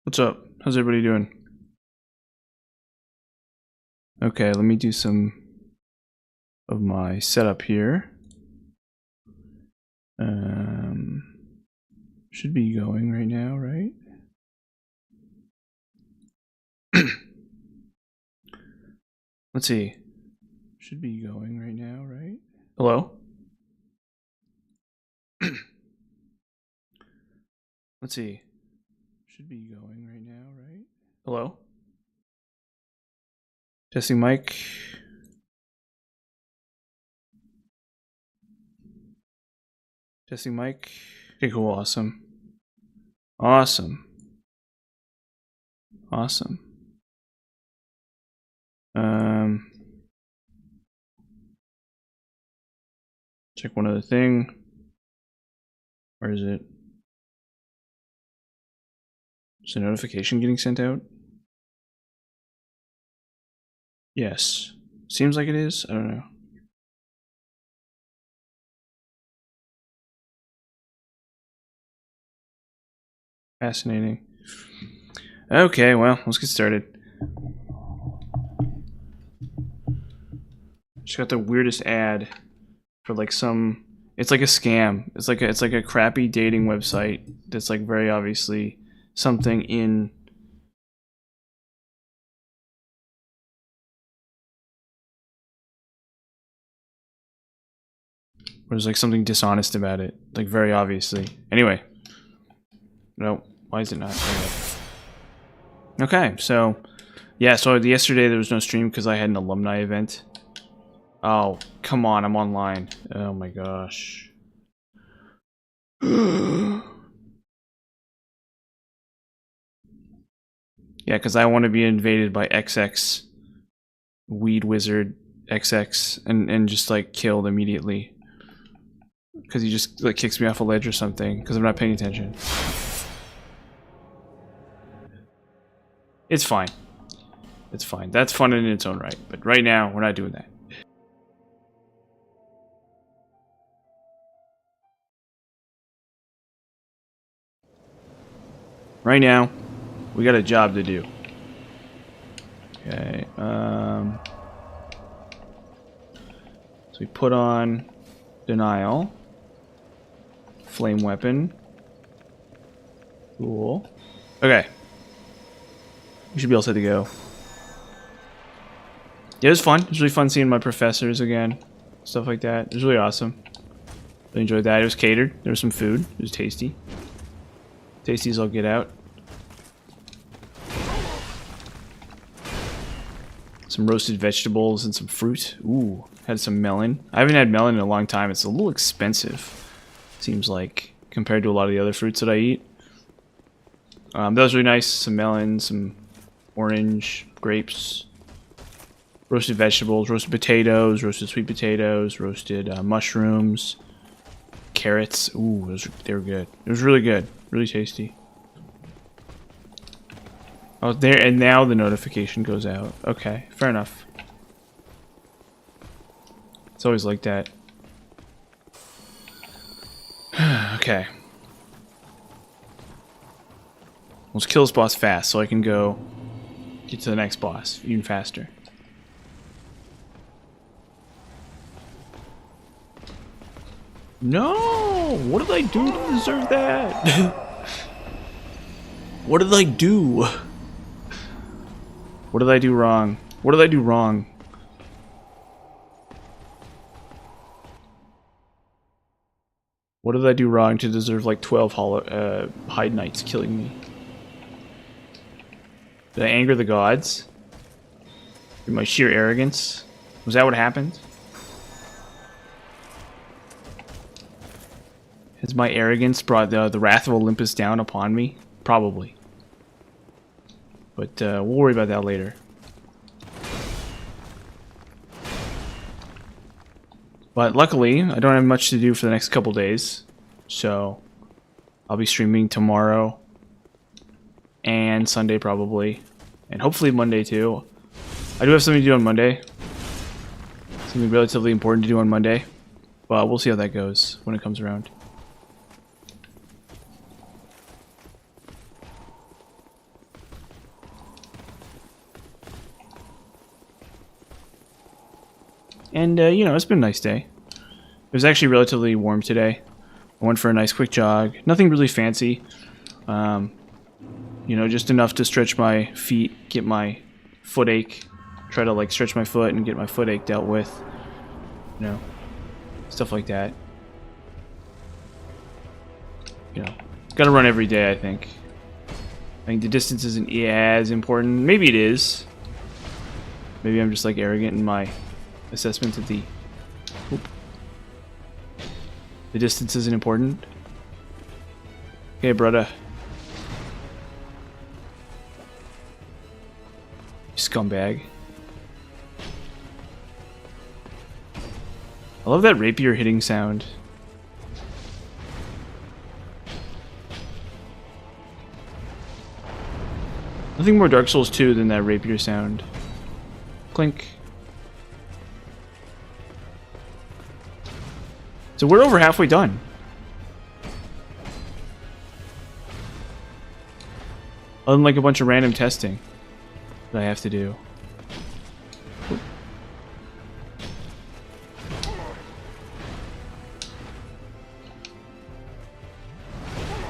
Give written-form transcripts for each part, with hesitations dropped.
What's up? How's everybody doing? Okay, let me do some of my setup here. Should be going right now, right? Let's see. Should be going right now, right? Hello? Let's see. Should be going right now, right? Hello? Testing mic. Testing mic. Okay, cool. Awesome. Awesome. Awesome. Check one other thing. Where is it? Is a notification getting sent out? Yes. Seems like it is. I don't know. Fascinating. Okay, well, let's get started. Just got the weirdest ad for like some. It's like a scam. It's like a crappy dating website that's like very obviously something in. There's like something dishonest about it, like very obviously. Anyway, no, why is it not? Okay, so yeah, so yesterday there was no stream because I had an alumni event. Oh, come on, I'm online. Oh my gosh. Yeah, because I want to be invaded by XX Weed Wizard XX and just like killed immediately. Because he just like kicks me off a ledge or something because I'm not paying attention. It's fine. It's fine. That's fun in its own right. But right now, we're not doing that. Right now, we got a job to do. Okay. So we put on denial. Flame weapon. Cool. Okay. We should be all set to go. Yeah, it was fun. It was really fun seeing my professors again. Stuff like that. It was really awesome. Really enjoyed that. It was catered. There was some food. It was tasty. Tasty as I'll get out. Some roasted vegetables and some fruit. Ooh, had some melon. I haven't had melon in a long time. It's a little expensive. Seems like, compared to a lot of the other fruits that I eat. That was really nice. Some melon, some orange, grapes, roasted vegetables, roasted potatoes, roasted sweet potatoes, roasted mushrooms, carrots. Ooh, they were good. It was really good. Really tasty. Oh, there, and now the notification goes out. Okay, fair enough. It's always like that. Okay. Let's kill this boss fast so I can go get to the next boss even faster. No! What did I do to deserve that? What did I do? What did I do wrong? What did I do wrong? What did I do wrong to deserve like 12 Hide Knights killing me? Did I anger the gods? Through my sheer arrogance? Was that what happened? Has my arrogance brought the wrath of Olympus down upon me? Probably. But we'll worry about that later. But luckily, I don't have much to do for the next couple days. So, I'll be streaming tomorrow. And Sunday probably. And hopefully Monday too. I do have something to do on Monday. Something relatively important to do on Monday. But we'll see how that goes when it comes around. And, you know, it's been a nice day. It was actually relatively warm today. I went for a nice quick jog. Nothing really fancy. You know, just enough to stretch my feet, get my foot ache. Try to, like, stretch my foot and get my foot ache dealt with. You know, stuff like that. You know, gotta run every day, I think. I think the distance isn't as important. Maybe it is. Maybe I'm just, like, arrogant in my assessment of the... Oop. The distance isn't important. Okay, brother. Scumbag. I love that rapier hitting sound. Nothing more Dark Souls 2 than that rapier sound. Clink. So we're over halfway done. Unlike a bunch of random testing that I have to do. Oop.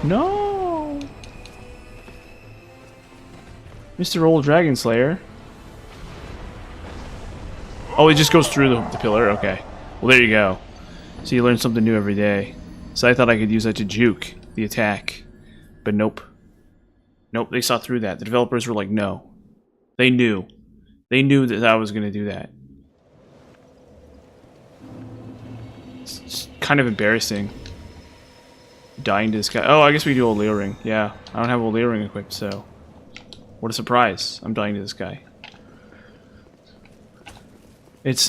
No! Mr. Old Dragon Slayer. Oh, it just goes through the pillar? Okay. Well, there you go. So you learn something new every day. So I thought I could use that to juke the attack. But nope. Nope, they saw through that. The developers were like, no. They knew. They knew that I was going to do that. It's kind of embarrassing. Dying to this guy. Oh, I guess we do old Leo Ring. Yeah, I don't have old Leo Ring equipped, so... What a surprise. I'm dying to this guy.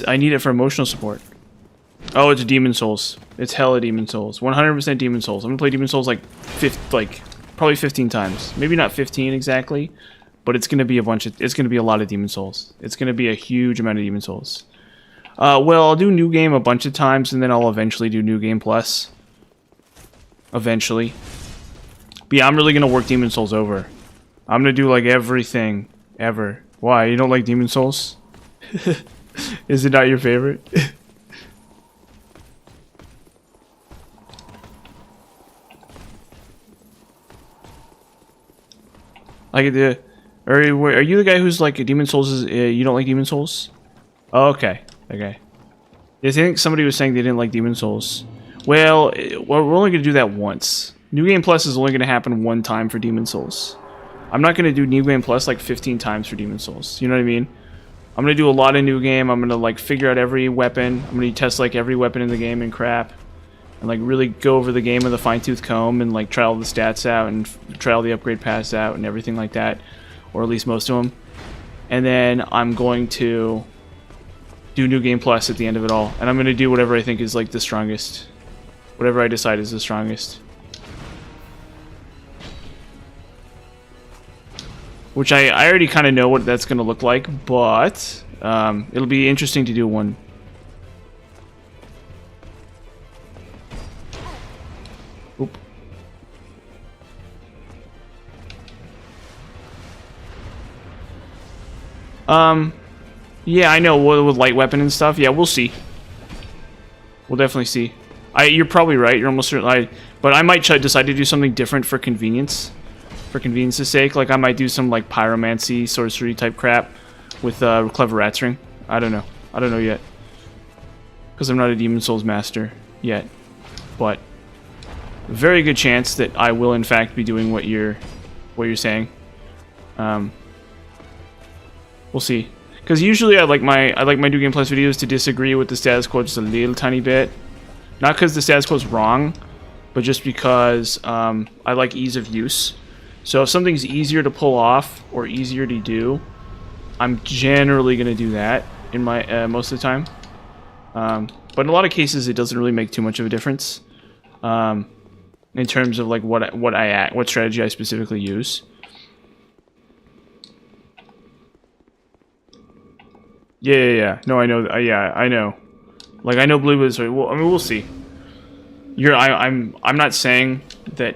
I need it for emotional support. Oh, it's Demon Souls. It's hella Demon Souls. 100% Demon Souls. I'm gonna play Demon Souls like probably 15 times. Maybe not 15 exactly, but it's gonna be it's gonna be a lot of Demon Souls. It's gonna be a huge amount of Demon Souls. Well, I'll do New Game a bunch of times, and then I'll eventually do New Game Plus. Eventually. But yeah, I'm really gonna work Demon Souls over. I'm gonna do like everything ever. Why? You don't like Demon Souls? Is it not your favorite? Like are you the guy who's like Demon Souls is you don't like Demon Souls? Oh, okay. Okay. I think somebody was saying they didn't like Demon Souls. Well, we're only gonna do that once. New Game Plus is only gonna happen one time for Demon Souls. I'm not gonna do New Game Plus like 15 times for Demon Souls. You know what I mean? I'm gonna do a lot of New Game. I'm gonna like figure out every weapon. I'm gonna test like every weapon in the game and crap. And like really go over the game with a fine-tooth comb and like try all the stats out and try all the upgrade paths out and everything like that. Or at least most of them. And then I'm going to do New Game Plus at the end of it all. And I'm gonna do whatever I think is like the strongest. Whatever I decide is the strongest. Which I already kind of know what that's going to look like, but it'll be interesting to do one. Oop. Yeah, I know, with light weapon and stuff. Yeah, we'll see. We'll definitely see. You're probably right. You're almost certain. But I might decide to do something different for convenience. For convenience's sake, like I might do some like pyromancy, sorcery type crap with Clever Rat's Ring. I don't know. I don't know yet. Because I'm not a Demon Souls master yet. But very good chance that I will in fact be doing what you're saying. We'll see. Because usually I like my New Game Plus videos to disagree with the status quo just a little tiny bit. Not because the status quo is wrong, but just because I like ease of use. So if something's easier to pull off or easier to do, I'm generally going to do that in my most of the time. But in a lot of cases, it doesn't really make too much of a difference in terms of like what strategy I specifically use. Yeah. No, I know. Yeah, I know. Like I know Blue is. Well, I mean, we'll see. I'm not saying that.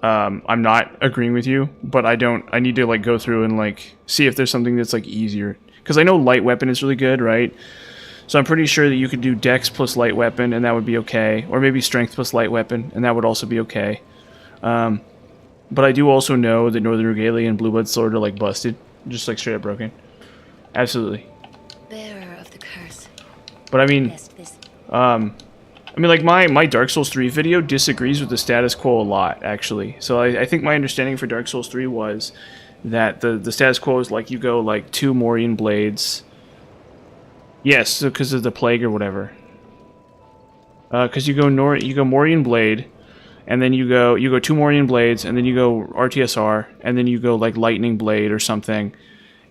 I'm not agreeing with you, but I need to like go through and like see if there's something that's like easier. Because I know light weapon is really good, right? So I'm pretty sure that you could do dex plus light weapon, and that would be okay. Or maybe strength plus light weapon, and that would also be okay. But I do also know that Northern Regalia and Blue Blood Sword are like busted. Just like straight up broken. Absolutely. Bearer of the curse. But I mean, like my Dark Souls 3 video disagrees with the status quo a lot, actually. So I think my understanding for Dark Souls 3 was that the status quo is like you go like 2 Morian blades. Yes, so because of the plague or whatever. Because you go Morian blade, and then you go 2 Morian blades, and then you go RTSR, and then you go like lightning blade or something,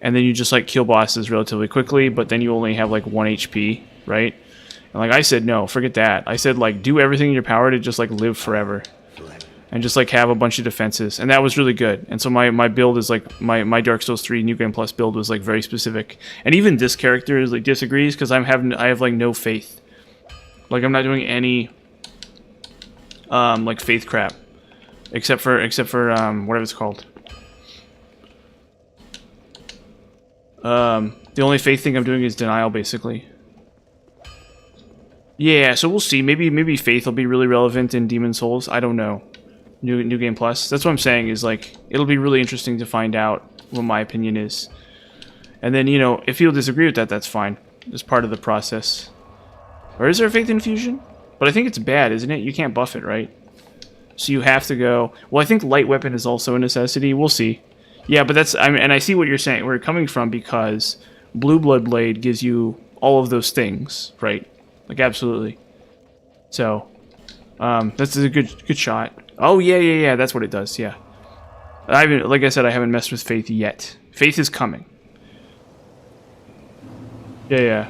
and then you just like kill bosses relatively quickly, but then you only have like 1 HP, right? And like I said, no, forget that. I said like do everything in your power to just like live forever. And just like have a bunch of defenses. And that was really good. And so my build is like my Dark Souls 3 New Game Plus build was like very specific. And even this character is like disagrees because I have like no faith. Like I'm not doing any like faith crap. Except for whatever it's called. The only faith thing I'm doing is denial basically. Yeah, so we'll see. Maybe faith will be really relevant in Demon Souls. I don't know. New Game Plus. That's what I'm saying is like it'll be really interesting to find out what my opinion is. And then, you know, if you'll disagree with that, that's fine. It's part of the process. Or is there a faith infusion? But I think it's bad, isn't it? You can't buff it, right? So you have to go... Well, I think light weapon is also a necessity. We'll see. Yeah, but that's... and I see what you're saying, where you're coming from, because Blue Blood Blade gives you all of those things, right? Like, absolutely. So, that's a good shot. Oh, yeah, that's what it does, yeah. Like I said, I haven't messed with Faith yet. Faith is coming. Yeah.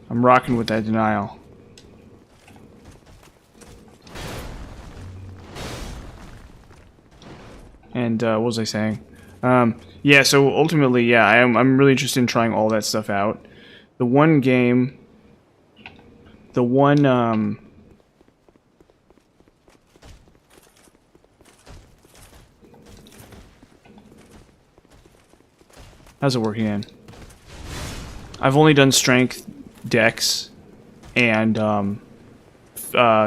I'm rocking with that denial. And, what was I saying? Yeah, so ultimately, yeah, I'm really interested in trying all that stuff out. The one game... How's it working in? I've only done strength, dex, and,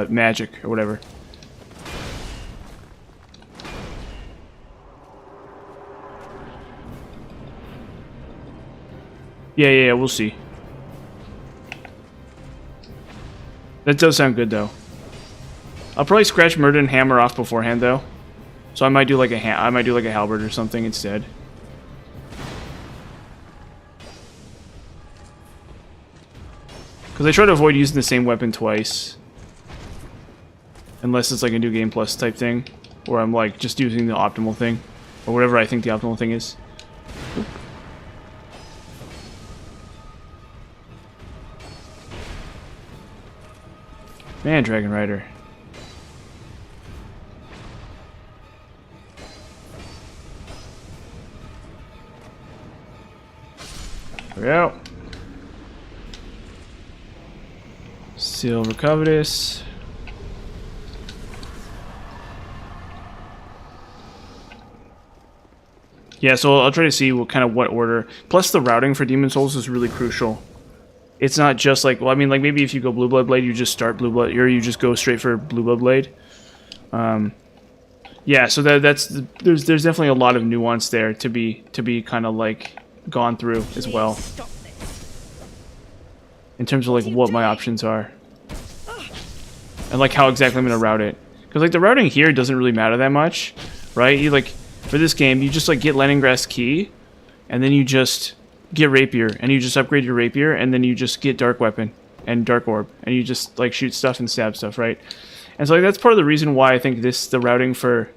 magic, or whatever. Yeah, we'll see. That does sound good, though. I'll probably scratch Murder and Hammer off beforehand, though. So I might do like a halberd or something instead. Because I try to avoid using the same weapon twice. Unless it's like a New Game Plus type thing. Where I'm like just using the optimal thing. Or whatever I think the optimal thing is. Oop. Man, Dragon Rider. There we go. Silver Covetous. Yeah, so I'll try to see what order. Plus the routing for Demon Souls is really crucial. It's not just like, well, I mean, like maybe if you go Blue Blood Blade, you just start Blue Blood, or you just go straight for Blue Blood Blade. Yeah, so there's definitely a lot of nuance there to be kind of like gone through as well. In terms of like what my options are. And like how exactly I'm gonna route it. Because like the routing here doesn't really matter that much, right? You like, for this game, you just like get Leningrad Key, and then you just get Rapier, and you just upgrade your Rapier, and then you just get Dark Weapon and Dark Orb, and you just like shoot stuff and stab stuff, right? And so like that's part of the reason why I think the routing for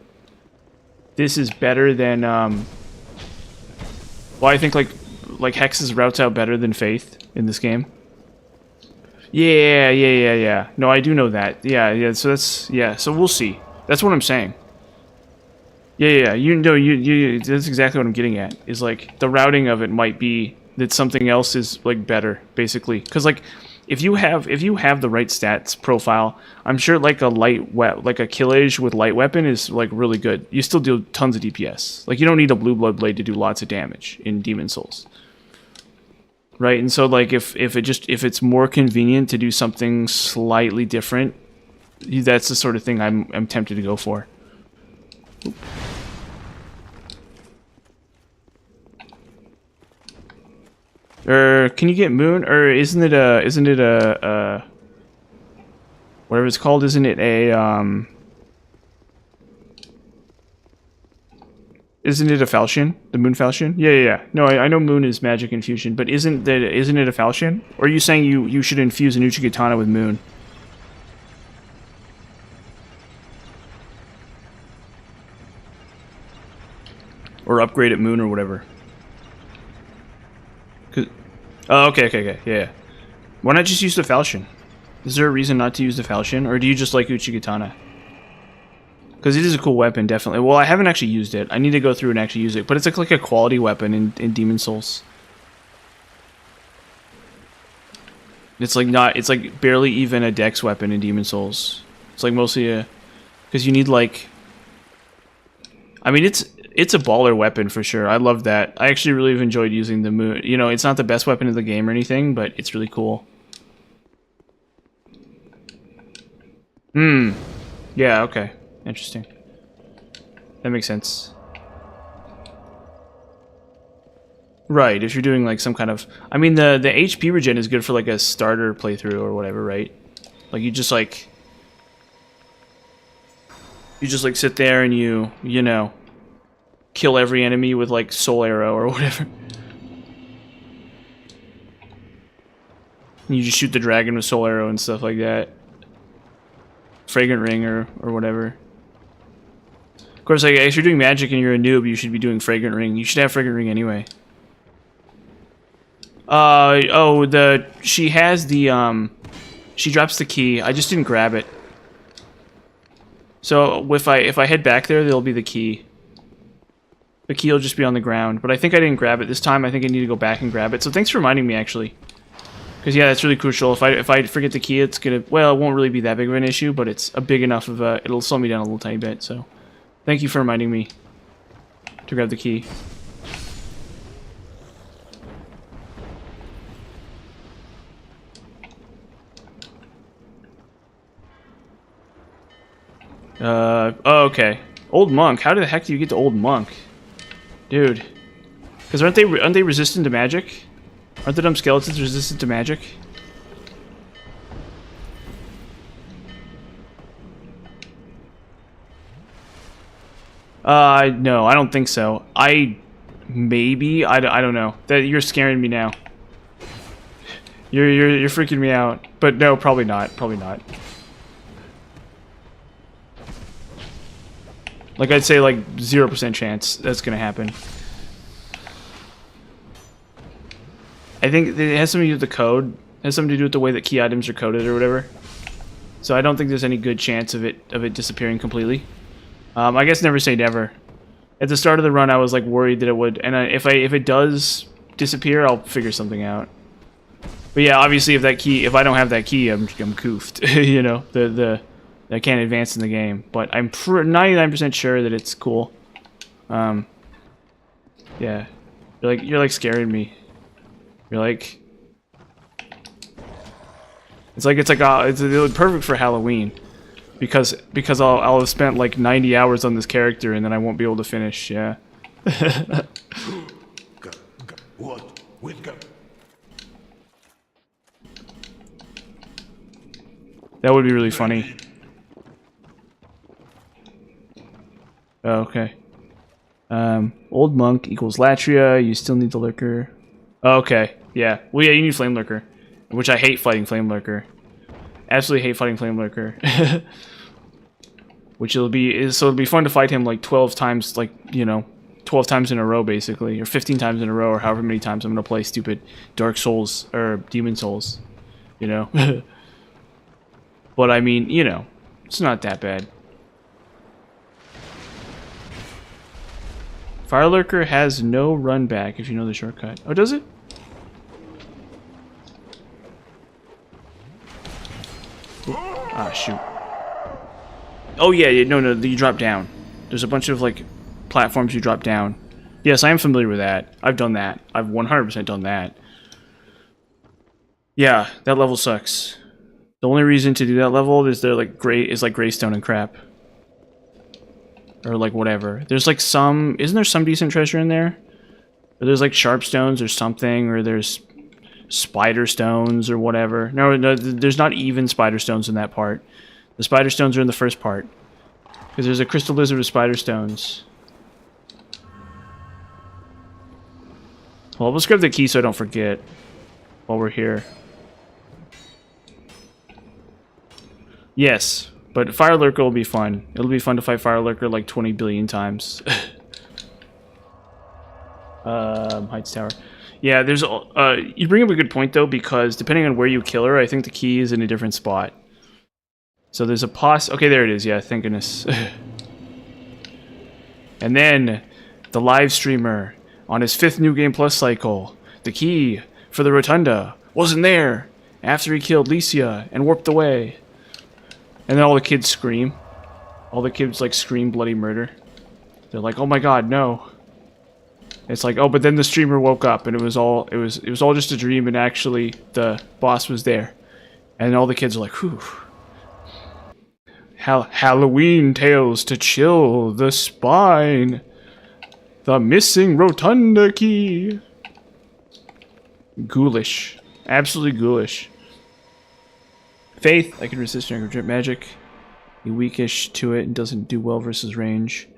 this is better than why I think like Hex's routes out better than Faith in this game. Yeah. No, I do know that. Yeah. So so we'll see. That's what I'm saying. Yeah. You know, you. That's exactly what I'm getting at. Is like the routing of it might be that something else is like better, basically. Because like if you have the right stats profile, I'm sure like a like a killage with light weapon is like really good. You still do tons of DPS. Like you don't need a blue blood blade to do lots of damage in Demon Souls. Right? And so like if it's more convenient to do something slightly different, that's the sort of thing I'm tempted to go for. Oop. Or can you get Moon? Or isn't it a whatever it's called? Isn't it a Isn't it a falchion? The Moon falchion? Yeah. No, I know Moon is magic infusion, but isn't it a falchion? Or are you saying you should infuse an Uchigatana with Moon? Or upgrade at Moon or whatever. Oh, okay, yeah. Why not just use the falchion? Is there a reason not to use the falchion, or do you just like Uchigatana? Because it is a cool weapon, definitely. Well, I haven't actually used it. I need to go through and actually use it, but it's like a quality weapon in Demon Souls. It's like barely even a dex weapon in Demon Souls. It's like mostly a, because you need like, I mean it's a baller weapon for sure. I love that. I actually really have enjoyed using the Moon. You know, it's not the best weapon in the game or anything, but it's really cool. Yeah, okay. Interesting. That makes sense. Right, if you're doing like some kind of, I mean the HP regen is good for like a starter playthrough or whatever, right? Like you just like sit there and you know, kill every enemy with like soul arrow or whatever. And you just shoot the dragon with soul arrow and stuff like that. Fragrant ring or whatever. Of course, like if you're doing magic and you're a noob, you should be doing fragrant ring. You should have fragrant ring anyway. She has the she drops the key. I just didn't grab it. So if I head back there'll be the key. The key will just be on the ground, but I think I didn't grab it this time. I think I need to go back and grab it. So thanks for reminding me, actually. Because yeah, that's really crucial. If I forget the key, it's gonna, well, it won't really be that big of an issue, but it's a big enough of a, it'll slow me down a little tiny bit. So thank you for reminding me to grab the key. Oh, okay. Old Monk. How the heck do you get to Old Monk? Dude. Because aren't they resistant to magic? Aren't the dumb skeletons resistant to magic? No, I don't think so. Maybe, I don't know. That you're scaring me now. You're freaking me out. But no, probably not. Probably not. Like I'd say like 0% chance that's gonna happen. I think it has something to do with the code. It has something to do with the way that key items are coded or whatever. So I don't think there's any good chance of it disappearing completely. I guess never say never. At the start of the run, I was like worried that it would, and if it does disappear, I'll figure something out. But yeah, obviously, if I don't have that key, I'm goofed. You know, I can't advance in the game. But I'm 99% sure that it's cool. Yeah, you're like scaring me. You're like, it's perfect for Halloween. Because I'll have spent like 90 hours on this character and then I won't be able to finish, yeah. What? That would be really funny. Oh, okay. Old Monk equals Latria, you still need the Lurker. Oh, okay, yeah. Well, yeah, you need Flame Lurker. Which I hate fighting Flame Lurker. Absolutely hate fighting Flame Lurker. Which it'll be fun to fight him like 12 times, like, you know, 12 times in a row basically, or 15 times in a row, or however many times I'm gonna play stupid Dark Souls or Demon Souls, you know. But I mean, you know, it's not that bad. Fire Lurker has no run back if you know the shortcut. Oh, does it? Ah, shoot. Oh yeah, no, you drop down. There's a bunch of like platforms you drop down. Yes, I am familiar with that. I've done that. I've 100% done that. Yeah, that level sucks. The only reason to do that level is they're like Greystone and crap. Or like whatever. There's like some, isn't there some decent treasure in there? Or there's like sharp stones or something, or there's spider stones or whatever. No, there's not even spider stones in that part. The spider stones are in the first part. Because there's a crystal lizard with spider stones. Well, let's grab the key so I don't forget while we're here. Yes, but Fire Lurker will be fun. It'll be fun to fight Fire Lurker like 20 billion times. Heights Tower. Yeah, there's you bring up a good point though, because depending on where you kill her, I think the key is in a different spot. So there's a okay, there it is. Yeah, thank goodness. And then the live streamer on his 5th New Game Plus cycle, the key for the Rotunda wasn't there after he killed Licia and warped away. And then all the kids scream. All the kids like scream bloody murder. They're like, "Oh my god, no." It's like, "Oh, but then the streamer woke up and it was all just a dream, and actually the boss was there." And all the kids are like, "Whew. Halloween tales to chill the spine. The missing Rotunda key." Ghoulish. Absolutely ghoulish. Faith, I can resist drip magic. You're weakish to it and doesn't do well versus range.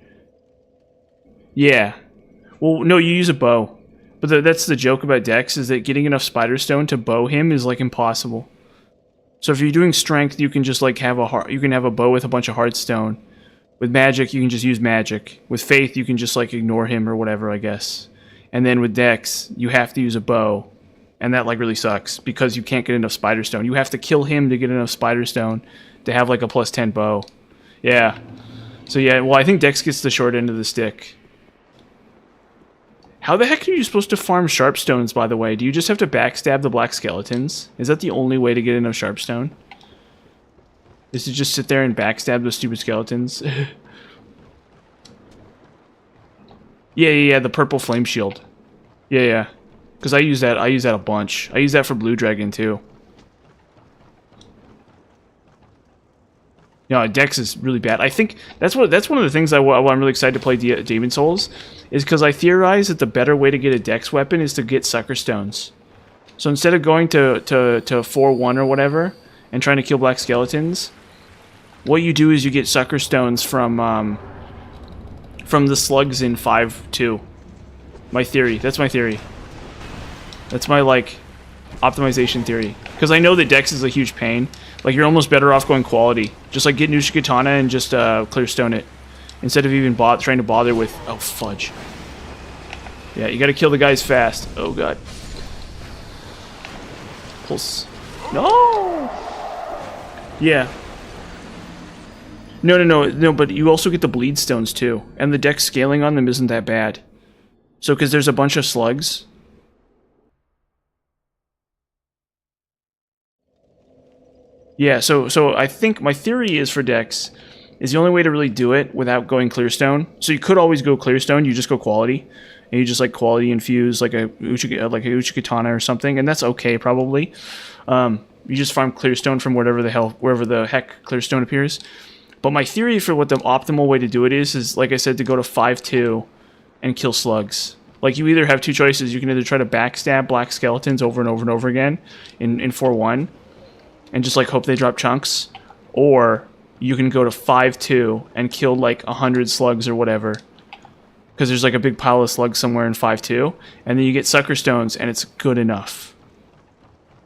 Yeah. Well, no, you use a bow. But that's the joke about Dex, is that getting enough Spider Stone to bow him is like impossible. So if you're doing strength, you can just like have a bow with a bunch of Heartstone. With magic, you can just use magic. With Faith, you can just like ignore him or whatever, I guess. And then with Dex, you have to use a bow. And that like really sucks because you can't get enough Spider Stone. You have to kill him to get enough Spider Stone to have like a +10 bow. Yeah. So yeah, well, I think Dex gets the short end of the stick. How the heck are you supposed to farm Sharpstones, by the way? Do you just have to backstab the black skeletons? Is that the only way to get enough Sharpstone? Is to just sit there and backstab the stupid skeletons? Yeah, the purple flame shield. Yeah. Because I use that a bunch. I use that for Blue Dragon too. No, Dex is really bad. I think that's one of the things I'm really excited to play Demon Souls, is because I theorize that the better way to get a Dex weapon is to get Sucker Stones. So instead of going to 4-1 or whatever and trying to kill black skeletons, what you do is you get Sucker Stones from the slugs in 5-2. My theory. That's my theory. That's my like optimization theory. Because I know that Dex is a huge pain. Like, you're almost better off going quality. Just like get Nusha Katana and just clearstone it. Instead of even trying to bother with... Oh, fudge. Yeah, you gotta kill the guys fast. Oh, God. Pulse. No! Yeah. No, but you also get the bleed stones, too. And the Dex scaling on them isn't that bad. So, because there's a bunch of slugs... Yeah, so I think my theory is for Dex is the only way to really do it without going Clearstone. So you could always go Clearstone, you just go quality, and you just like quality infuse like a Uchi Katana or something, and that's okay probably. You just farm Clearstone from wherever the heck Clearstone appears. But my theory for what the optimal way to do it is like I said, to go to 5-2 and kill slugs. Like, you either have two choices. You can either try to backstab black skeletons over and over and over again in 4-1. And just like hope they drop chunks, or you can go to 5-2 and kill like 100 slugs or whatever, because there's like a big pile of slugs somewhere in 5-2, and then you get Sucker Stones, and it's good enough.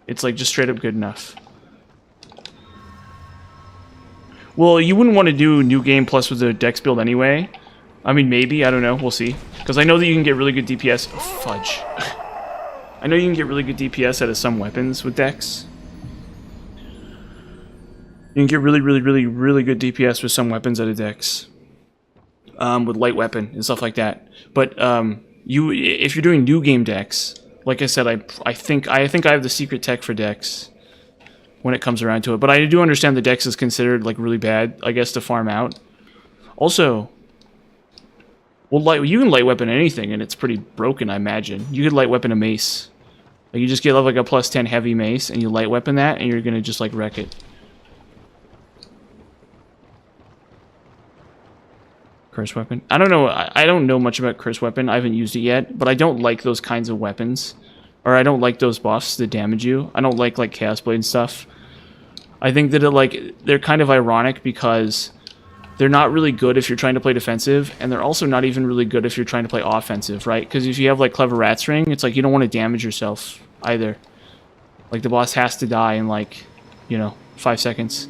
It's like just straight up good enough. Well, you wouldn't want to do New Game Plus with the Dex build anyway. I mean, maybe, I don't know, we'll see. Because I know that you can get really good DPS. Oh, fudge. I know you can get really good DPS out of some weapons with Dex. You can get really good DPS with some weapons out of Dex. With light weapon and stuff like that. But if you're doing new game Dex, like I said, I think I have the secret tech for Dex. when it comes around to it. But I do understand the Dex is considered like really bad, I guess, to farm out. Also, well, you can light weapon anything, and it's pretty broken, I imagine. You could light weapon a mace. Like, you just get like a +10 heavy mace, and you light weapon that, and you're gonna just like wreck it. Curse weapon. I don't know. I don't know much about curse weapon. I haven't used it yet, but I don't like those kinds of weapons, or I don't like those buffs that damage you. I don't like Chaos Blade and stuff. I think that they're kind of ironic because they're not really good if you're trying to play defensive, and they're also not even really good if you're trying to play offensive, right? Because if you have like Clever Rat's Ring, it's like you don't want to damage yourself either. Like the boss has to die in like, you know, 5 seconds.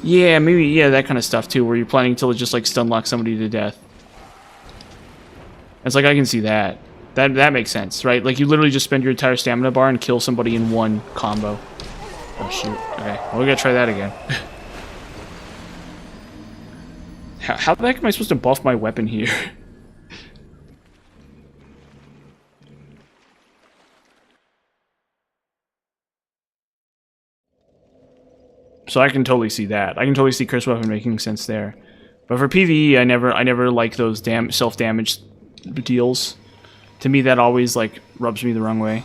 Yeah, maybe, yeah, that kind of stuff too, where you're planning to just like stun lock somebody to death. It's like, I can see that. That makes sense, right? Like you literally just spend your entire stamina bar and kill somebody in one combo. Oh shoot. Okay, well we gotta try that again. How the heck am I supposed to buff my weapon here? So I can totally see that. I can totally see curse weapon making sense there. But for PvE, I never like those self-damage deals. To me, that always like rubs me the wrong way.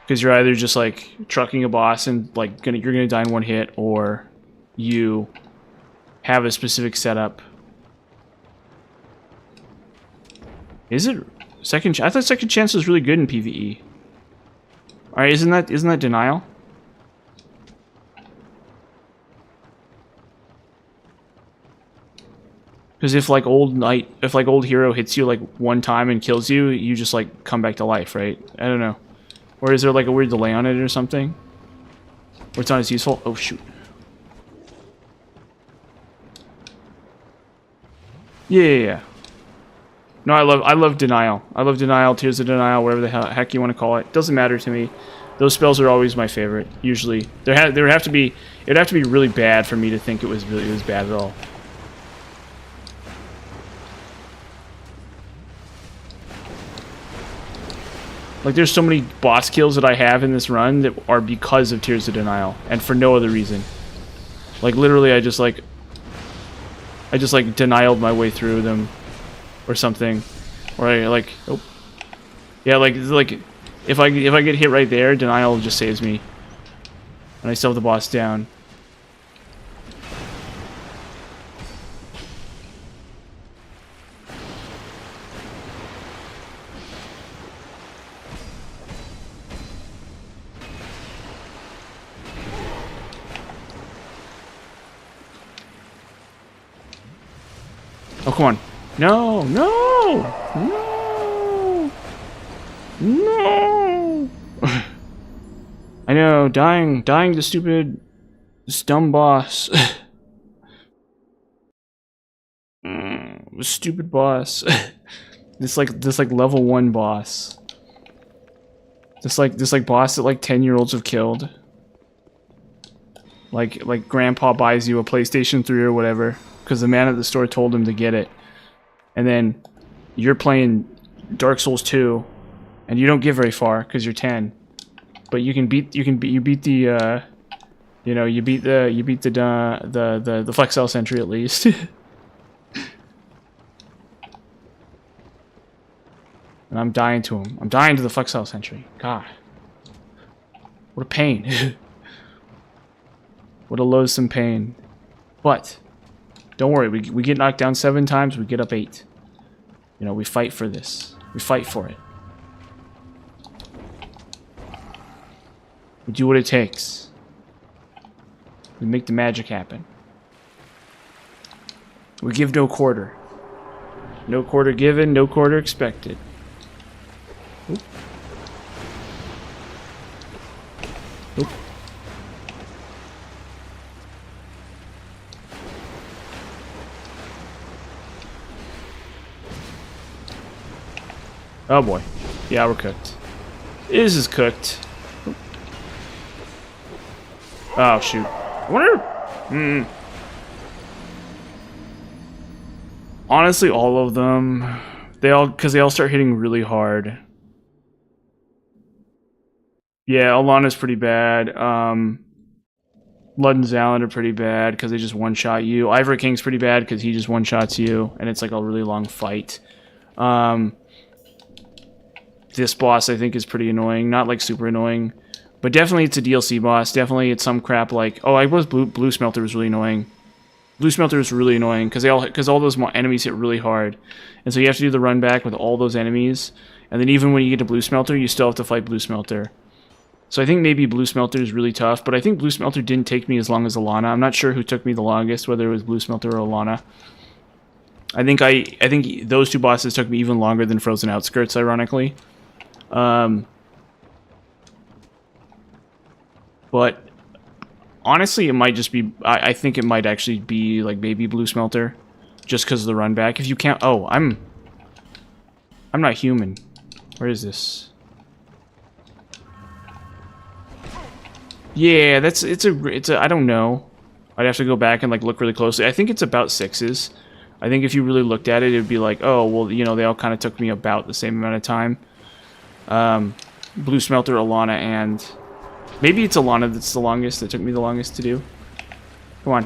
Because you're either just like trucking a boss and like you're gonna die in one hit, or you have a specific setup. Is it second? I thought second chance was really good in PvE. All right, isn't that denial? Because if like old hero hits you like one time and kills you, you just like come back to life, right? I don't know. Or is there like a weird delay on it or something? Or it's not as useful? Oh shoot. Yeah. No, I love denial. I love denial, tears of denial, whatever the heck you want to call it. Doesn't matter to me. Those spells are always my favorite. Usually, it would have to be really bad for me to think it was bad at all. Like, there's so many boss kills that I have in this run that are because of Tears of Denial, and for no other reason. Like, literally, I just denialed my way through them, or something. Or oh, yeah, like if I get hit right there, denial just saves me, and I still have the boss down. Oh, come on. No! No! No! No! I know, dying to stupid, dumb boss. Stupid boss. This level 1 boss. This boss that like 10-year-olds have killed. Like grandpa buys you a PlayStation 3 or whatever, because the man at the store told him to get it. And then you're playing Dark Souls 2 and you don't get very far because you're 10. But you beat the Flex Cell Sentry at least. And I'm dying to him. I'm dying to the Flex Cell Sentry. God. What a pain. What a loathsome pain. But don't worry, we get knocked down 7 times, we get up 8. You know, we fight for this. We fight for it. We do what it takes. We make the magic happen. We give no quarter. No quarter given, no quarter expected. Oop. Oop. Oh boy. Yeah, we're cooked. This is cooked. Oh shoot. I wonder... Honestly, all of them... Because they all start hitting really hard. Yeah, Alana's pretty bad. Lud and Zalin are pretty bad because they just one-shot you. Ivory King's pretty bad because he just one-shots you, and it's like a really long fight. This boss, I think, is pretty annoying. Not, like, super annoying. But definitely it's a DLC boss. Definitely it's some crap like... Oh, I was Blue Smelter was really annoying. Blue Smelter is really annoying because all those enemies hit really hard. And so you have to do the run back with all those enemies. And then even when you get to Blue Smelter, you still have to fight Blue Smelter. So I think maybe Blue Smelter is really tough, but I think Blue Smelter didn't take me as long as Alana. I'm not sure who took me the longest, whether it was Blue Smelter or Alana. I think those two bosses took me even longer than Frozen Outskirts, ironically. But honestly, it might just be... I think it might actually be like maybe Blue Smelter, just because of the run back. If you can't... Oh, I'm not human. Where is this? Yeah, it's a I don't know. I'd have to go back and like look really closely. I think it's about 6s. I think if you really looked at it, it'd be like, oh, well, you know, they all kind of took me about the same amount of time. Blue Smelter, Alana, and maybe it's Alana that's the longest. That took me the longest to do. Come on,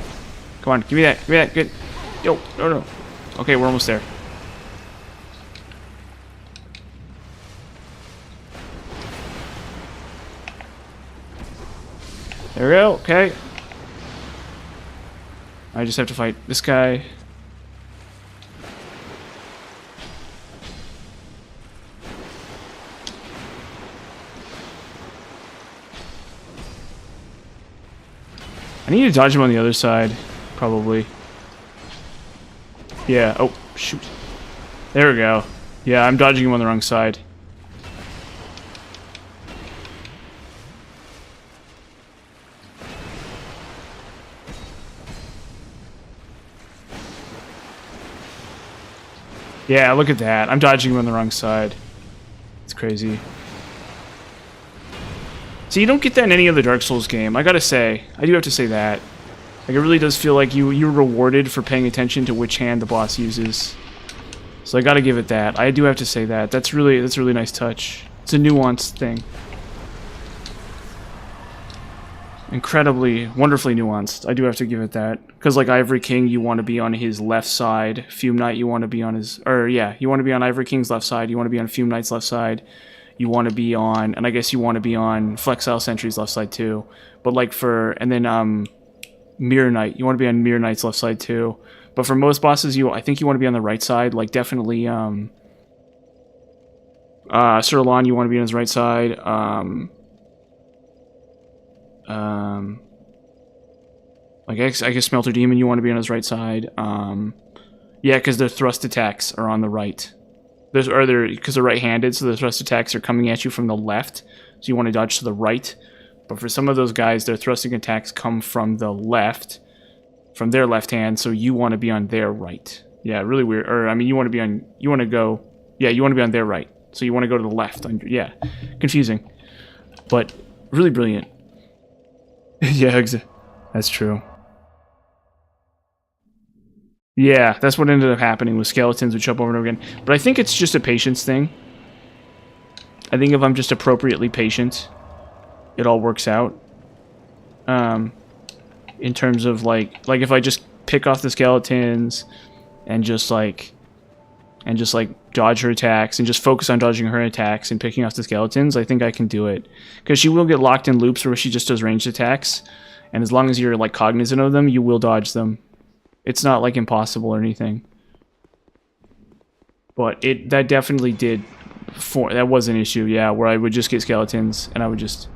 come on, give me that, good. Yo, no. Okay, we're almost there. There we go, okay. I just have to fight this guy. I need to dodge him on the other side, probably. Yeah, oh, shoot. There we go. Yeah, I'm dodging him on the wrong side. Yeah, look at that. I'm dodging him on the wrong side. It's crazy. So you don't get that in any other Dark Souls game. I gotta say. I do have to say that. Like, it really does feel like you're rewarded for paying attention to which hand the boss uses. So I gotta give it that. I do have to say that. That's a really nice touch. It's a nuanced thing. Incredibly, wonderfully nuanced. I do have to give it that. Because, like, Ivory King, you want to be on his left side. Fume Knight, you want to be on his... Or, yeah, you want to be on Ivory King's left side. You want to be on Fume Knight's left side. You want to be on... And I guess you want to be on Flexile Sentry's left side, too. But, like, for... And then, Mirror Knight. You want to be on Mirror Knight's left side, too. But for most bosses, I think you want to be on the right side. Like, definitely, Sir Alon, you want to be on his right side. Like, I guess Smelter Demon, you want to be on his right side. Yeah, because their thrust attacks are on the right. Because they're right-handed, so the thrust attacks are coming at you from the left. So you want to dodge to the right. But for some of those guys, their thrusting attacks come from the left. From their left hand, so you want to be on their right. Yeah, really weird. Or, I mean, you want to be on... You want to go... Yeah, you want to be on their right. So you want to go to the left. Yeah, confusing. But really brilliant. Yeah, that's true. Yeah, that's what ended up happening with skeletons would show up over and over again. But I think it's just a patience thing. I think if I'm just appropriately patient, it all works out. In terms of like if I just pick off the skeletons and just like dodge her attacks and just focus on dodging her attacks and picking off the skeletons, I think I can do it. Because she will get locked in loops where she just does ranged attacks, and as long as you're like cognizant of them, you will dodge them. It's not like impossible or anything. But that definitely did that was an issue, yeah, where I would just get skeletons and I would just...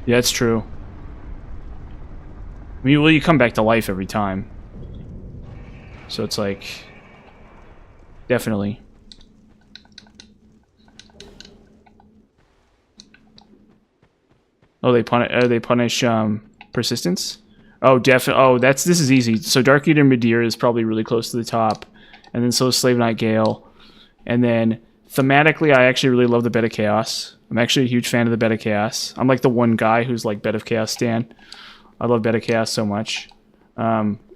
Yeah, it's true. I mean, well, you come back to life every time. So it's like... Definitely. Oh, they punish persistence? Oh, definitely. Oh, this is easy. So Dark Eater Midir is probably really close to the top. And then so is Slave Knight Gale. And then thematically, I actually really love the Bed of Chaos. I'm actually a huge fan of the Bed of Chaos. I'm like the one guy who's like Bed of Chaos stan. I love Bed of Chaos so much.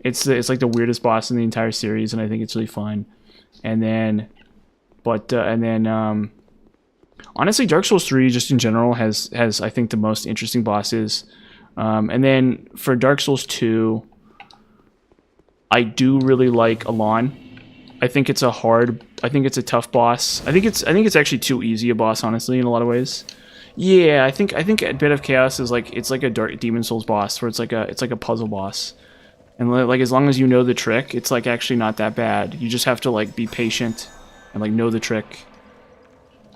It's like the weirdest boss in the entire series, and I think it's really fun. And then, Honestly, Dark Souls 3 just in general has I think the most interesting bosses. And then for Dark Souls 2, I do really like Alon. I think it's a tough boss. I think it's actually too easy a boss, honestly, in a lot of ways. Yeah, I think a Bit of Chaos is like, it's like a Dark Demon Souls boss where it's like a puzzle boss. And like as long as you know the trick, it's like actually not that bad. You just have to like be patient and like know the trick.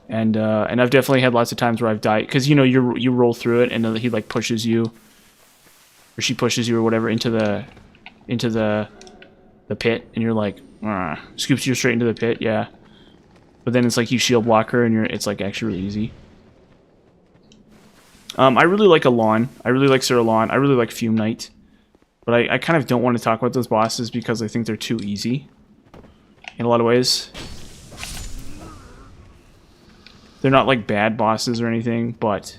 And I've definitely had lots of times where I've died because you know you roll through it and then he like pushes you, or she pushes you or whatever into the pit, and you're like scoops you straight into the pit, yeah. But then it's like you shield block her and it's like actually really easy. I really like Alon. I really like Sir Alon. I really like Fume Knight. But I kind of don't want to talk about those bosses because I think they're too easy in a lot of ways. They're not like bad bosses or anything, but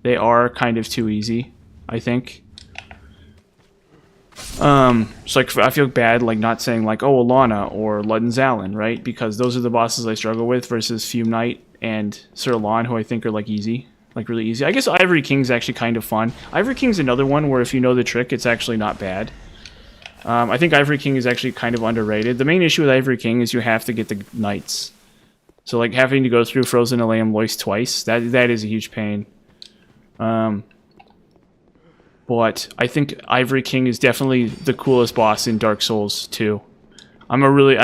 they are kind of too easy, I think. So like I feel bad like not saying like, oh, Alana or Ludden Zalin, right? Because those are the bosses I struggle with versus Fume Knight and Sir Alon, who I think are like easy. Like really easy. I guess Ivory King's actually kind of fun. Ivory King's another one where if you know the trick, it's actually not bad. I think Ivory King is actually kind of underrated. The main issue with Ivory King is you have to get the knights. So like having to go through Frozen Elayam Lois twice, that is a huge pain. But I think Ivory King is definitely the coolest boss in Dark Souls 2. I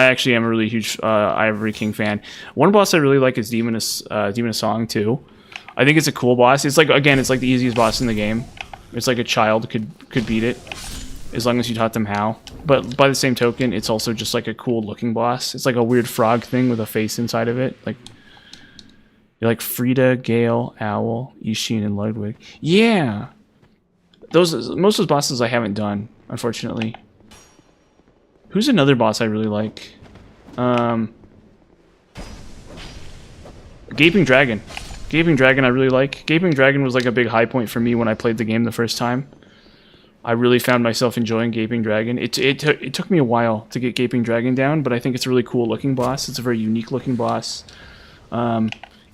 actually am a really huge Ivory King fan. One boss I really like is Demon of Song too. I think it's a cool boss. It's like, again, it's like the easiest boss in the game. It's like a child could beat it, as long as you taught them how. But by the same token, it's also just like a cool looking boss. It's like a weird frog thing with a face inside of it. Like you're like Frida, Gale, Owl, Ishin, and Ludwig. Yeah, most of those bosses I haven't done, unfortunately. Who's another boss I really like? Gaping Dragon. Gaping Dragon I really like. Gaping Dragon was like a big high point for me when I played the game the first time. I really found myself enjoying Gaping Dragon. It took me a while to get Gaping Dragon down, but I think it's a really cool looking boss. It's a very unique looking boss.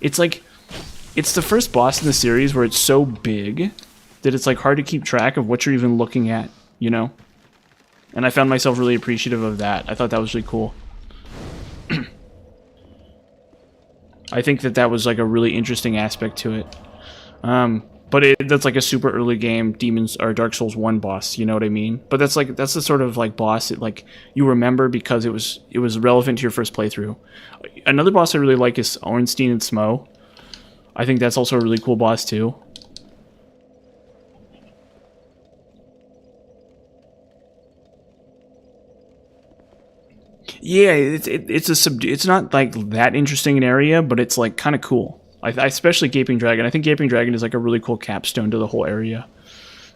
It's the first boss in the series where it's so big that it's like hard to keep track of what you're even looking at, you know? And I found myself really appreciative of that. I thought that was really cool. I think that was like a really interesting aspect to it. But that's like a super early game Demons or Dark Souls 1 boss, you know what I mean? But that's the sort of like boss that like you remember because it was relevant to your first playthrough. Another boss I really like is Ornstein and Smo. I think that's also a really cool boss too. Yeah, it's not like that interesting an area, but it's like kind of cool. I especially Gaping Dragon. I think Gaping Dragon is like a really cool capstone to the whole area.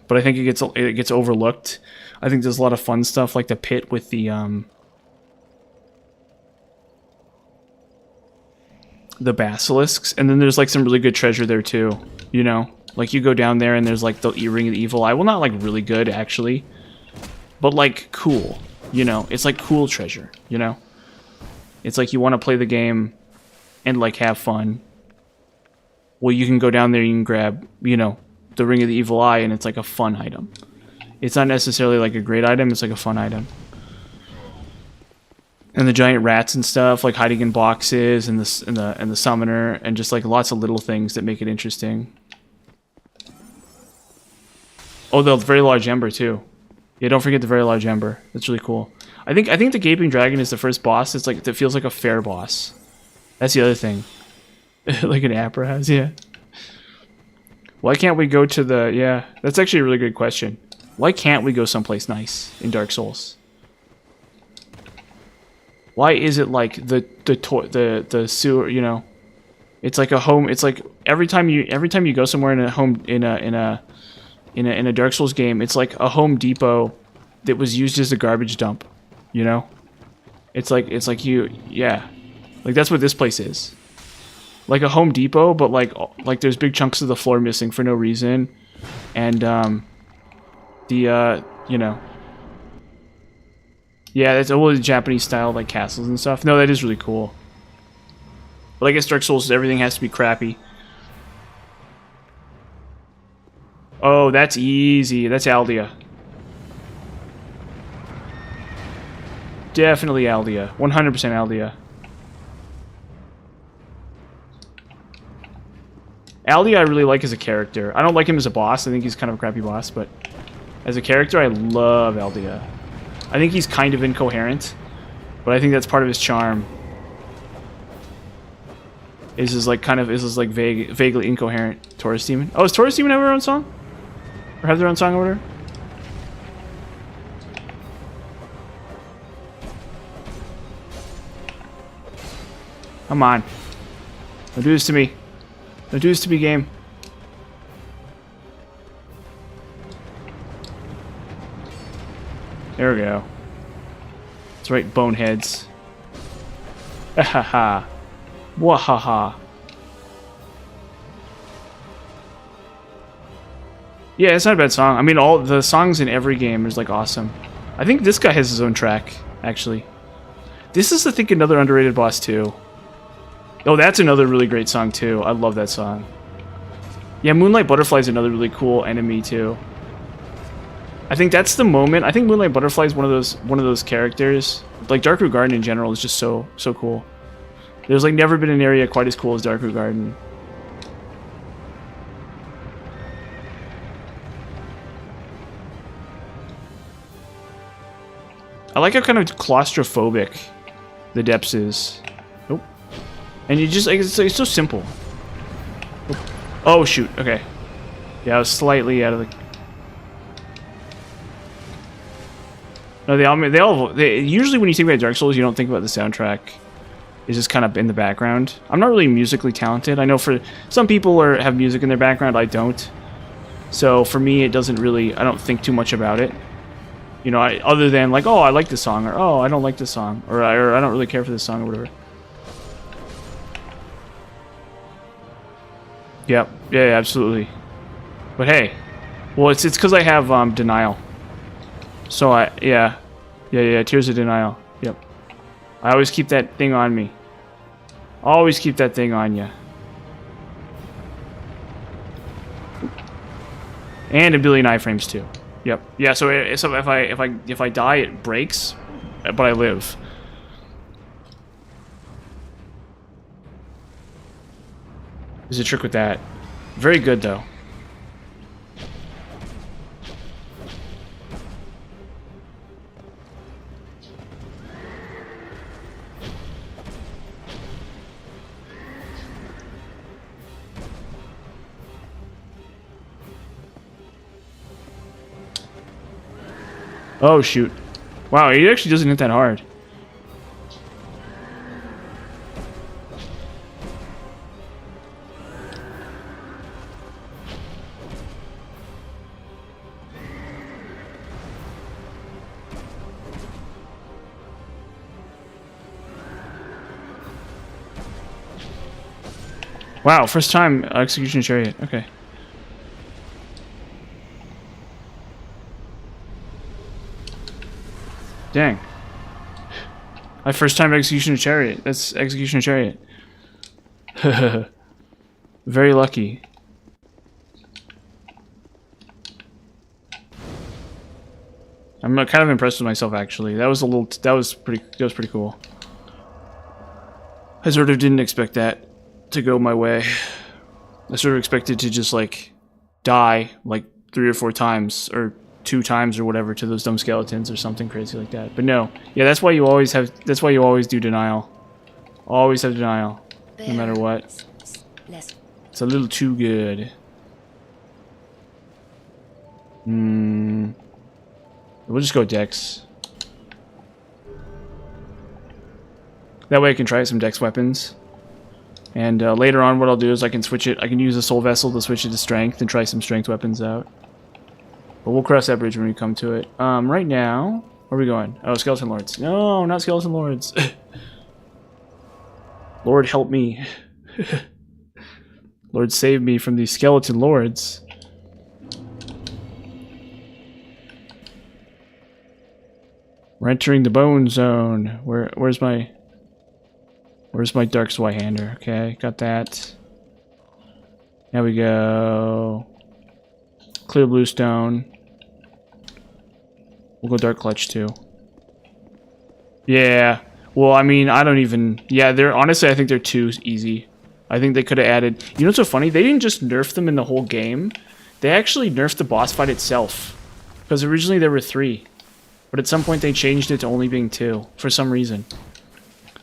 But I think it gets overlooked. I think there's a lot of fun stuff like the pit with the basilisks, and then there's like some really good treasure there too. You know, like you go down there and there's like the Ring of the Evil Eye. Well, not like really good actually, but like cool. You know, it's like cool treasure, you know? It's like you want to play the game and like have fun. Well, you can go down there and you can grab, you know, the Ring of the Evil Eye, and it's like a fun item. It's not necessarily like a great item, it's like a fun item. And the giant rats and stuff, like hiding in boxes, and the summoner, and just like lots of little things that make it interesting. Oh, the very large ember too. Yeah, don't forget the very large ember. That's really cool. I think the Gaping Dragon is the first boss. It's like that feels like a fair boss. That's the other thing. Like an Apra has, yeah. Why can't we go to the... Yeah, that's actually a really good question. Why can't we go someplace nice in Dark Souls? Why is it like the sewer, you know? It's like a home. It's like every time you go somewhere in a home in a Dark Souls game, it's like a Home Depot that was used as a garbage dump, you know? It's like yeah. Like that's what this place is. Like a Home Depot, but like there's big chunks of the floor missing for no reason. And you know. Yeah, that's all the Japanese style like castles and stuff. No, that is really cool. But I guess Dark Souls, everything has to be crappy. Oh, that's easy. That's Aldea. Definitely Aldea. 100% Aldea. Aldea I really like as a character. I don't like him as a boss. I think he's kind of a crappy boss, but as a character, I love Aldea. I think he's kind of incoherent, but I think that's part of his charm. Is his like vaguely incoherent Taurus Demon. Oh, does Taurus Demon have their own song? Or have their own song order? Come on. Don't do this to me. Don't do this to me, game. There we go. That's right, boneheads. Ahaha. Wahaha. Yeah, it's not a bad song. I mean, all the songs in every game is like awesome. I think this guy has his own track, actually. This is, I think, another underrated boss too. Oh, that's another really great song too. I love that song. Yeah, Moonlight Butterfly is another really cool enemy too. I think that's the moment. I think Moonlight Butterfly is one of those characters. Like Darkroot Garden in general is just so cool. There's like never been an area quite as cool as Darkroot Garden. I like how kind of claustrophobic the depths is. Nope. And you just, like, it's so simple. Oh, shoot. Okay. Yeah, I was slightly out of the... No, they usually when you think about Dark Souls, you don't think about the soundtrack. It's just kind of in the background. I'm not really musically talented. I know for some people have music in their background, I don't. So for me, it doesn't really, I don't think too much about it. You know, other than like, oh, I like this song, or oh, I don't like this song, or I don't really care for this song, or whatever. Yep. Yeah, absolutely. But hey, well, it's because I have denial. So yeah, Tears of Denial. Yep. I always keep that thing on me. Always keep that thing on you. And a billion iframes too. Yep. Yeah. So if I die, it breaks, but I live. There's a trick with that. Very good though. Oh shoot. Wow, it actually doesn't hit that hard. Wow, first time Execution Chariot. Okay. Dang. My first time Execution Chariot. That's Execution Chariot. Very lucky. I'm kind of impressed with myself actually. That was pretty cool. I sort of didn't expect that to go my way. I sort of expected to just like die like 3 or 4 times or 2 times or whatever to those dumb skeletons or something crazy like that. But no. Yeah, that's why you always do denial. Always have denial. No matter what. It's a little too good. We'll just go Dex. That way I can try some Dex weapons. And later on what I'll do is I can switch it. I can use a Soul Vessel to switch it to Strength and try some Strength weapons out. But we'll cross that bridge when we come to it. Right now, where are we going? Oh, Skeleton Lords. No, not Skeleton Lords. Lord help me. Lord save me from these Skeleton Lords. We're entering the Bone Zone. Where's my... Where's my Dark Zweihander? Okay, got that. Now we go... Clear Bluestone. We'll go Dark Clutch too. Yeah. Well, I mean, I don't even... Yeah, they're... Honestly, I think they're too easy. I think they could have added... You know what's so funny? They didn't just nerf them in the whole game. They actually nerfed the boss fight itself. Because originally there were 3. But at some point they changed it to only being 2. For some reason.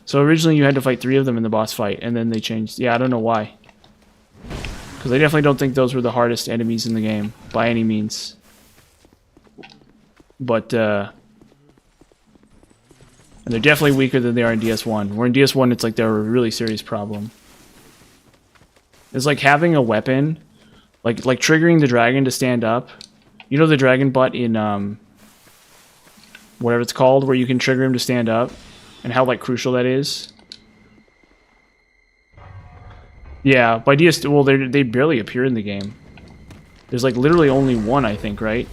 So originally you had to fight 3 of them in the boss fight. And then they changed... Yeah, I don't know why. Because I definitely don't think those were the hardest enemies in the game. By any means. But, And they're definitely weaker than they are in DS1. Where in DS1 it's like they're a really serious problem. It's like having a weapon... Like triggering the dragon to stand up. You know the dragon butt in, whatever it's called, where you can trigger him to stand up? And how, like, crucial that is? Yeah, by DS... Well, they barely appear in the game. There's, like, literally only one, I think, right?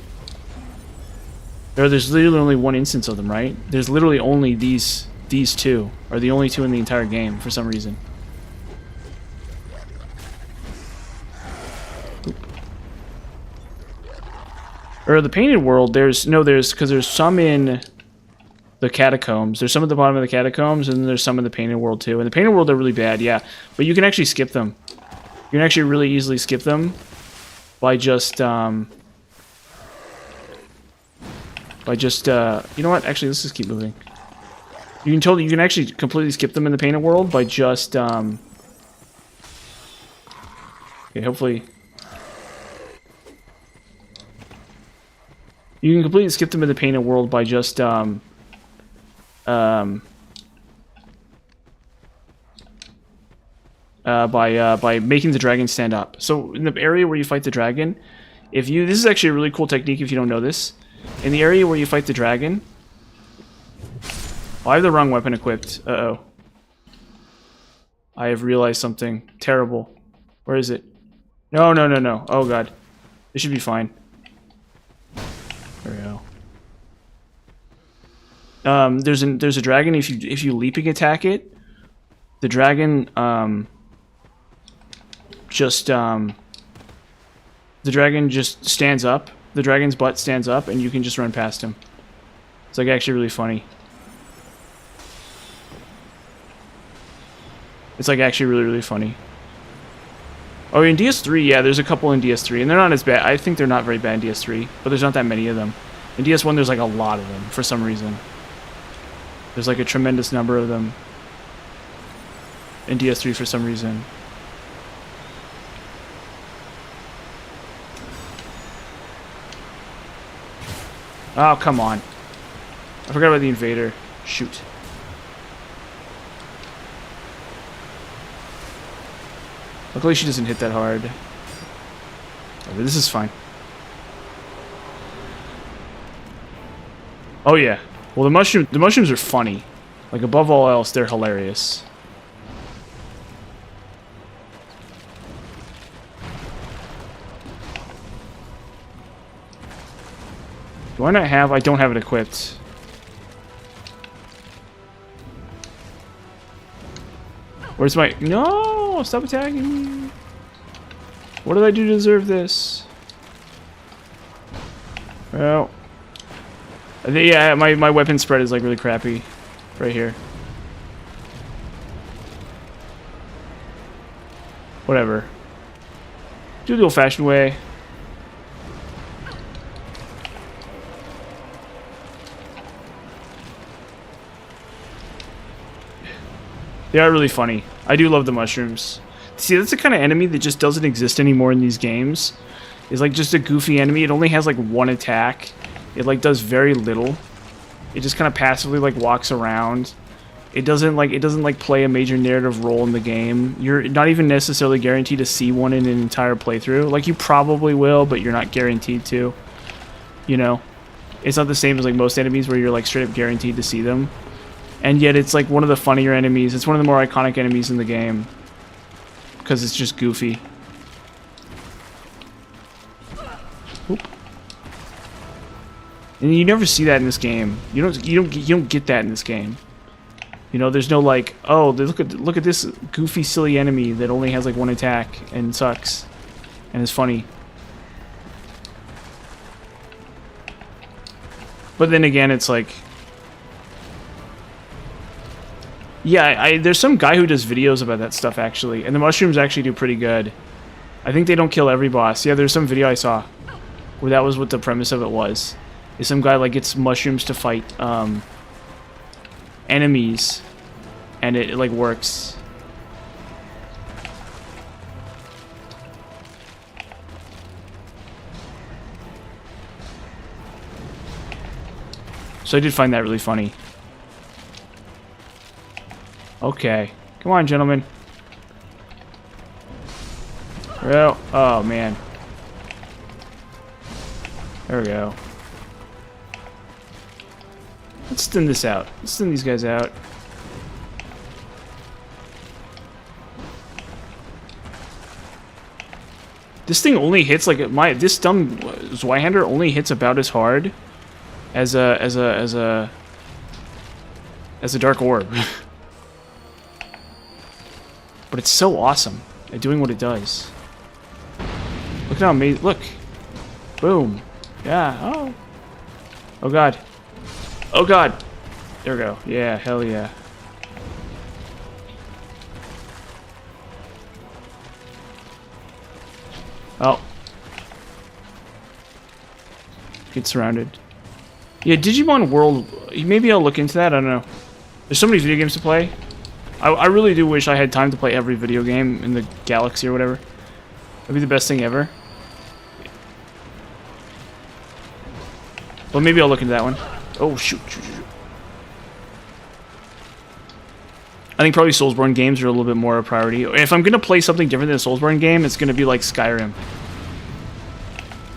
Or there's literally only one instance of them, right? There's literally only these 2. Are the only 2 in the entire game, for some reason. Or the Painted World, because there's some in the Catacombs. There's some at the bottom of the Catacombs, and then there's some in the Painted World too. And the Painted World are really bad, yeah. But you can actually skip them. You can actually really easily skip them by just, you know what? Actually, let's just keep moving. You can actually completely skip them in the Painted World by just, okay, hopefully... You can completely skip them in the Painted World by just, by making the dragon stand up. So in the area where you fight the dragon, this is actually a really cool technique if you don't know this. In the area where you fight the dragon, oh, I have the wrong weapon equipped. Uh-oh. I have realized something terrible. Where is it? No. Oh god. This should be fine. There we go. There's a dragon. If you leaping attack it, the dragon just stands up. The dragon's butt stands up, and you can just run past him. It's like actually really funny. It's like actually really funny. Oh, in DS3, yeah, there's a couple in DS3, and they're not as bad. I think they're not very bad in DS3, but there's not that many of them. In DS1, there's like a lot of them, for some reason. There's like a tremendous number of them in DS3 for some reason. Oh, come on. I forgot about the invader. Shoot. Luckily she doesn't hit that hard. Oh, this is fine. Oh yeah. Well, the mushrooms are funny. Like, above all else, they're hilarious. Do I not have... I don't have it equipped. Where's my... No! Stop attacking me! What did I do to deserve this? Well... Yeah, my weapon spread is, like, really crappy. Right here. Whatever. Do it the old-fashioned way. They are really funny. I do love the mushrooms. See, that's the kind of enemy that just doesn't exist anymore in these games. It's like just a goofy enemy. It only has like one attack. It like does very little. It just kind of passively like walks around. It doesn't like play a major narrative role in the game. You're not even necessarily guaranteed to see one in an entire playthrough. Like, you probably will, but you're not guaranteed to. You know? It's not the same as like most enemies where you're like straight up guaranteed to see them. And yet it's like one of the funnier enemies. It's one of the more iconic enemies in the game. Because it's just goofy. Oop. And you never see that in this game. You don't get that in this game. You know, there's no like, oh, look at this goofy, silly enemy that only has like one attack and sucks, and is funny. But then again, it's like, yeah, there's some guy who does videos about that stuff actually, and the mushrooms actually do pretty good. I think they don't kill every boss. Yeah, there's some video I saw where that was what the premise of it was. Is some guy like gets mushrooms to fight enemies, and it like works. So I did find that really funny. Okay, come on, gentlemen. Well, oh man. There we go. Let's thin this out. Let's thin these guys out. This thing only hits like this dumb Zweihander only hits about as hard as a dark orb. But it's so awesome at doing what it does. Look how amazing! Look, boom, yeah. Oh, oh god, oh god. There we go. Yeah, hell yeah. Oh, get surrounded. Yeah, Digimon World. Maybe I'll look into that. I don't know. There's so many video games to play. I really do wish I had time to play every video game in the galaxy or whatever. That'd be the best thing ever. Well, maybe I'll look into that one. Oh, shoot. I think probably Soulsborne games are a little bit more a priority. If I'm going to play something different than a Soulsborne game, it's going to be like Skyrim.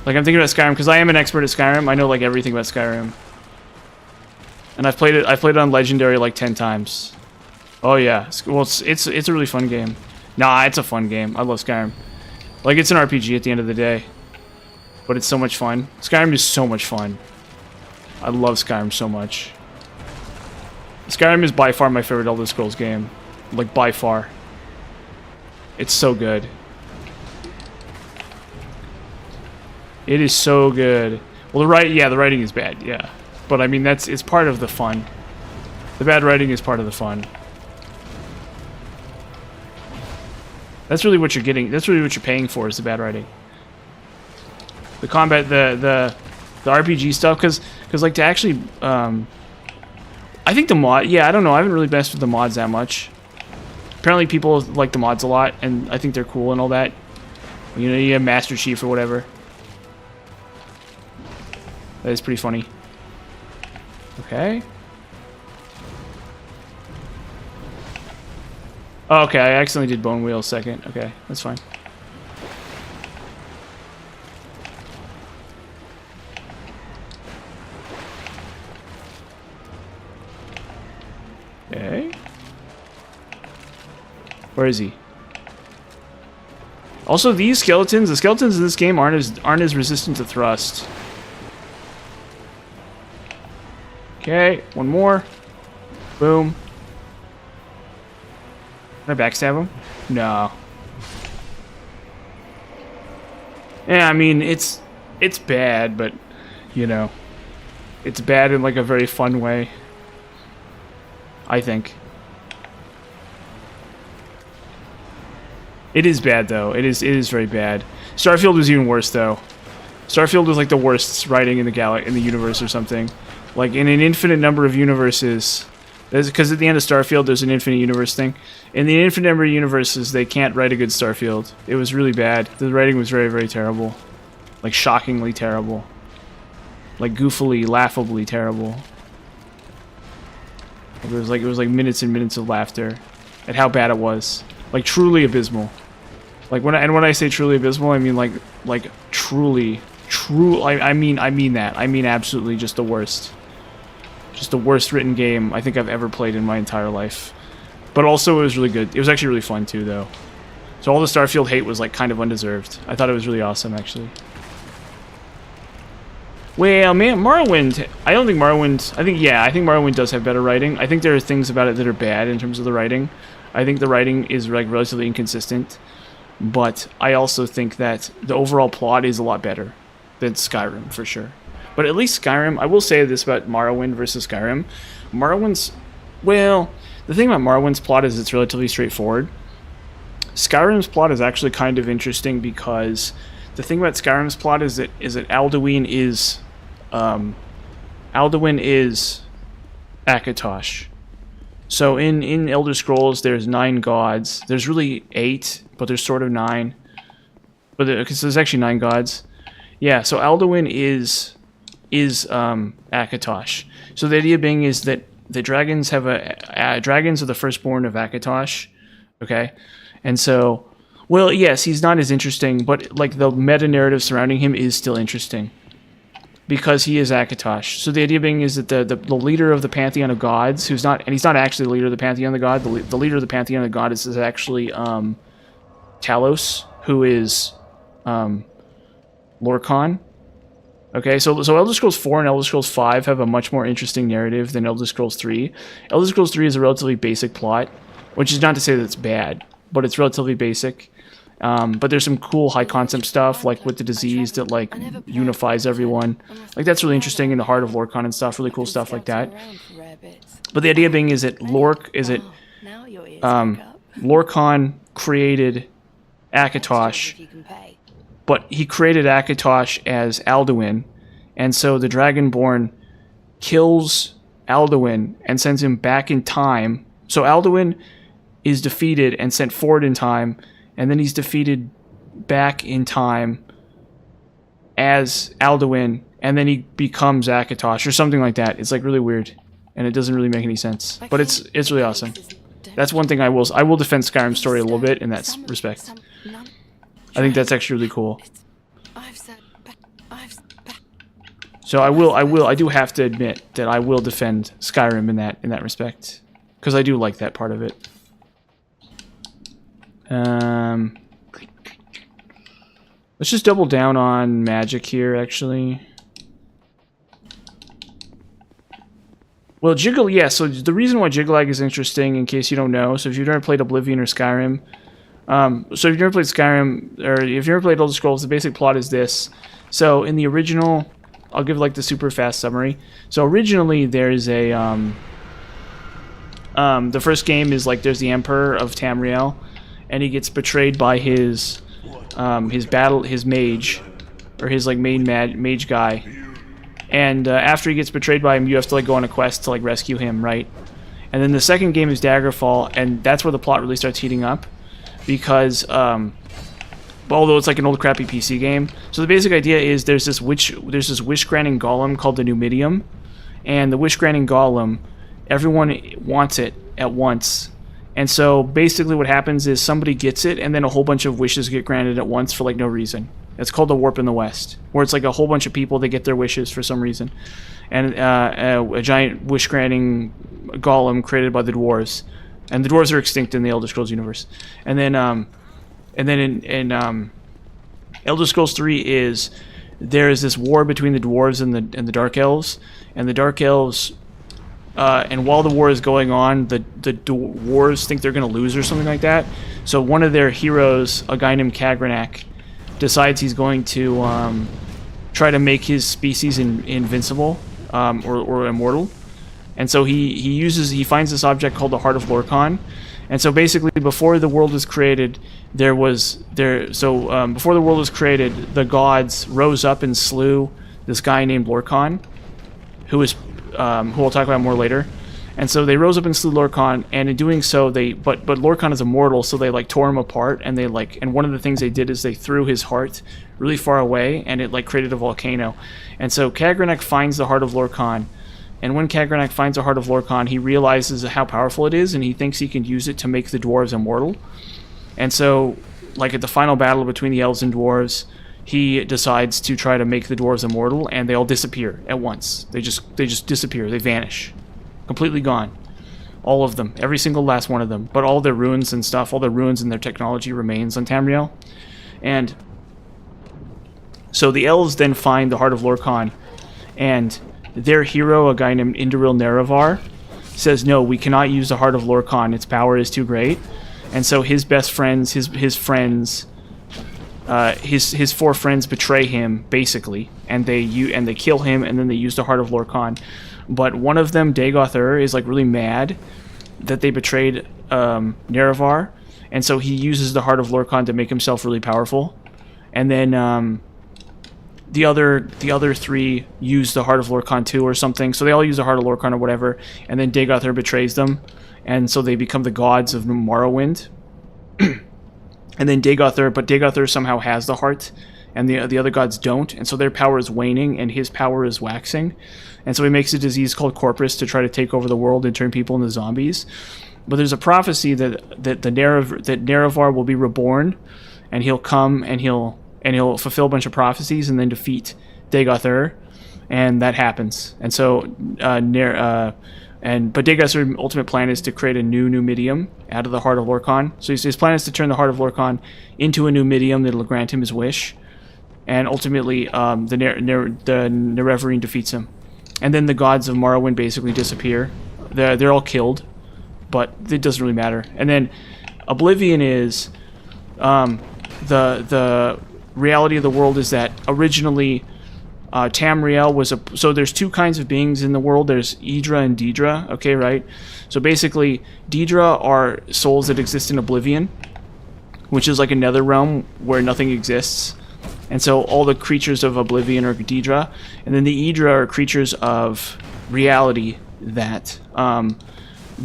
Like, I'm thinking about Skyrim, because I am an expert at Skyrim. I know, like, everything about Skyrim. And I've played it on Legendary, like, 10 times. Oh, yeah. Well, it's a really fun game. Nah, it's a fun game. I love Skyrim. Like, it's an RPG at the end of the day. But it's so much fun. Skyrim is so much fun. I love Skyrim so much. Skyrim is by far my favorite Elder Scrolls game. Like, by far. It's so good. It is so good. Well, the writing is bad, yeah. But, I mean, it's part of the fun. The bad writing is part of the fun. That's really what you're getting. That's really what you're paying for, is the bad writing. The combat, the RPG stuff, because like, to actually, I think the mod, yeah, I don't know, I haven't really messed with the mods that much. Apparently people like the mods a lot, and I think they're cool and all that. You know, you have Master Chief or whatever. That is pretty funny. Okay. Oh, okay, I accidentally did Bone Wheel second. Okay, that's fine. Okay. Where is he? Also, the skeletons in this game aren't as resistant to thrust. Okay, one more. Boom. Can I backstab him? No. Yeah, I mean, it's bad, but, you know, it's bad in, like, a very fun way. I think. It is bad, though. It is very bad. Starfield was even worse, though. Starfield was, like, the worst writing in the universe or something. Like, in an infinite number of universes... Because at the end of Starfield, there's an infinite universe thing. In the infinite number of universes, they can't write a good Starfield. It was really bad. The writing was very, very terrible. Like, shockingly terrible. Like, goofily, laughably terrible. It was like minutes and minutes of laughter at how bad it was. Like, truly abysmal. Like, when I say truly abysmal, I mean like truly, I mean that. I mean absolutely just the worst. Just the worst written game I think I've ever played in my entire life. But also it was really good. It was actually really fun too, though. So all the Starfield hate was like kind of undeserved. I thought it was really awesome, actually. Well, man, Morrowind, I don't think Morrowind, I think Morrowind does have better writing. I think there are things about it that are bad in terms of the writing. I think the writing is like relatively inconsistent, but I also think that the overall plot is a lot better than Skyrim, for sure. But at least Skyrim, I will say this about Morrowind versus Skyrim. Morrowind's, well, the thing about Morrowind's plot is it's relatively straightforward. Skyrim's plot is actually kind of interesting because the thing about Skyrim's plot is that Alduin is Akatosh. So in Elder Scrolls, there's 9 gods. There's really 8, but there's sort of 9. But there's actually 9 gods. Yeah, so Alduin is Akatosh. So the idea being is that the dragons have dragons are the firstborn of Akatosh. Okay, and so, well, yes, he's not as interesting, but like the meta narrative surrounding him is still interesting because he is Akatosh. So the idea being is that the leader of the pantheon of gods, he's not actually the leader of the pantheon of the god. The leader of the pantheon of the god is actually Talos, who is Lorkhan. Okay, so Elder Scrolls 4 and Elder Scrolls 5 have a much more interesting narrative than Elder Scrolls 3. Elder Scrolls 3 is a relatively basic plot, which is not to say that it's bad, but it's relatively basic. But there's some cool high concept stuff, like with the disease that like unifies everyone. Like that's really interesting in the heart of Lorkhan and stuff, really cool stuff like that. But the idea being is that Lorkhan created Akatosh, but he created Akatosh as Alduin, and so the Dragonborn kills Alduin and sends him back in time. So Alduin is defeated and sent forward in time, and then he's defeated back in time as Alduin, and then he becomes Akatosh or something like that. It's like really weird, and it doesn't really make any sense. But it's really awesome. That's one thing I will defend Skyrim's story a little bit in that respect. I think that's actually really cool. So I do have to admit that I will defend Skyrim in that respect, because I do like that part of it. Let's just double down on magic here, actually. Well, Jiggle, yeah, so the reason why Jiggalag is interesting, in case you don't know, so if you've never played Oblivion or Skyrim, so if you've never played Skyrim, or if you've never played Elder Scrolls, the basic plot is this. So in the original, I'll give like the super fast summary. So originally there's a, the first game is like there's the Emperor of Tamriel, and he gets betrayed by his mage, or his like main mage guy. And after he gets betrayed by him, you have to like go on a quest to like rescue him, right? And then the second game is Daggerfall, and that's where the plot really starts heating up, because although it's like an old crappy PC game, so the basic idea is there's this wish granting golem called the Numidium, and the wish granting golem, everyone wants it at once. And so basically what happens is somebody gets it, and then a whole bunch of wishes get granted at once for like no reason. It's called the Warp in the West, where it's like a whole bunch of people that get their wishes for some reason. And a giant wish-granting golem created by the dwarves. And the dwarves are extinct in the Elder Scrolls universe. And then in Elder Scrolls 3 is there is this war between the dwarves and the Dark Elves. And the Dark Elves, and while the war is going on, the dwarves think they're going to lose or something like that. So one of their heroes, a guy named Kagranak, decides he's going to try to make his species invincible or immortal, and so he finds this object called the Heart of Lorkhan. And so basically, before the world was created, before the world was created, the gods rose up and slew this guy named Lorkhan, who we'll talk about more later. And so they rose up and slew Lorkhan, and in doing so, but Lorkhan is immortal, so they like tore him apart, and and one of the things they did is they threw his heart really far away, and it like created a volcano. And so Kagranak finds the Heart of Lorkhan, and when Kagranak finds the Heart of Lorkhan, he realizes how powerful it is, and he thinks he can use it to make the dwarves immortal. And so, like at the final battle between the elves and dwarves, he decides to try to make the dwarves immortal, and they all disappear at once. They just disappear. They vanish. Completely gone. All of them. Every single last one of them. But all their ruins and stuff, all their ruins and their technology remains on Tamriel. And so the elves then find the Heart of Lorkhan, and their hero, a guy named Indoril Nerevar, says, no, we cannot use the Heart of Lorkhan. Its power is too great. And so his best friends, his four friends betray him, basically, and they kill him, and then they use the Heart of Lorkhan. But one of them, Dagoth is like really mad that they betrayed Nerevar, and so he uses the Heart of Lorkhan to make himself really powerful. And then the other three use the Heart of Lorkhan too, or something. So they all use the Heart of Lorkhan or whatever, and then Dagoth betrays them, and so they become the gods of Morrowind. And then Dagoth somehow has the heart, and the other gods don't, and so their power is waning, and his power is waxing. And so he makes a disease called Corpus to try to take over the world and turn people into zombies. But there's a prophecy that Nerevar will be reborn, and he'll come and he'll fulfill a bunch of prophecies and then defeat Dagoth, and that happens. And so but Dagoth's ultimate plan is to create a new Numidium out of the Heart of Lorkhan. So his plan is to turn the Heart of Lorkhan into a Numidium that'll grant him his wish, and ultimately the Nerevarine defeats him. And then the gods of Morrowind basically disappear. They're all killed, but it doesn't really matter. And then Oblivion is the reality of the world is that originally Tamriel was so there's two kinds of beings in the world. There's Idra and Daedra, okay, right? So basically, Daedra are souls that exist in Oblivion, which is like another realm where nothing exists. And so all the creatures of Oblivion are Daedra, and then the Idra are creatures of reality that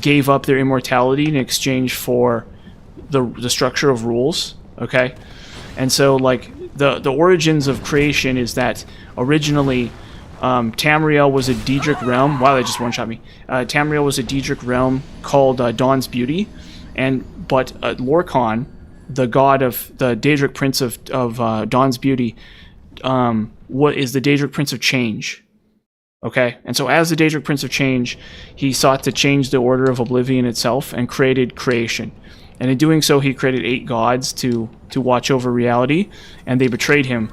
gave up their immortality in exchange for the structure of rules, okay? And so, like, the origins of creation is that originally Tamriel was a Daedric realm. Wow, they just one-shot me. Tamriel was a Daedric realm called Dawn's Beauty, but Lorkhan, the god of the Daedric prince of Dawn's Beauty, is the Daedric prince of change. Okay, and so as the Daedric prince of change, he sought to change the order of Oblivion itself and created creation. And in doing so, he created 8 gods to watch over reality, and they betrayed him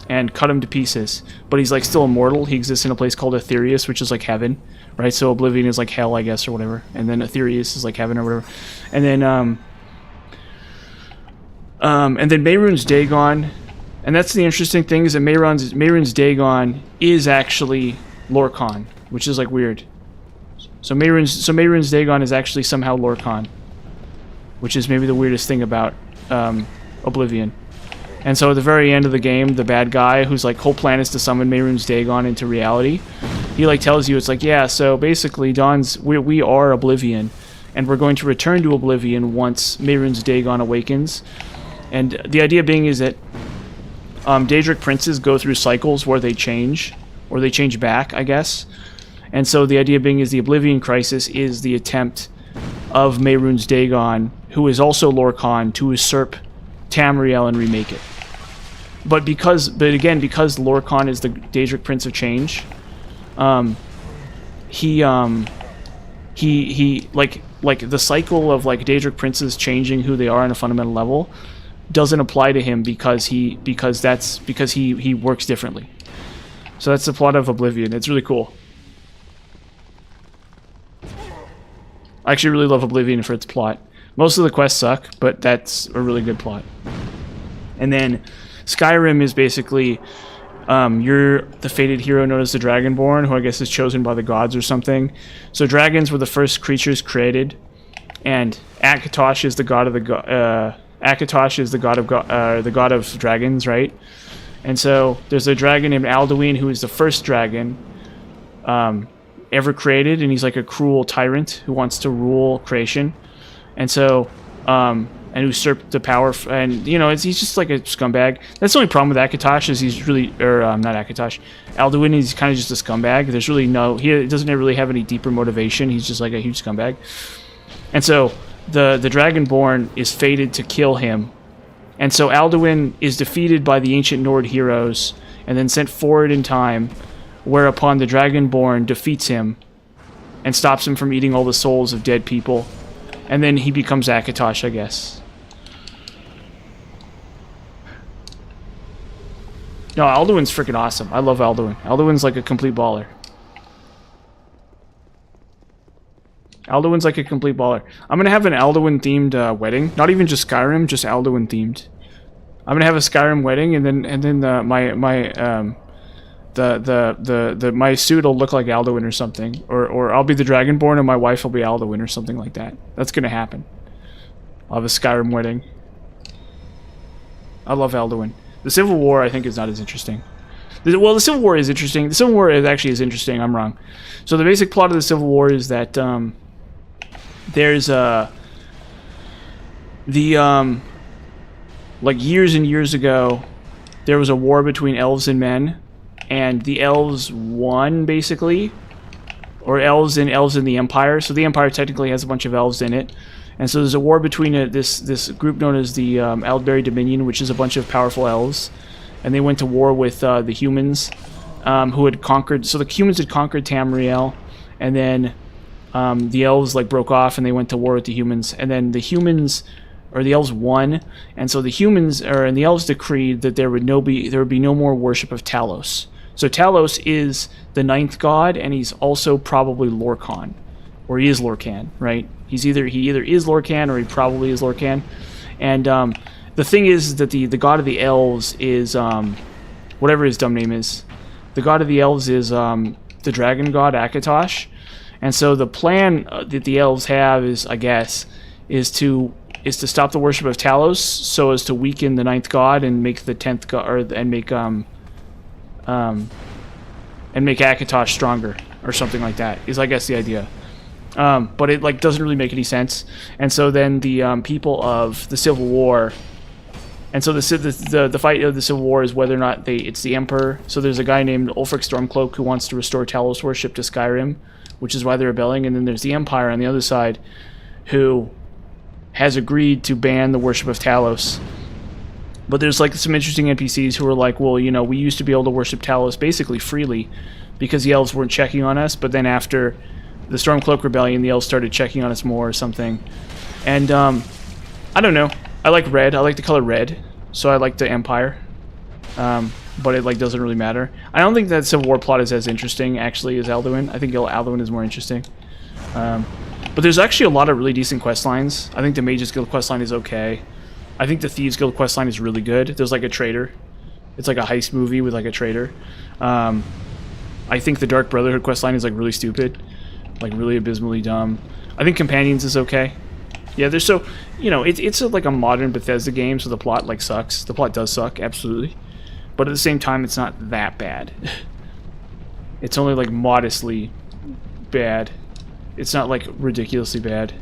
and cut him to pieces. But he's like still immortal. He exists in a place called Aetherius, which is like heaven, right? So Oblivion is like hell, I guess, or whatever. And then Aetherius is like heaven or whatever. And then Mehrunes Dagon, and that's the interesting thing, is that Mehrunes Dagon is actually Lorkhan, which is like weird. So Mehrunes Dagon is actually somehow Lorkhan, which is maybe the weirdest thing about Oblivion. And so at the very end of the game, the bad guy, whose like whole plan is to summon Mehrunes Dagon into reality, he like tells you, it's like, yeah, so basically we are Oblivion, and we're going to return to Oblivion once Mehrunes Dagon awakens. And the idea being is that Daedric princes go through cycles where they change, or they change back, I guess. And so the idea being is the Oblivion Crisis is the attempt of Mehrunes Dagon, who is also Lorkhan, to usurp Tamriel and remake it. But again, because Lorkhan is the Daedric Prince of Change, he like the cycle of like Daedric princes changing who they are on a fundamental level doesn't apply to him because he works differently. So that's the plot of Oblivion. It's really cool. I actually really love Oblivion for its plot. Most of the quests suck, but that's a really good plot. And then Skyrim is basically you're the fated hero known as the Dragonborn, who I guess is chosen by the gods or something. So dragons were the first creatures created, and Akatosh is the god of the god of dragons, right? And so there's a dragon named Alduin who is the first dragon ever created, and he's like a cruel tyrant who wants to rule creation, and so and usurp the power, and you know, he's just like a scumbag. That's the only problem with Akatosh, is he's really, not Akatosh, Alduin, he's kind of just a scumbag. There's really he doesn't really have any deeper motivation. He's just like a huge scumbag. And so the Dragonborn is fated to kill him, and so Alduin is defeated by the ancient Nord heroes and then sent forward in time, whereupon the Dragonborn defeats him and stops him from eating all the souls of dead people, and then he becomes Akatosh, I guess. No, Alduin's freaking awesome. I love Alduin. Alduin's like a complete baller. Alduin's like a complete baller. I'm gonna have an Alduin themed wedding. Not even just Skyrim, just Alduin themed. I'm gonna have a Skyrim wedding, and then my suit will look like Alduin or something, or I'll be the Dragonborn and my wife will be Alduin or something like that. That's gonna happen. I'll have a Skyrim wedding. I love Alduin. The Civil War, I think, is not as interesting. Well, the Civil War is interesting. The Civil War actually is interesting. I'm wrong. So the basic plot of the Civil War is that there's like years and years ago, there was a war between elves and men, and the elves won, basically, or elves in the Empire. So the Empire technically has a bunch of elves in it, and so there's a war between this group known as the Aldberry Dominion, which is a bunch of powerful elves, and they went to war with the humans, who had conquered. So the humans had conquered Tamriel, and then the elves like broke off and they went to war with the humans, and then the humans or the elves won, and so the humans and the elves decreed that there would be no more worship of Talos. So Talos is the ninth god, and he's also probably Lorkhan, or he is Lorkhan, right? He either is Lorkhan or he probably is Lorkhan, and the thing is that the god of the elves is whatever his dumb name is. The god of the elves is the dragon god Akatosh. And so the plan that the elves have is, I guess, is to stop the worship of Talos, so as to weaken the ninth god and make the 10th god, and make Akatosh stronger, or something like that. Is, I guess, the idea. But it like doesn't really make any sense. And so then the people of the Civil War, and so the fight of the Civil War is whether or not it's the Emperor. So there's a guy named Ulfric Stormcloak who wants to restore Talos worship to Skyrim, which is why they're rebelling, and then there's the Empire on the other side, who has agreed to ban the worship of Talos. But there's like some interesting NPCs who are like, well, you know, we used to be able to worship Talos basically freely because the elves weren't checking on us, but then after the Stormcloak Rebellion, the elves started checking on us more or something. And I don't know. I like red. I like the color red, so I like the Empire. But it like doesn't really matter. I don't think that Civil War plot is as interesting actually as Alduin. I think Alduin is more interesting. But there's actually a lot of really decent quest lines. I think the Mages Guild quest line is okay. I think the Thieves Guild quest line is really good. There's like a traitor. It's like a heist movie with like a traitor. I think the Dark Brotherhood quest line is like really stupid, like really abysmally dumb. I think Companions is okay. Yeah, there's so, you know, it's like a modern Bethesda game, so the plot like sucks. The plot does suck, absolutely. But at the same time, it's not that bad. It's only like modestly bad. It's not like ridiculously bad.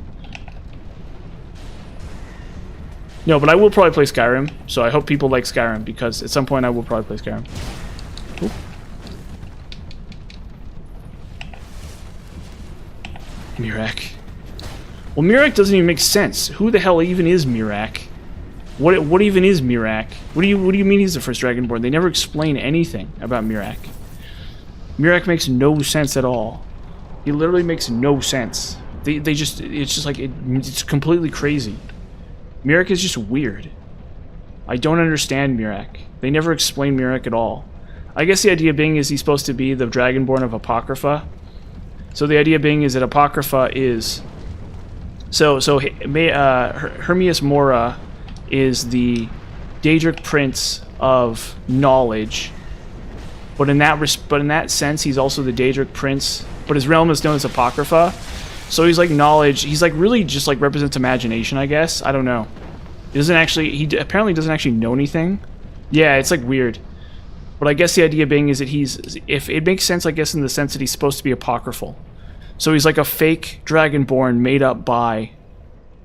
No, but I will probably play Skyrim, so I hope people like Skyrim, because at some point I will probably play Skyrim. Oop. Miraak. Well, Miraak doesn't even make sense. Who the hell even is Miraak? What even is Miraak? What do you mean he's the first Dragonborn? They never explain anything about Miraak. Miraak makes no sense at all. He literally makes no sense. It's just like it's completely crazy. Miraak is just weird. I don't understand Miraak. They never explain Miraak at all. I guess the idea being is he's supposed to be the Dragonborn of Apocrypha. So the idea being is that Apocrypha is Hermias Mora is the Daedric Prince of knowledge, but in that sense he's also the Daedric Prince, but his realm is known as Apocrypha, so he's like knowledge. He's like really just like represents imagination, I guess. I don't know. He apparently doesn't actually know anything. Yeah, it's like weird. But I guess the idea being is that if it makes sense, I guess, in the sense that he's supposed to be apocryphal. So he's like a fake Dragonborn made up by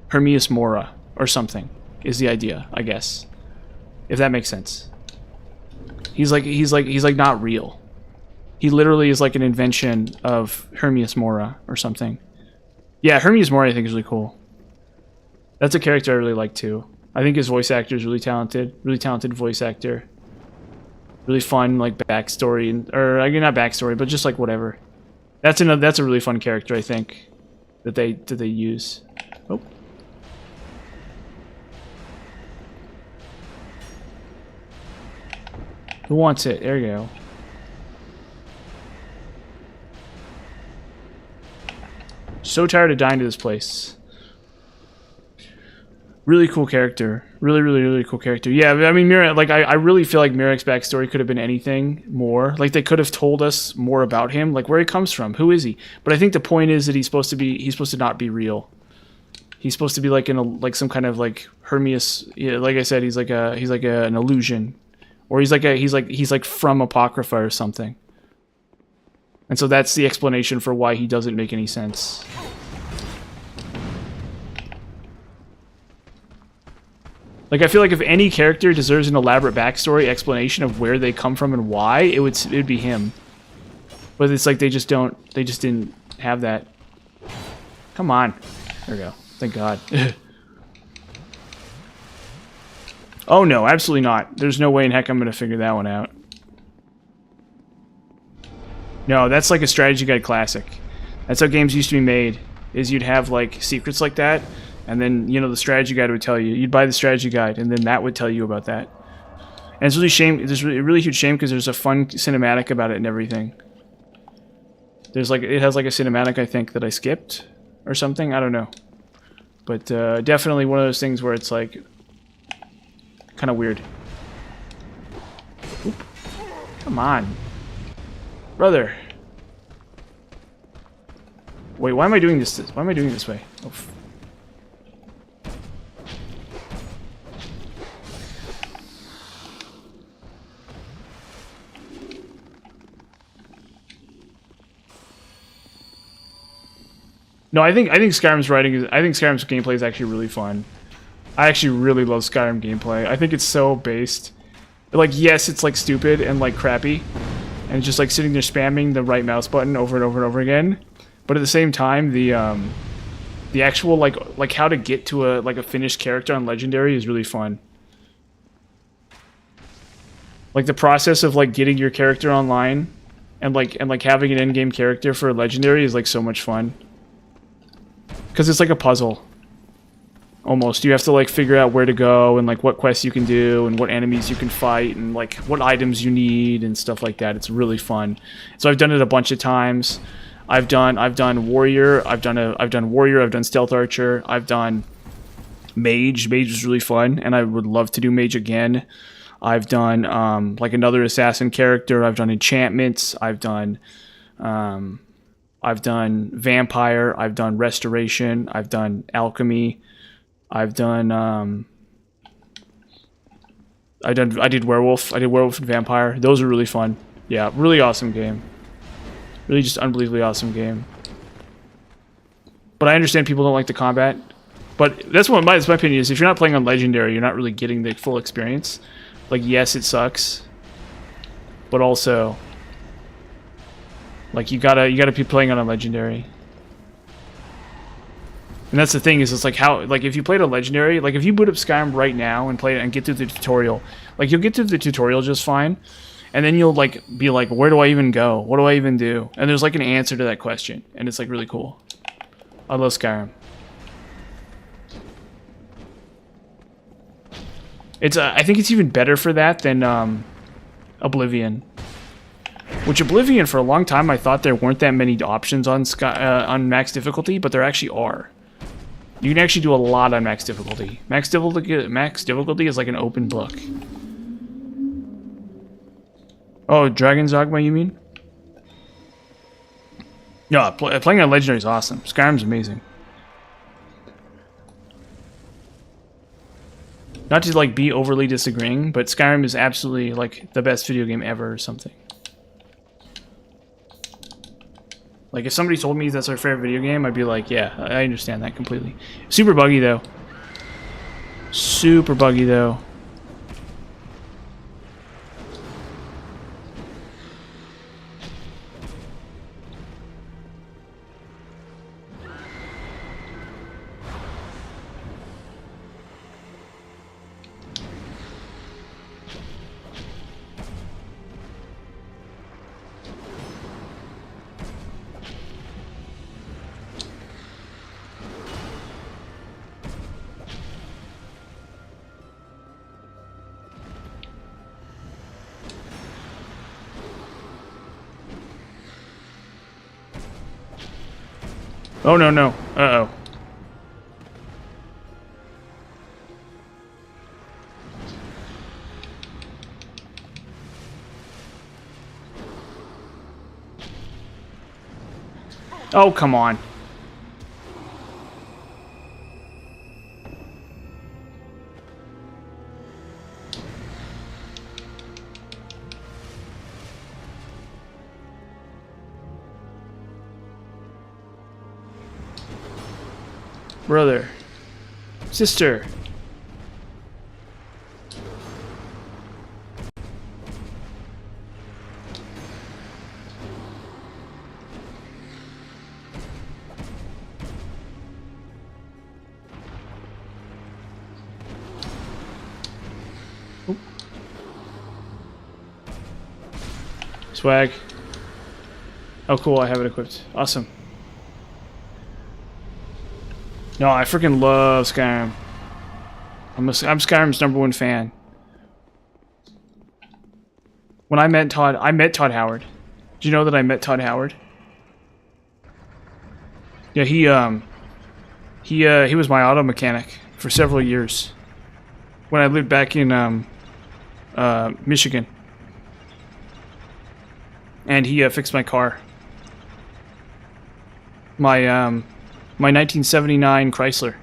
Hermias Mora or something, is the idea, I guess. If that makes sense. He's like not real. He literally is like an invention of Hermias Mora or something. Yeah, Hermias Mora I think is really cool. That's a character I really like too. I think his voice actor is really talented voice actor. Really fun, like backstory, or again not backstory, but just like whatever. That's a really fun character, I think, that they use. Oh. Who wants it? There you go. So tired of dying to this place. Really cool character. Really cool character. Yeah, I mean, like, I really feel like Mirek's backstory could have been anything more. Like, they could have told us more about him, like where he comes from, who is he. But I think the point is that he's supposed to not be real. He's supposed to be like like some kind of like Hermes. Yeah, like I said, he's like an illusion, or he's like from Apocrypha or something. And so that's the explanation for why he doesn't make any sense. Like, I feel like if any character deserves an elaborate backstory explanation of where they come from and why, it would be him. But it's like they just didn't have that. Come on. There we go. Thank God. Oh no, absolutely not. There's no way in heck I'm gonna figure that one out. No, that's like a strategy guide classic. That's how games used to be made. Is you'd have like secrets like that, and then, you know, the strategy guide would tell you. You'd buy the strategy guide, and then that would tell you about that. And it's really shame. There's a really huge shame because there's a fun cinematic about it and everything. There's like, it has like a cinematic, I think, that I skipped or something. I don't know. But definitely one of those things where it's like kind of weird. Oop. Come on, brother. Wait, why am I doing this? Why am I doing it this way? Oh. No, I think Skyrim's Skyrim's gameplay is actually really fun. I actually really love Skyrim gameplay. I think it's so based. Like, yes, it's like stupid and like crappy, and just like sitting there spamming the right mouse button over and over and over again. But at the same time, the actual like how to get to a finished character on Legendary is really fun. Like the process of like getting your character online and like having an in-game character for Legendary is like so much fun. Because it's like a puzzle. Almost. You have to like figure out where to go and like what quests you can do and what enemies you can fight and like what items you need and stuff like that. It's really fun. So I've done it a bunch of times. I've done warrior. I've done warrior. I've done stealth archer. I've done mage. Mage is really fun, and I would love to do mage again. I've done like another assassin character. I've done enchantments. I've done vampire. I've done restoration. I've done alchemy. I did werewolf. I did werewolf and vampire. Those are really fun. Yeah, really awesome game. Really just unbelievably awesome game. But I understand people don't like the combat. But that's my opinion is if you're not playing on Legendary, you're not really getting the full experience. Like, yes, it sucks. But also, like, you gotta be playing on a Legendary. And that's the thing is, it's like how, like, if you played a Legendary, like if you boot up Skyrim right now and play it and get through the tutorial, like you'll get through the tutorial just fine, and then you'll like be like, where do I even go? What do I even do? And there's like an answer to that question, and it's like really cool. I love Skyrim. It's I think it's even better for that than Oblivion. Which Oblivion, for a long time, I thought there weren't that many options on max difficulty, but there actually are. You can actually do a lot on max difficulty. Max difficulty is like an open book. Oh, Dragon's Dogma, you mean? No, playing on Legendary is awesome. Skyrim's amazing. Not to like be overly disagreeing, but Skyrim is absolutely like the best video game ever or something. Like, if somebody told me that's our favorite video game, I'd be like, yeah, I understand that completely. Super buggy, though. Super buggy, though. Oh, no, no. Uh-oh. Oh, come on. Brother. Sister. Oop. Swag. Oh, cool. I have it equipped. Awesome. No, I freaking love Skyrim. I'm Skyrim's #1 fan. When I met Todd Howard. Did you know that I met Todd Howard? Yeah, he was my auto mechanic for several years when I lived back in Michigan, and he fixed my car. My 1979 Chrysler.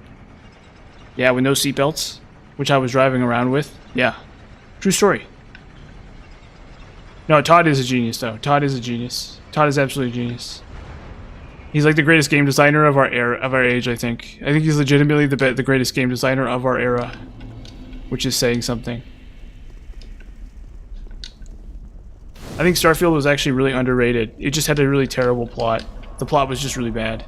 Yeah, with no seatbelts, which I was driving around with. Yeah, true story. No, Todd is a genius, though. Todd is a genius. Todd is absolutely a genius. He's like the greatest game designer of our era, of our age. I think he's legitimately the greatest game designer of our era, which is saying something. I think Starfield was actually really underrated. It just had a really terrible plot. The plot was just really bad.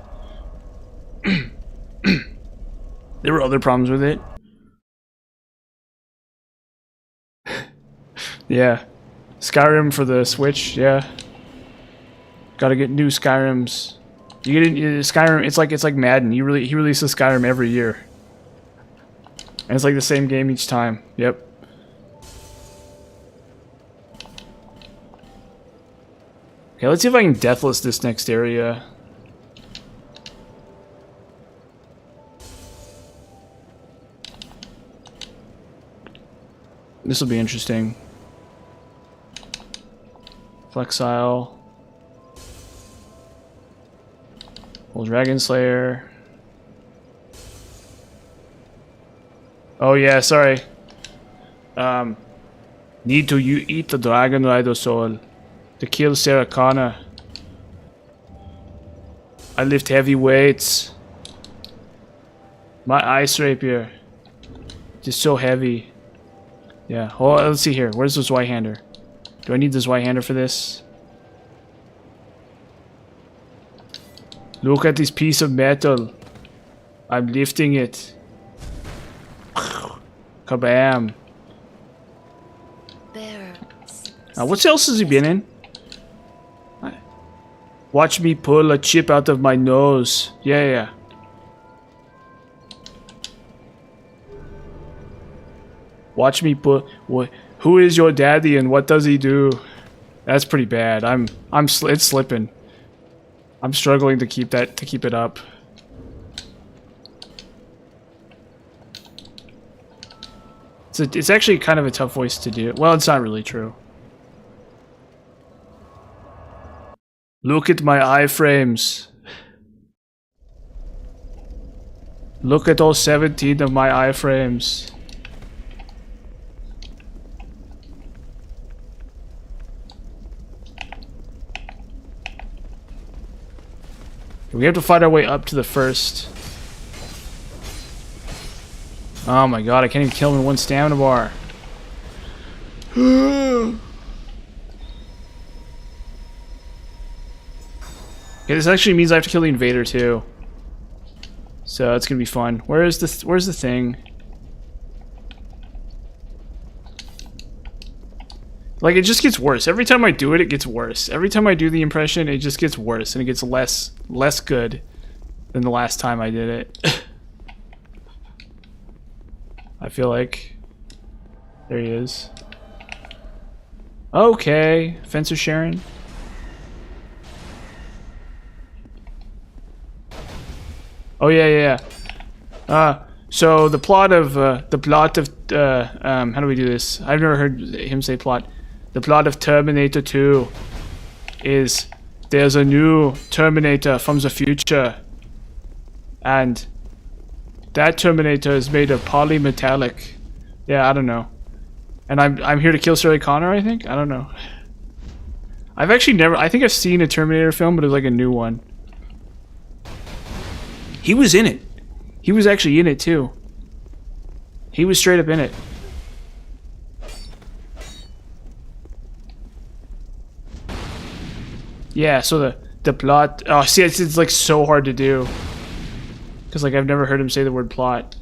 There were other problems with it. Yeah. Skyrim for the Switch, yeah. Gotta get new Skyrims. You get Skyrim, it's like Madden. He releases Skyrim every year. And it's like the same game each time. Yep. Okay, let's see if I can deathless this next area. This will be interesting. Flexile. Old Dragon Slayer. Oh yeah, sorry. Need to eat the Dragon Rider soul to kill Sarah Connor. I lift heavy weights. My ice rapier. Just so heavy. Yeah, oh, let's see here. Where's the Zweihander? Do I need the Zweihander for this? Look at this piece of metal. I'm lifting it. Kabam. What else has he been in? Watch me pull a chip out of my nose. Yeah, yeah. Watch me put. Who is your daddy and what does he do? That's pretty bad. It's slipping. I'm struggling to keep it up. It's actually kind of a tough voice to do. Well, it's not really true. Look at my iframes. Look at all 17 of my iframes. We have to fight our way up to the first. Oh my god, I can't even kill him in one stamina bar. Okay, this actually means I have to kill the invader too. So it's gonna be fun. Where's the thing? Like, it just gets worse. Every time I do it, it gets worse. Every time I do the impression, it just gets worse, and it gets less good than the last time I did it. I feel like... There he is. Okay, Fencer Sharon. Oh yeah, yeah, yeah. So the plot of how do we do this? I've never heard him say plot. The plot of Terminator 2 is there's a new Terminator from the future, and that Terminator is made of polymetallic. Yeah, I don't know. And I'm here to kill Sarah Connor, I think? I don't know. I've actually never... I think I've seen a Terminator film, but it's like a new one. He was in it. He was actually in it, too. He was straight up in it. Yeah, so the plot... Oh, see, it's like so hard to do. Because, like, I've never heard him say the word plot.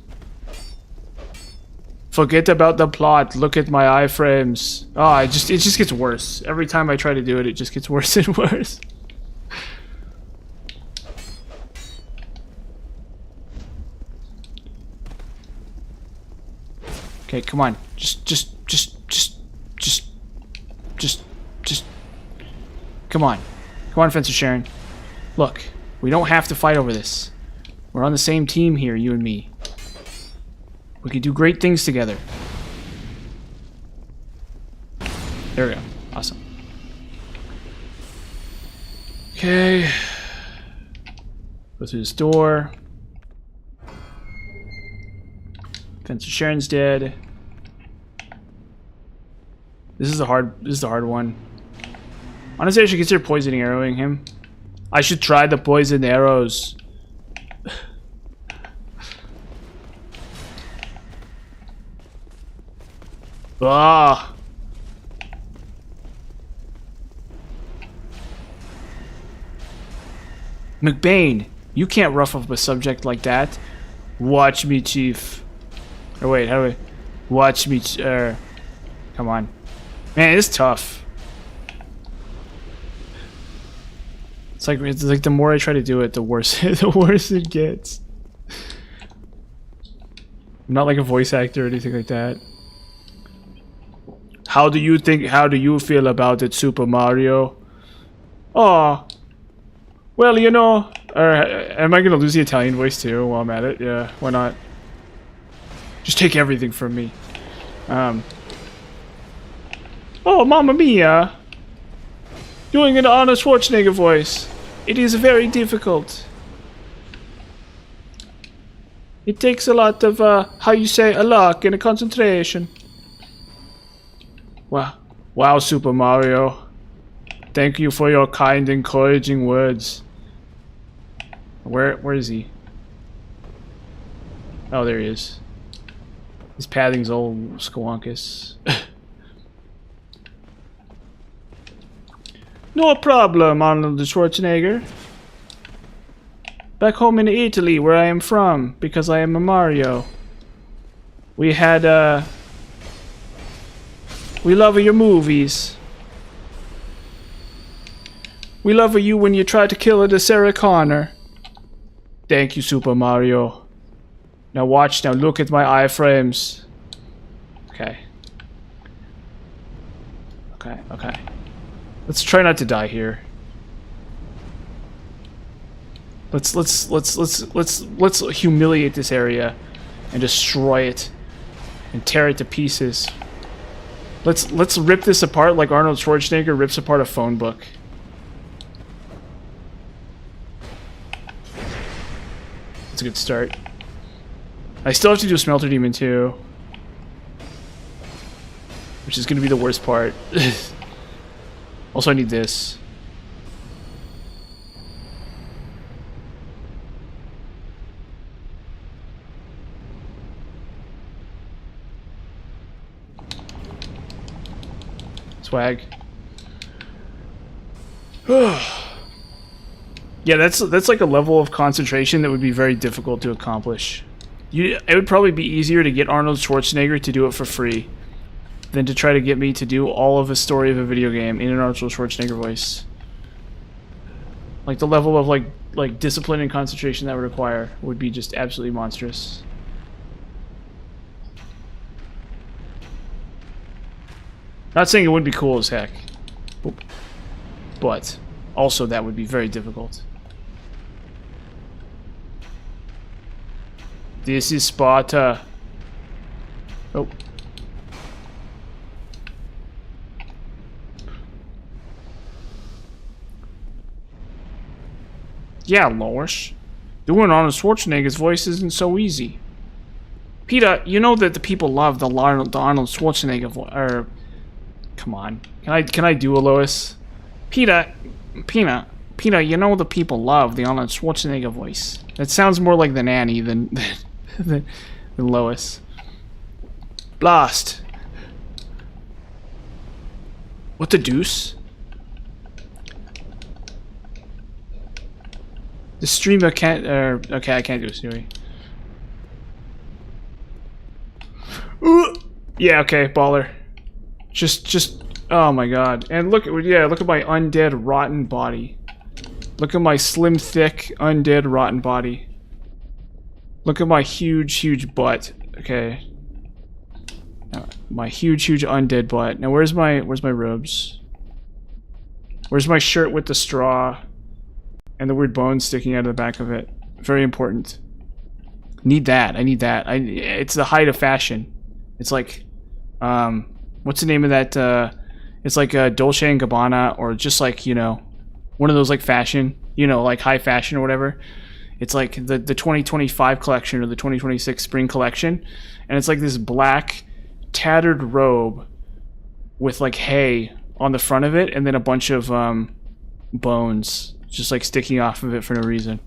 Forget about the plot. Look at my iframes. Oh, it just gets worse. Every time I try to do it, it just gets worse and worse. Okay, come on. Just. Come on. Come on, Fencer Sharon. Look, we don't have to fight over this. We're on the same team here, you and me. We can do great things together. There we go. Awesome. Okay. Go through this door. Fencer Sharon's dead. This is the hard one. Honestly, I should consider poisoning arrowing him. I should try the poison arrows. Ah. McBain, you can't rough up a subject like that. Watch me, Chief. Or wait, how do I... Watch me, come on. Man, it's tough. It's like the more I try to do it, the worse the worse it gets. I'm not like a voice actor or anything like that. How do you feel about it, Super Mario? Oh, well, you know, am I gonna lose the Italian voice too while I'm at it? Yeah, why not? Just take everything from me. Oh, Mamma Mia! Doing an Arnold Schwarzenegger voice. It is very difficult. It takes a lot of, how you say, a luck and a concentration. Wow, Super Mario. Thank you for your kind, encouraging words. Where is he? Oh, there he is. His padding's all squonkus. No problem, Arnold Schwarzenegger. Back home in Italy, where I am from, because I am a Mario. We had, we love your movies. We love you when you try to kill the Sarah Connor. Thank you, Super Mario. Now watch, now look at my iframes. Okay. Okay. Let's try not to die here. Let's humiliate this area and destroy it and tear it to pieces. Let's rip this apart like Arnold Schwarzenegger rips apart a phone book. That's a good start. I still have to do a Smelter Demon too, which is going to be the worst part. Also, I need this. Swag. Yeah, that's like a level of concentration that would be very difficult to accomplish. It would probably be easier to get Arnold Schwarzenegger to do it for free than to try to get me to do all of a story of a video game in an Arnold Schwarzenegger voice. Like the level of like discipline and concentration that would require would be just absolutely monstrous. Not saying it wouldn't be cool as heck, but also that would be very difficult. This is Sparta. Oh. Yeah, Lois. Doing Arnold Schwarzenegger's voice isn't so easy. Peter, you know that the people love the Arnold Schwarzenegger voice. Come on. Can I do a Lois? Peter, you know the people love the Arnold Schwarzenegger voice. It sounds more like the nanny than than Lois. Blast. What the deuce? The streamer can't. Okay, I can't do a Siri. Ooh. Yeah. Okay, baller. Just. Oh my god. And look at my undead rotten body. Look at my slim, thick, undead rotten body. Look at my huge butt. Okay. My huge undead butt. Now where's my robes? Where's my shirt with the straw and the weird bones sticking out of the back of it? Very important. Need that. I need that. It's the height of fashion. It's like what's the name of that it's like Dolce & Gabbana, or just like, you know, one of those like fashion, you know, like high fashion or whatever. It's like the 2025 collection or the 2026 spring collection, and it's like this black tattered robe with like hay on the front of it, and then a bunch of bones just like sticking off of it for no reason.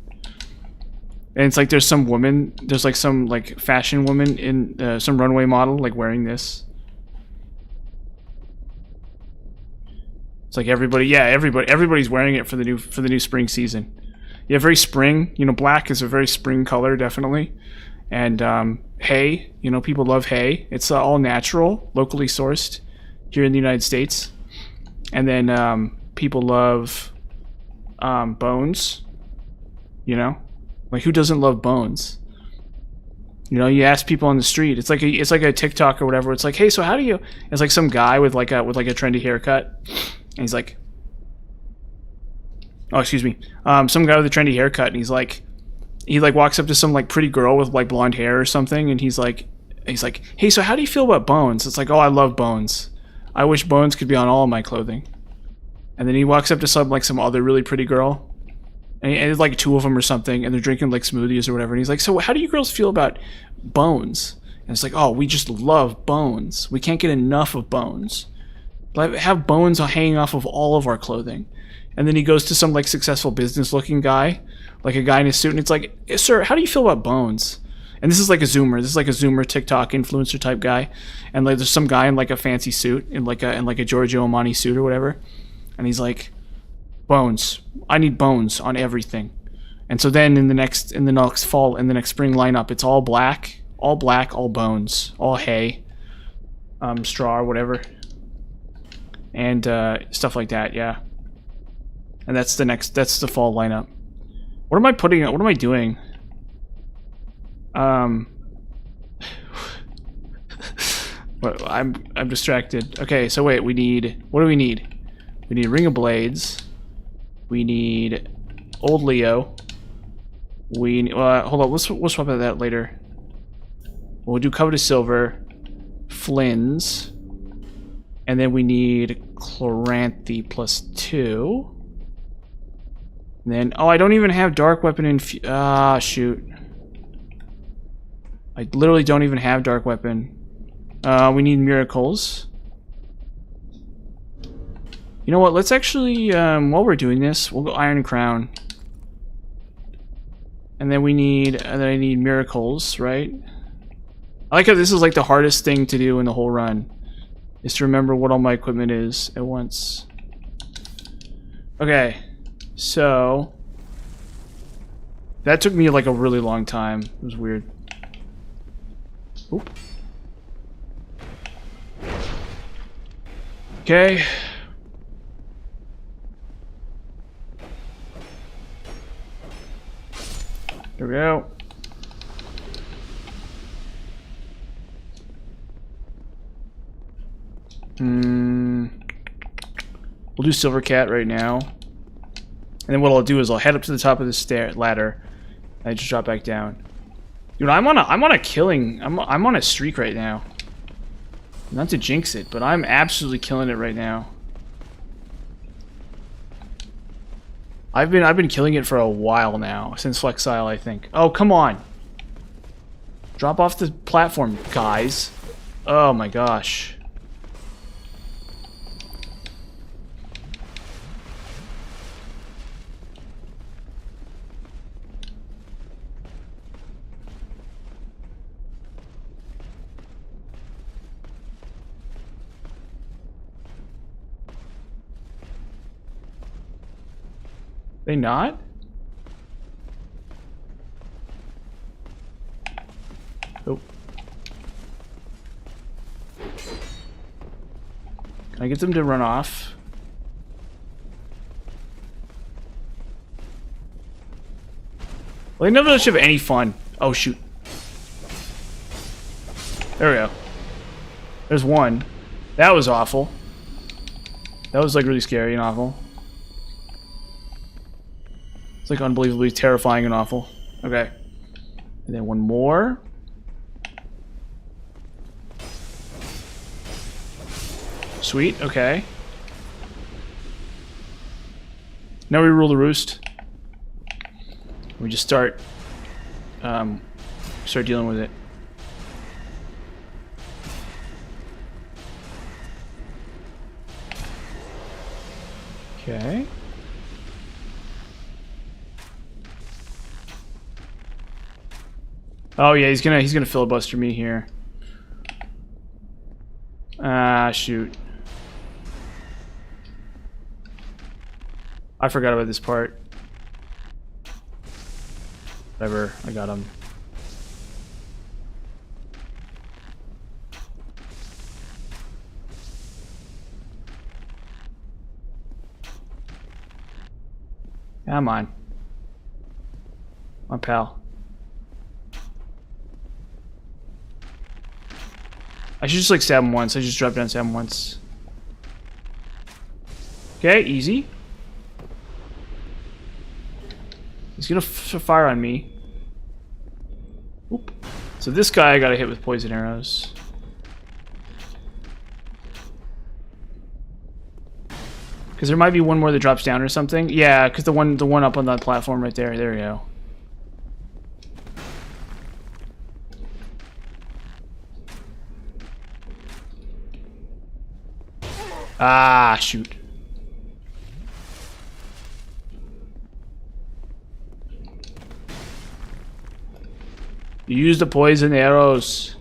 And it's like there's some woman, there's like some like fashion woman in some runway model like wearing this. It's like everybody's wearing it for the new spring season. Yeah, very spring. You know, black is a very spring color, definitely. And hay, you know, people love hay. It's all natural, locally sourced here in the United States. And then people love bones. You know, like who doesn't love bones? You know, you ask people on the street. It's like a TikTok or whatever. It's like, hey, so how do you? It's like some guy with like a trendy haircut. And he's like, oh, excuse me. Some guy with a trendy haircut, and he walks up to some like pretty girl with like blonde hair or something, and he's like, hey, so how do you feel about bones? It's like, oh, I love bones. I wish bones could be on all of my clothing. And then he walks up to some other really pretty girl, and it's like two of them or something, and they're drinking like smoothies or whatever. And he's like, so how do you girls feel about bones? And it's like, oh, we just love bones. We can't get enough of bones. Have bones hanging off of all of our clothing. And then he goes to some like successful business looking guy, like a guy in a suit, and it's like, sir, how do you feel about bones? And this is like a Zoomer TikTok influencer type guy, and like there's some guy in like a fancy suit, in like a Giorgio Armani suit or whatever, and he's like, bones. I need bones on everything. And so then in the next spring lineup, it's all black, all bones, all hay, straw or whatever. And stuff like that, yeah. And that's the fall lineup. What am I doing? What, I'm distracted. Okay, so wait, what do we need? We need Ring of Blades. We need Old Leo. Hold on, we'll swap out that later. We'll do Covetous Silver, Flynn's. And then we need Chloranthy +2. And then, oh, I don't even have Dark Weapon shoot. I literally don't even have Dark Weapon. We need Miracles. You know what, let's actually, while we're doing this, we'll go Iron Crown. And then I need Miracles, right? I like how this is like the hardest thing to do in the whole run. Is to remember what all my equipment is at once. Okay, so that took me like a really long time. It was weird. Oop. Okay. There we go. We'll do Silver Cat right now. And then what I'll do is I'll head up to the top of the ladder and I just drop back down. Dude, I'm on a killing. I'm on a streak right now. Not to jinx it, but I'm absolutely killing it right now. I've been killing it for a while now, since Flexile, I think. Oh, come on. Drop off the platform, guys. Oh my gosh. They not? Oh. Can I get them to run off? Well, they never should have any fun. Oh, shoot. There we go. There's one. That was awful. That was, like, really scary and awful. It's, like, unbelievably terrifying and awful. Okay. And then one more. Sweet, okay. Now we rule the roost. We just start dealing with it. Okay. Oh yeah, he's gonna filibuster me here. Ah, shoot. I forgot about this part. Whatever, I got him. Come on. Come on, pal. I should just like stab him once. I just drop down and stab him once. Okay, easy. He's gonna fire on me. Oop. So this guy I gotta hit with poison arrows. Because there might be one more that drops down or something. Yeah, because the one up on that platform right there. There we go. Ah, shoot. You use the poison arrows.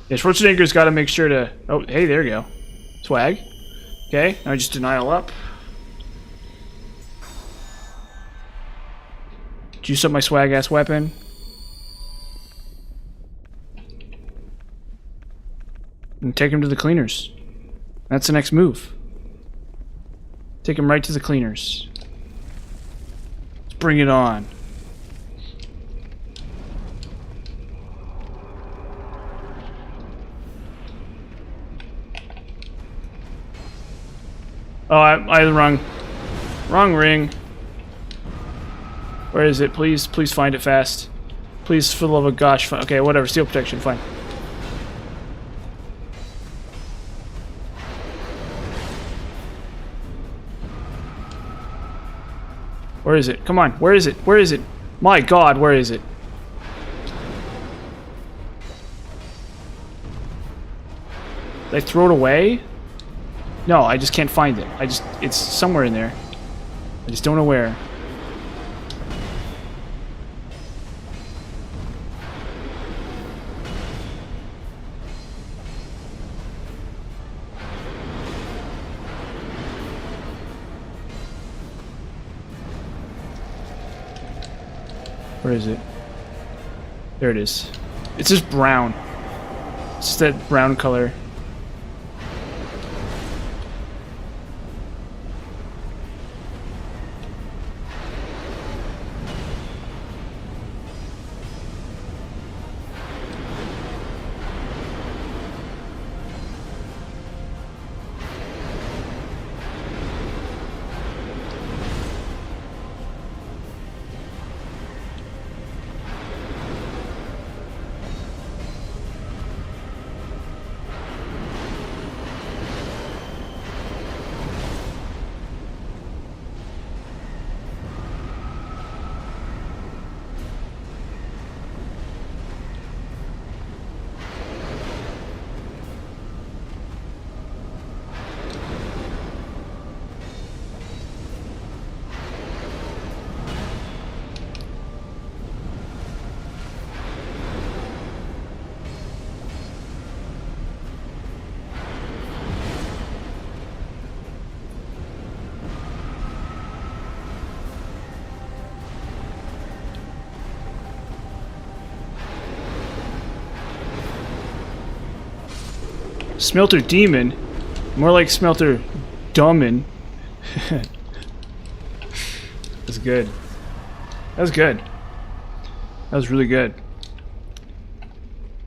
Yeah, Schwarzenegger's got to make sure to... Oh, hey, there you go. Swag. Okay, now just denial up. Juice up my swag-ass weapon. And take him to the cleaners. That's the next move. Take him right to the cleaners. Let's bring it on. Oh, I the wrong ring. Where is it? Please find it fast. Please, for the love of gosh. Okay, whatever. Steel protection, fine. Where is it? Come on. Where is it? Where is it? My God, where is it? Did I throw it away? No, I just can't find it. It's somewhere in there. I just don't know where. Where is it? There it is. It's just brown. It's just that brown color. Smelter Demon? More like Smelter Dummin. That's good. That was good. That was really good.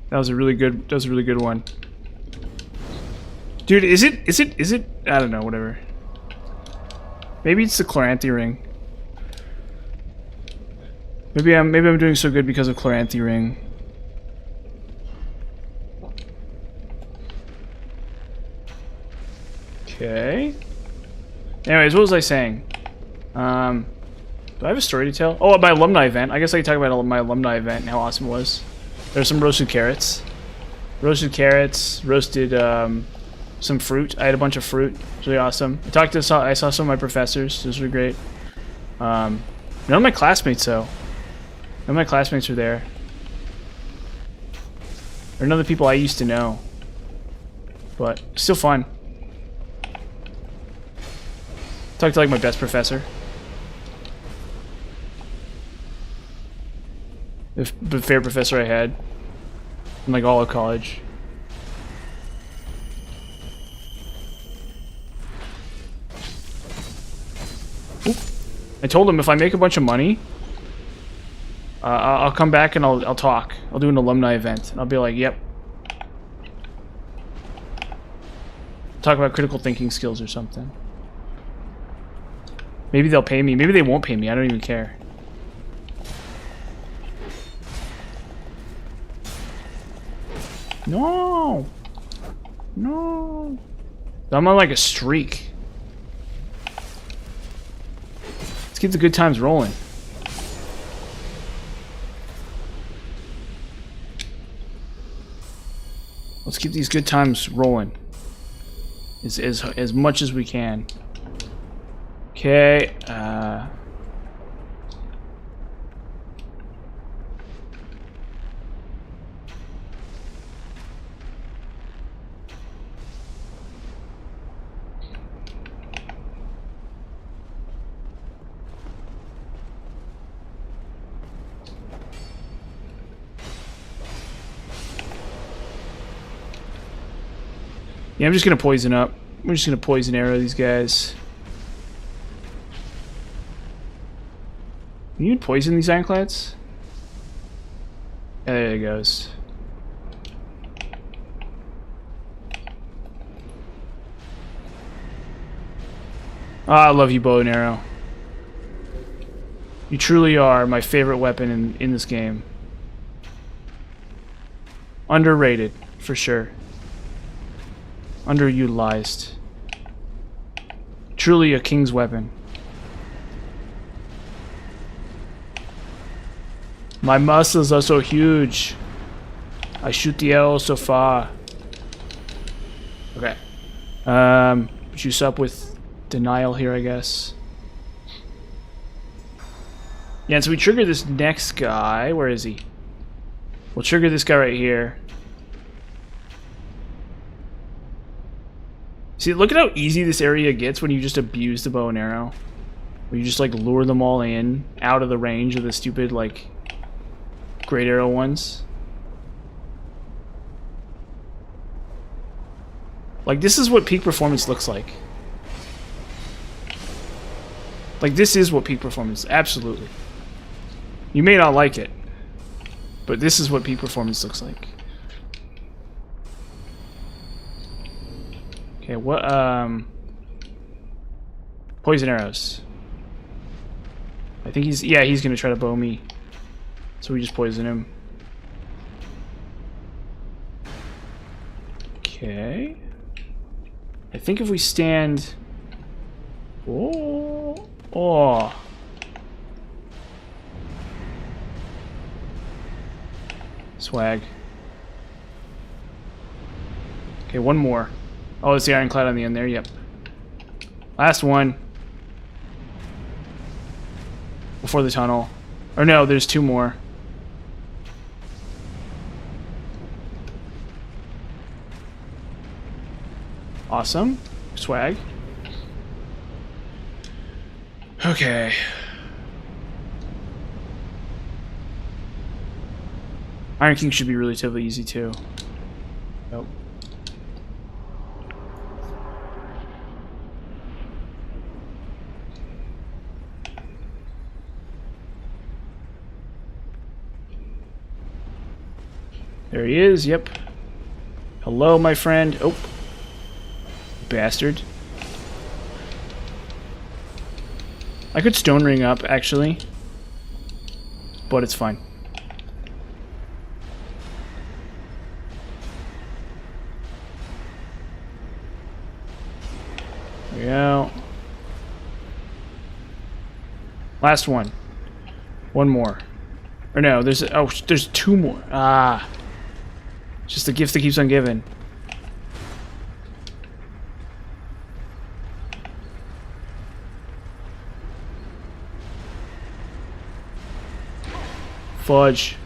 That was a really good one. Dude, is it I don't know, whatever. Maybe it's the Chloranthy ring. Maybe I'm doing so good because of Chloranthy ring. Okay. Anyways, what was I saying? Do I have a story to tell? Oh, my alumni event. I guess I can talk about my alumni event and how awesome it was. There's some roasted carrots. Roasted some fruit. I had a bunch of fruit. It was really awesome. I saw some of my professors. It was really great. None of my classmates though. None of my classmates were there. Or none of the people I used to know. But still fun. Talked to like my best professor. The favorite professor I had in like all of college. Oop. I told him if I make a bunch of money, I'll come back and I'll talk. I'll do an alumni event. And I'll be like, yep. Talk about critical thinking skills or something. Maybe they'll pay me. Maybe they won't pay me. I don't even care. No! No! I'm on like a streak. Let's keep the good times rolling. Let's keep these good times rolling. As much as we can. Okay, yeah, I'm just gonna poison up. We're just gonna poison arrow these guys. Can you poison these ironclads? Yeah, there it goes. Ah, I love you, bow and arrow. You truly are my favorite weapon in this game. Underrated, for sure. Underutilized. Truly a king's weapon. My muscles are so huge. I shoot the arrow so far. Okay. Juice up with denial here, I guess. Yeah, and so we trigger this next guy. Where is he? We'll trigger this guy right here. See, look at how easy this area gets when you just abuse the bow and arrow. Where you just like lure them all in, out of the range of the stupid like great arrow ones. Like, this is what peak performance looks like. Like, this is what peak performance, absolutely. You may not like it, but this is what peak performance looks like. Okay, what, poison arrows. I think he's gonna try to bow me. So we just poison him. Okay. I think if we stand... Oh. Oh. Swag. Okay, one more. Oh, it's the ironclad on the end there, yep. Last one. Before the tunnel. Or no, there's two more. Awesome. Swag. Okay. Iron King should be relatively easy too. Nope. There he is, yep. Hello, my friend. Oh. Bastard. I could stone ring up, actually. But it's fine. There we go. Last one. One more. Or no, there's two more. Ah. It's just the gift that keeps on giving. Fudge.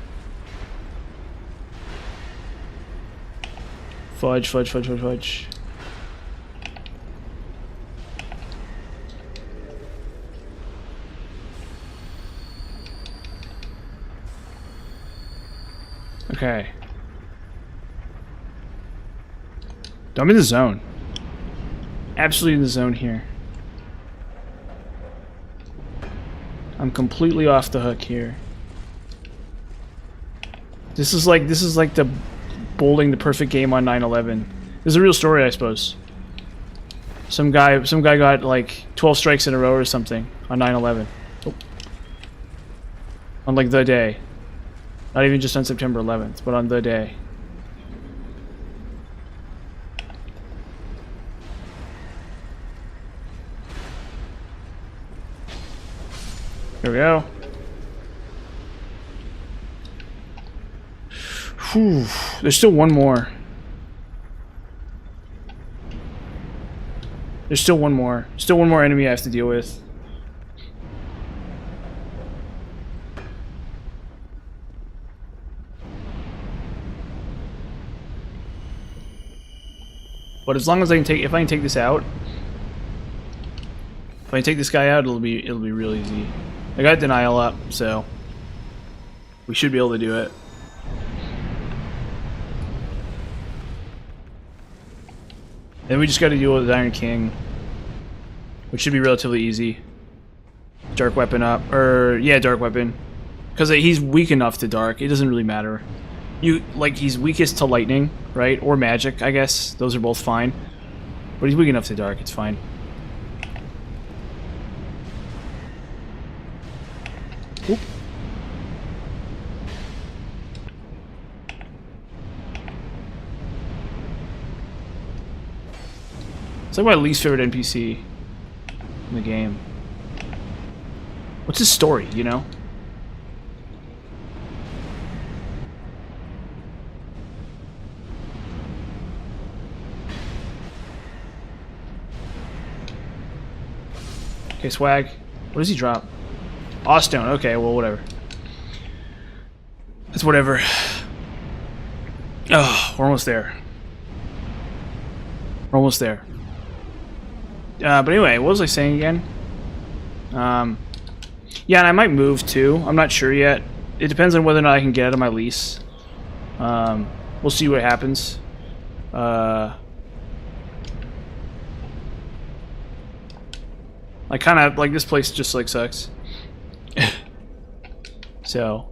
Fudge, fudge, fudge, fudge, fudge. Okay. I'm in the zone. Absolutely in the zone here. I'm completely off the hook here. This is like the bowling the perfect game on 9/11. This is a real story, I suppose. Some guy got like 12 strikes in a row or something on 9/11. Oh. On like the day. Not even just on September 11th, but on the day. Here we go. Whew. There's still one more. There's still one more. Still one more enemy I have to deal with. But as long as I can take, if I can take this out, if I can take this guy out, it'll be real easy. I got denial up, so we should be able to do it. Then we just got to deal with the Iron King, which should be relatively easy. Dark weapon up, or yeah, dark weapon, because he's weak enough to dark. It doesn't really matter. He's weakest to lightning, right? Or magic, I guess. Those are both fine. But he's weak enough to dark, it's fine. Oop. It's like my least favorite NPC in the game. What's his story, you know? Okay, swag. What does he drop? Awe stone. Okay, well, whatever. That's whatever. Oh, we're almost there. We're almost there. But anyway, what was I saying again? Yeah, and I might move too. I'm not sure yet. It depends on whether or not I can get out of my lease. We'll see what happens. I kind of like this place. Just like sucks. So,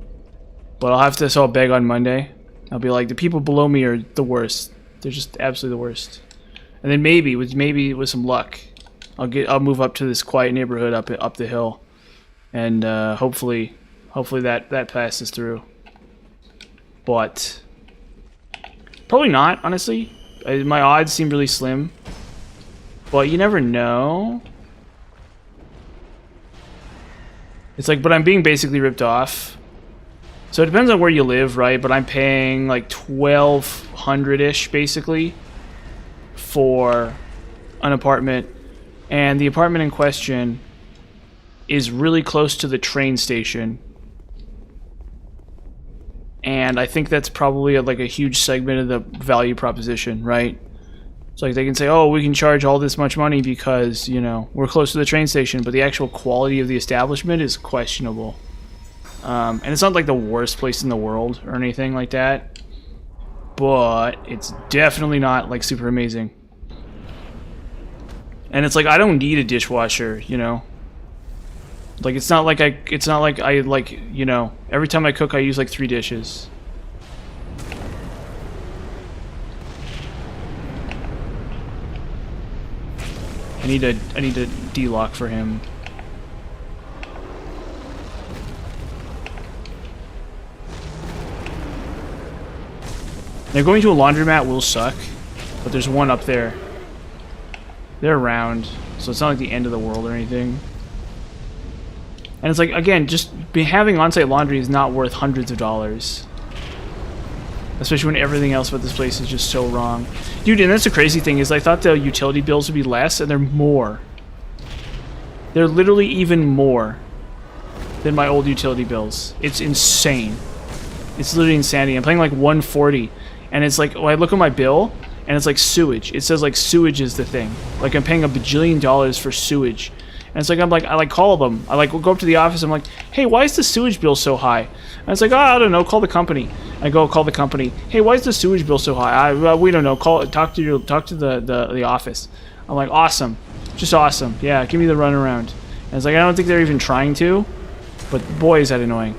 but I'll have to. So I'll beg on Monday. I'll be like, the people below me are the worst. They're just absolutely the worst. And then maybe with some luck, I'll move up to this quiet neighborhood up the hill, and hopefully that passes through. But probably not, honestly. My odds seem really slim. But you never know. It's like, but I'm being basically ripped off. So it depends on where you live, right? But I'm paying like $1,200-ish basically for an apartment, and the apartment in question is really close to the train station, and I think that's probably like a huge segment of the value proposition, right? It's like they can say, oh, we can charge all this much money because, you know, we're close to the train station, but the actual quality of the establishment is questionable. And it's not like the worst place in the world or anything like that, but it's definitely not like super amazing. And it's like, I don't need a dishwasher, you know? Like, it's not like I like, you know, every time I cook I use like 3 dishes. I need a D-lock for him. Now going to a laundromat will suck, but there's one up there. They're around, so it's not like the end of the world or anything. And it's like, again, just having on-site laundry is not worth hundreds of dollars. Especially when everything else about this place is just so wrong. Dude, and that's the crazy thing is I thought the utility bills would be less, and they're more. They're literally even more than my old utility bills. It's insane. It's literally insanity. I'm paying like $140, and it's like, oh, I look at my bill, and it's like sewage. It says like sewage is the thing. Like I'm paying $1 bajillion for sewage. And it's like, I like call them. I like go up to the office. I'm like, hey, why is the sewage bill so high? And it's like, oh, I don't know. Call the company. I go call the company. Hey, why is the sewage bill so high? We don't know. Talk to the office. I'm like, awesome, just awesome. Yeah, give me the runaround. And it's like, I don't think they're even trying to, but boy, is that annoying.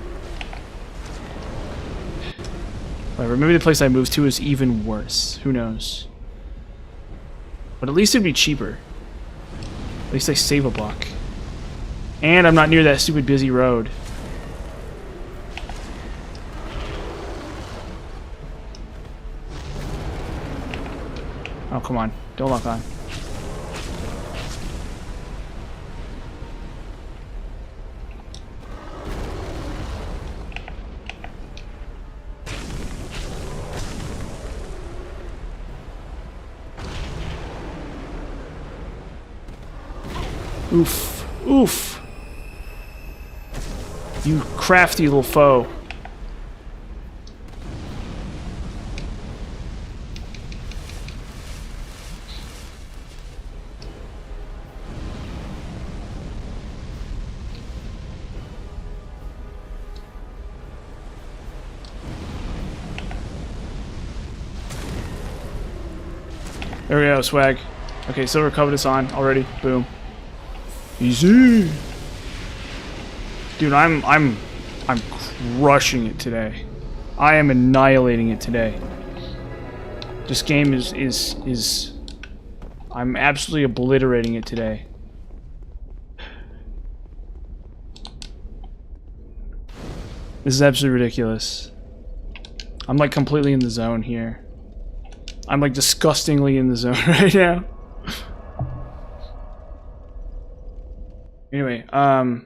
Whatever. Maybe the place I moved to is even worse. Who knows? But at least it'd be cheaper. At least I save a buck. And I'm not near that stupid busy road. Oh, come on. Don't lock on. Oof. Oof. You crafty little foe. There we go, swag. Okay, Silver Covetous on already. Boom. Easy. Dude, I'm crushing it today. I am annihilating it today. This game is I'm absolutely obliterating it today. This is absolutely ridiculous. I'm like completely in the zone here. I'm like disgustingly in the zone right now. Anyway, what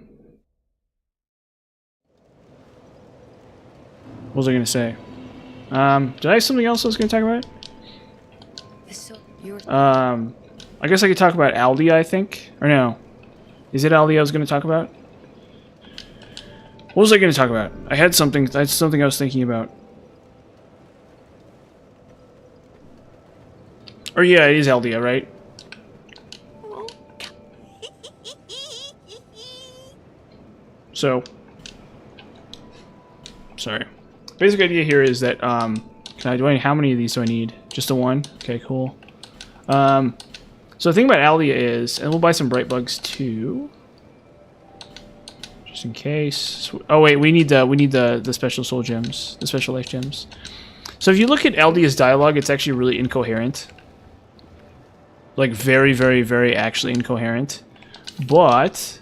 was I gonna say? Did I have something else I was gonna talk about? I guess I could talk about Aldia, I think. Or no. Is it Aldia I was gonna talk about? What was I gonna talk about? I had something I was thinking about. Or yeah, it is Aldia, right? So, sorry. Basic idea here is that, how many of these do I need? Just the one? Okay, cool. So the thing about Aldia is, and we'll buy some Bright Bugs too. Just in case. Oh wait, we need the special soul gems, the special life gems. So if you look at Aldia's dialogue, it's actually really incoherent. Like very, very, very actually incoherent. But,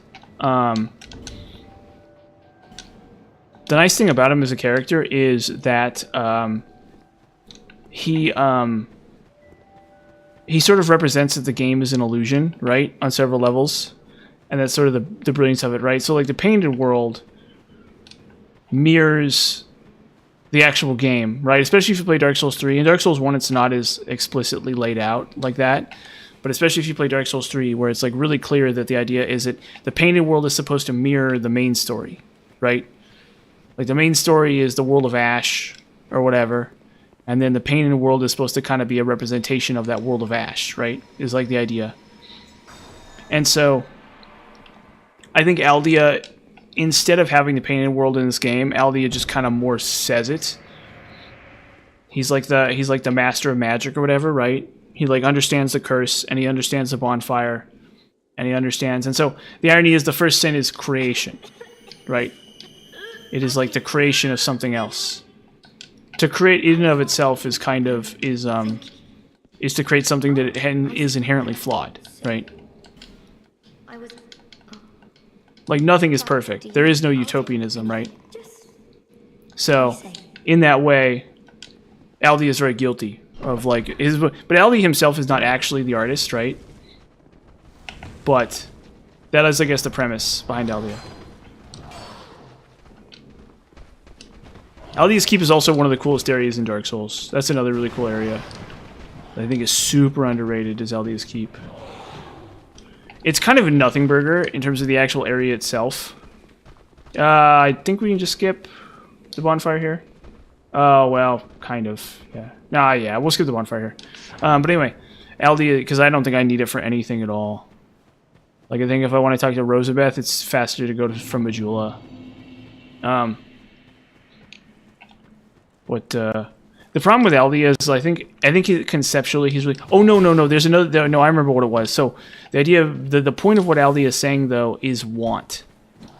the nice thing about him as a character is that he sort of represents that the game is an illusion, right? On several levels. And that's sort of the brilliance of it, right? So like the painted world mirrors the actual game, right? Especially if you play Dark Souls 3. In Dark Souls 1 it's not as explicitly laid out like that. But especially if you play Dark Souls 3, where it's like really clear that the idea is that the painted world is supposed to mirror the main story, right? Like, the main story is the world of Ash, or whatever, and then the painted world is supposed to kind of be a representation of that world of Ash, right? Is like the idea. And so, I think Aldia, instead of having the painted world in this game, Aldia just kind of more says it. He's like the master of magic or whatever, right? He like understands the curse, and he understands the bonfire, and he understands. And so, the irony is the first sin is creation, right? It is like the creation of something else. To create in and of itself is is to create something that is inherently flawed, right? Like, nothing is perfect. There is no utopianism, right? So, in that way, Aldi is very guilty of, like, his... But Aldi himself is not actually the artist, right? But that is, I guess, the premise behind Aldia. Aldia's Keep is also one of the coolest areas in Dark Souls. That's another really cool area that I think is super underrated, is Aldia's Keep. It's kind of a nothing burger in terms of the actual area itself. I think we can just skip the bonfire here. Oh, well, kind of, yeah. Nah, yeah, we'll skip the bonfire here. But anyway, Aldia, because I don't think I need it for anything at all. Like, I think if I want to talk to Rosabeth, it's faster to go from Majula. The problem with Aldia is, I think conceptually he's really... Oh, no, there's another... No, I remember what it was. So, the idea of... The point of what Aldia is saying, though, is want.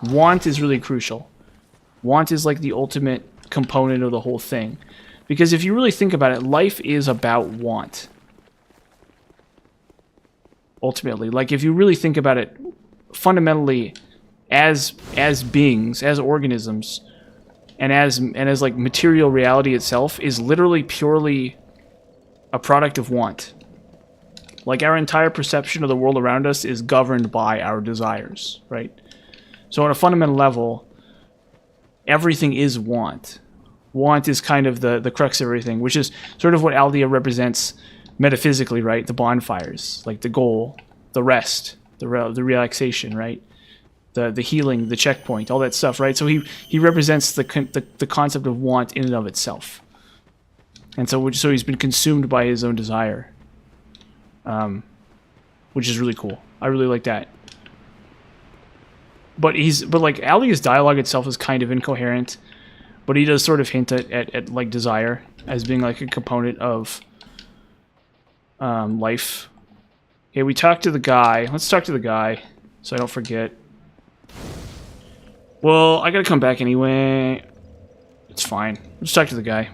Want is really crucial. Want is, like, the ultimate component of the whole thing. Because if you really think about it, life is about want. Ultimately. Like, if you really think about it, fundamentally, as beings, as organisms... And as like material reality itself is literally purely a product of want. Like our entire perception of the world around us is governed by our desires, right? So on a fundamental level, everything is want. Want is kind of the crux of everything, which is sort of what Aldia represents metaphysically, right? The bonfires, like the goal, the rest, the relaxation, right? The healing, the checkpoint, all that stuff, right? So he represents the concept of want in and of itself, and so he's been consumed by his own desire, which is really cool. I really like that. But like Ali's dialogue itself is kind of incoherent, but he does sort of hint at like desire as being like a component of life. Okay, we talked to the guy. Let's talk to the guy so I don't forget. Well, I gotta come back anyway. It's fine. Let's talk to the guy.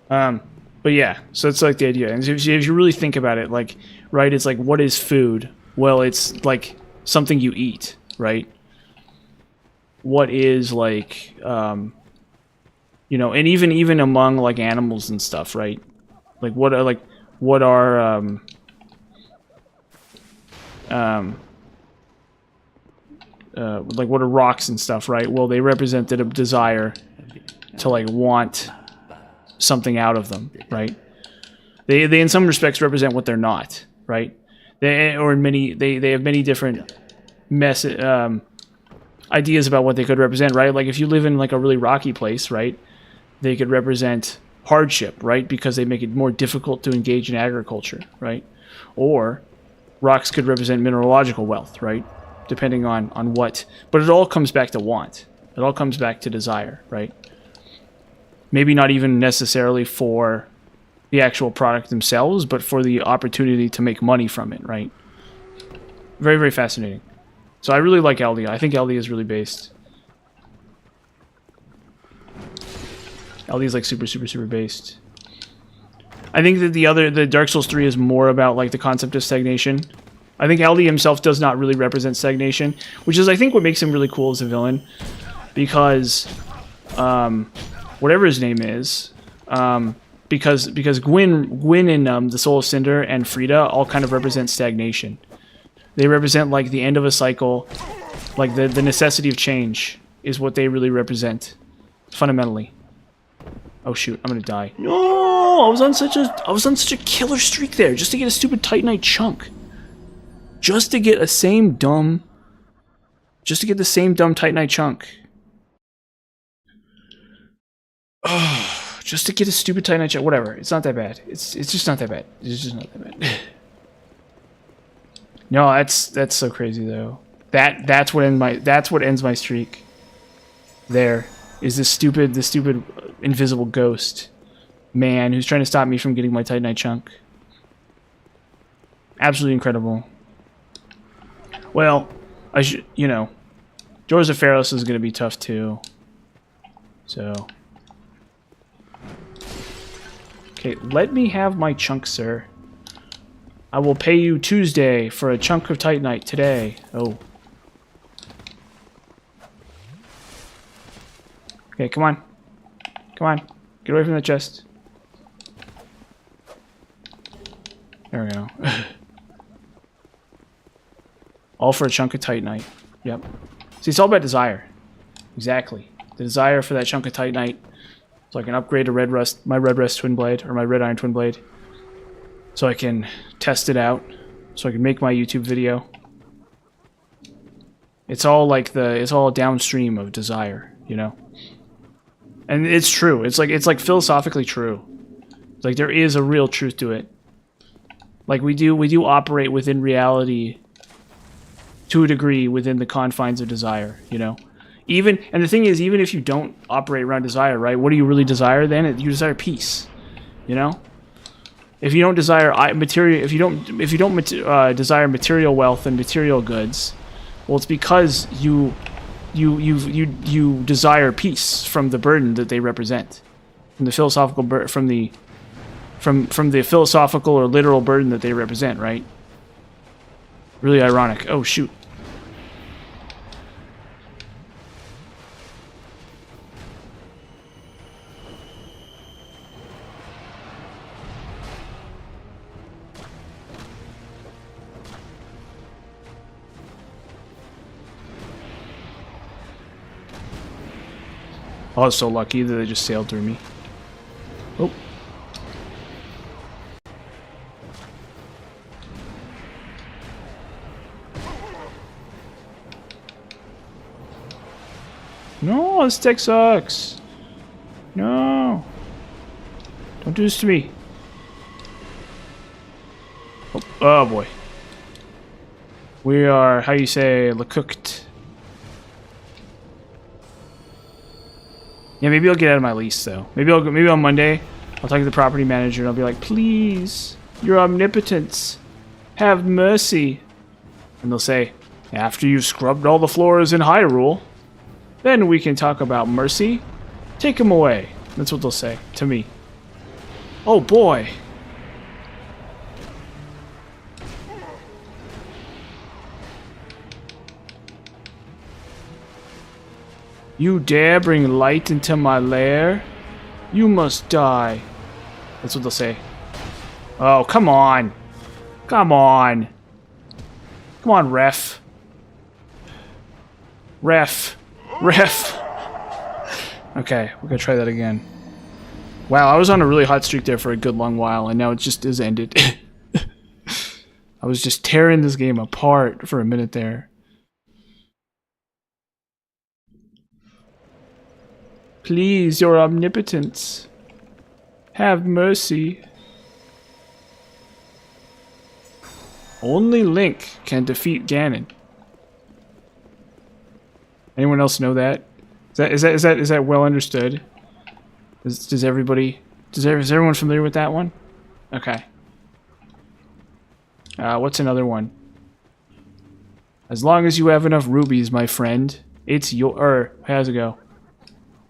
But yeah, so it's like the idea. And if you really think about it, like, right, it's like, what is food? Well, it's like something you eat, right? What is like, you know, and even among like animals and stuff, right? Like what are like what are rocks and stuff, right? Well, they represented a desire to like want something out of them, right? They in some respects represent what they're not, right? They have many different ideas about what they could represent, right? Like if you live in like a really rocky place, right? They could represent hardship, right? Because they make it more difficult to engage in agriculture, right? Or rocks could represent mineralogical wealth, right? Depending on what. But it all comes back to want. It all comes back to desire, right? Maybe not even necessarily for the actual product themselves, but for the opportunity to make money from it, right? Very, very fascinating. So I really like Aldia. I think Aldia is really based. Aldia is like super, super, super based. I think that the Dark Souls 3 is more about like the concept of stagnation. I think Aldi himself does not really represent stagnation, which is, I think, what makes him really cool as a villain, because whatever his name is, because Gwyn in The Soul of Cinder and Frida all kind of represent stagnation. They represent like the end of a cycle, like the necessity of change is what they really represent, fundamentally. Oh shoot, I'm gonna die. No, I was on such a killer streak there just to get a stupid Titanite chunk. Just to get the same dumb Titanite chunk. Oh, just to get a stupid Titanite chunk. Whatever. It's not that bad. It's just not that bad. It's just not that bad. No, that's so crazy though. That's what ends my streak. There is this stupid invisible ghost man who's trying to stop me from getting my Titanite chunk. Absolutely incredible. Well, you know, Doors of Pharos is going to be tough too. So, okay, let me have my chunk, sir. I will pay you Tuesday for a chunk of Titanite today. Oh. Okay, come on. Come on. Get away from the chest. There we go. All for a chunk of Titanite. Yep. See, it's all about desire. Exactly. The desire for that chunk of Titanite. So I can upgrade a my Red Rust Twin Blade, or my Red Iron Twin Blade. So I can test it out. So I can make my YouTube video. It's all like it's all downstream of desire, you know? And it's true. It's like philosophically true. Like there is a real truth to it. Like we do operate within reality to a degree within the confines of desire, you know? And the thing is, even if you don't operate around desire, right? What do you really desire then? You desire peace, you know? If you don't desire if you don't desire material wealth and material goods, well, it's because you desire peace from the burden that they represent, from the philosophical from the philosophical or literal burden that they represent, right? Really ironic. Oh shoot. I was so lucky that they just sailed through me. Oh. No, this deck sucks. No. Don't do this to me. Oh boy. We are, how you say, cooked. Yeah, maybe I'll get out of my lease though. Maybe on Monday I'll talk to the property manager and I'll be like, please, your omnipotence, have mercy. And they'll say, after you've scrubbed all the floors in Hyrule, then we can talk about mercy. Take him away. That's what they'll say to me. Oh boy. You dare bring light into my lair? You must die. That's what they'll say. Oh, come on. Come on. Come on, ref. Ref. Ref. Okay, we're gonna try that again. Wow, I was on a really hot streak there for a good long while, and now it just is ended. I was just tearing this game apart for a minute there. Please, your omnipotence, have mercy. Only Link can defeat Ganon. Anyone else know that? Is that well understood? Is everyone familiar with that one? Okay. What's another one? As long as you have enough rubies, my friend, it's your. How's it go?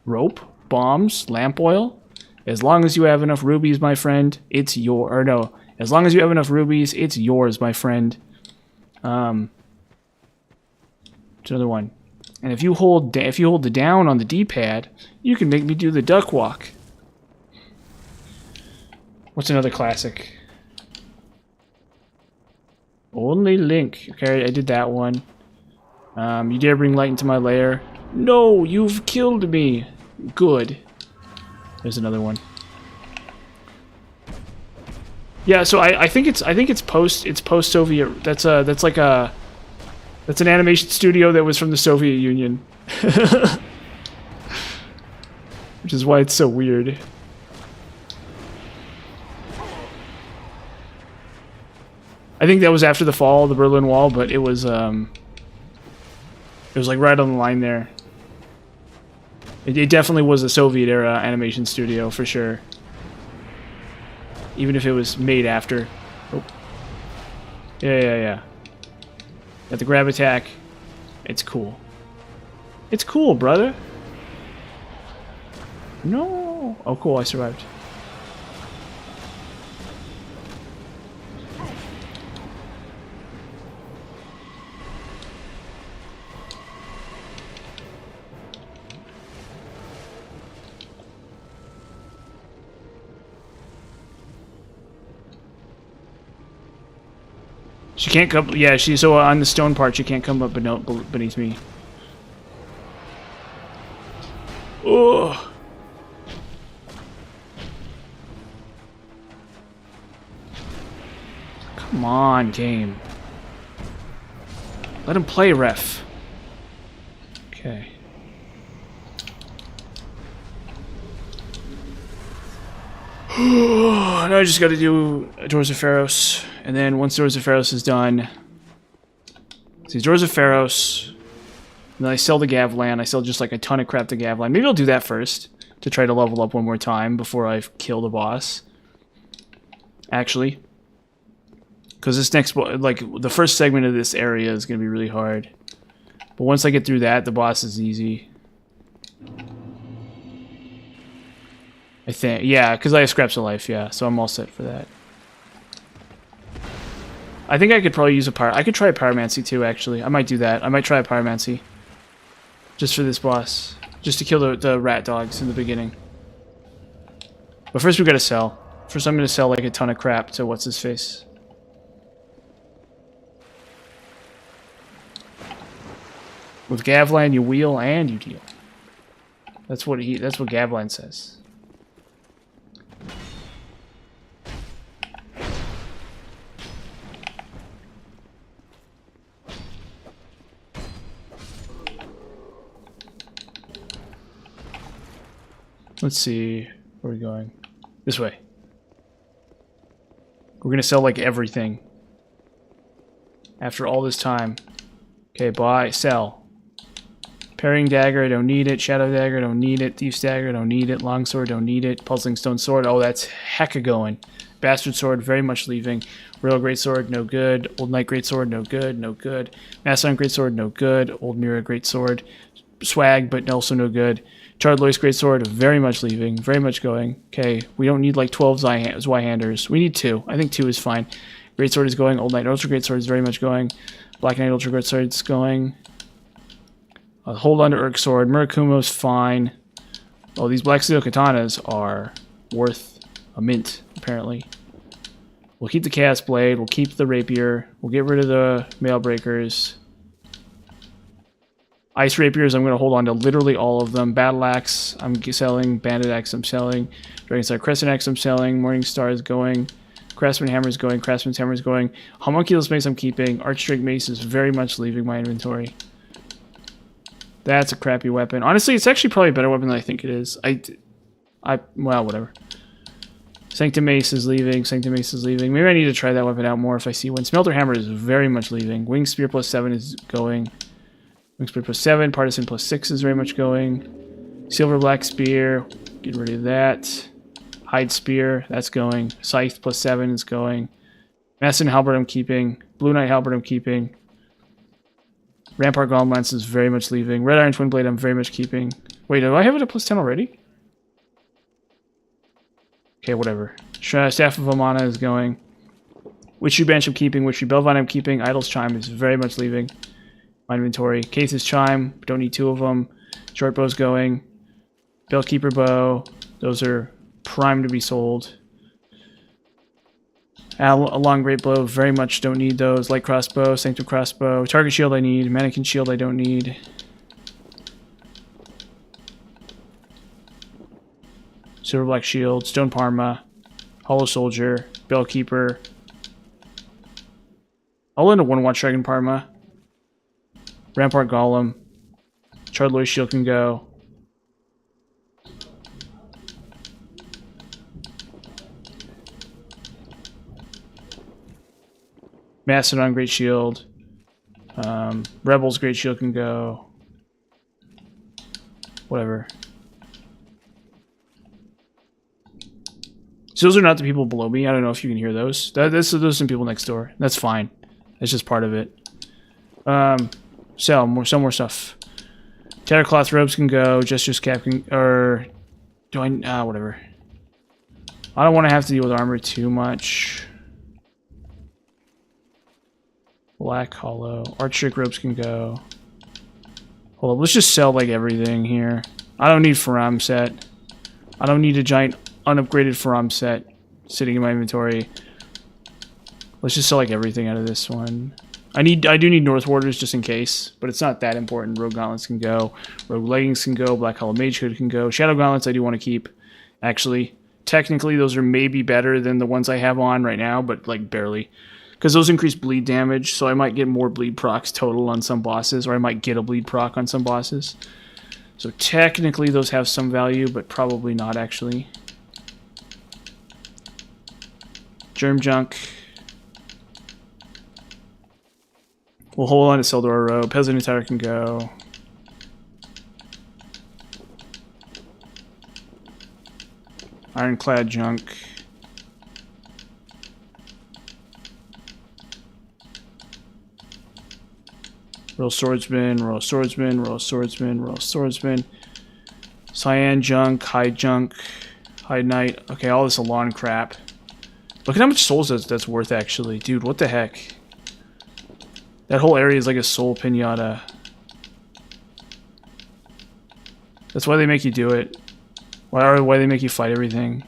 Rope, bombs, lamp oil. As long as you have enough rubies, my friend, it's your. Or no, as long as you have enough rubies, it's yours, my friend. It's another one. And if you hold the down on the D-pad, you can make me do the duck walk. What's another classic? Only Link. Okay, I did that one. You dare bring light into my lair? No, you've killed me. Good. There's another one. Yeah, so I think it's post Soviet. That's an animation studio that was from the Soviet Union. Which is why it's so weird. I think that was after the fall of the Berlin Wall, but it was like right on the line there. It definitely was a Soviet era animation studio for sure. Even if it was made after. Oh. Yeah. Got the grab attack. It's cool. It's cool, brother. No. Oh, cool. I survived. She can't come. Yeah, so on the stone part, she can't come up beneath me. Oh. Come on, game. Let him play, ref. Okay. Now I just got to do Doors of Pharos, and then once Doors of Pharos is done, see Doors of Pharos, and then I sell the Gavlan. I sell just like a ton of crap to Gavlan. Maybe I'll do that first to try to level up one more time before I kill the boss. Actually, because this next, like the first segment of this area is going to be really hard, but once I get through that, the boss is easy. I think, yeah, because I have scraps of life, yeah, so I'm all set for that. I think I could probably use I could try a pyromancy too, actually. I might do that. I might try a pyromancy. Just for this boss. Just to kill the rat dogs in the beginning. But first we gotta sell. First I'm gonna sell like a ton of crap to what's-his-face. With Gavlan you wheel and you deal. That's what Gavlan says. Let's see, where are we going? This way. We're gonna sell like everything. After all this time. Okay, buy, sell. Parrying dagger, I don't need it. Shadow dagger, I don't need it. Thief's dagger, I don't need it. Longsword, don't need it. Puzzling stone sword, oh that's hecka going. Bastard sword, very much leaving. Royal greatsword, no good. Old knight greatsword, no good, no good. Macedon greatsword, no good. Old mirror greatsword, swag, but also no good. Charred Lois greatsword, very much leaving, very much going. Okay, we don't need like 12 Zweihanders. We need 2. I think 2 is fine. Greatsword is going. Old Knight Ultra Greatsword is very much going. Black Knight Ultra Greatsword is going. Hold on to Urk Sword. Murakumo's fine. Oh, these Black Steel Katanas are worth a mint, apparently. We'll keep the Chaos Blade. We'll keep the Rapier. We'll get rid of the Mail Breakers. Ice Rapiers, I'm going to hold on to literally all of them. Battle Axe, I'm selling. Bandit Axe, I'm selling. Dragonstar Crescent Axe, I'm selling. Morning Star is going. Craftsman Hammer is going. Craftsman's Hammer is going. Homunculus Mace, I'm keeping. Archdrake Mace is very much leaving my inventory. That's a crappy weapon. Honestly, it's actually probably a better weapon than I think it is. Well, whatever. Sanctum Mace is leaving. Sanctum Mace is leaving. Maybe I need to try that weapon out more if I see one. Smelter Hammer is very much leaving. Wing Spear plus 7 is going. Wing Spear plus 7. Partisan plus 6 is very much going. Silver Black Spear. Get rid of that. Hide Spear. That's going. Scythe plus 7 is going. Macedon Halberd I'm keeping. Blue Knight Halberd I'm keeping. Rampart Golem Lance is very much leaving. Red Iron Twin Blade I'm very much keeping. Wait, do I have it at plus 10 already? Okay, whatever. Staff of Amana is going. Witchery Bench I'm keeping. Witchery Belvine I'm keeping. Idol's Chime is very much leaving my inventory. Case's Chime. Don't need 2 of them. Short Bow's going. Bellkeeper Bow. Those are primed to be sold. A long great blow, very much don't need those. Light crossbow, sanctum crossbow, target shield I need, mannequin shield I don't need. Silver black shield, stone parma, hollow soldier, bellkeeper. I'll end a 1-watch dragon parma. Rampart golem, charred Lois shield can go. Macedon Great Shield. Rebels Great Shield can go. Whatever. So those are not the people below me. I don't know if you can hear those. Those are some people next door. That's fine. That's just part of it. Sell more stuff. Tattercloth robes can go. Just cap can, or do I? Whatever. I don't want to have to deal with armor too much. Black Hollow. Archdrake ropes can go. Hold up, let's just sell like everything here. I don't need Faram set. I don't need a giant unupgraded Faram set sitting in my inventory. Let's just select everything out of this one. I do need North Warders just in case, but it's not that important. Rogue Gauntlets can go. Rogue Leggings can go. Black Hollow Mage Hood can go. Shadow Gauntlets I do want to keep. Actually, technically those are maybe better than the ones I have on right now, but like barely. Because those increase bleed damage, so I might get more bleed procs total on some bosses, or I might get a bleed proc on some bosses. So technically those have some value, but probably not actually. Germ Junk. We'll hold on to Seldora Road. Peasant Attire can go. Ironclad Junk. Royal Swordsman, Royal Swordsman, Royal Swordsman, Royal Swordsman. Cyan Junk, Hide Junk, Hide Knight. Okay, all this Alon crap. Look at how much souls that's worth, actually. Dude, what the heck? That whole area is like a soul pinata. That's why they make you do it. Why they make you fight everything.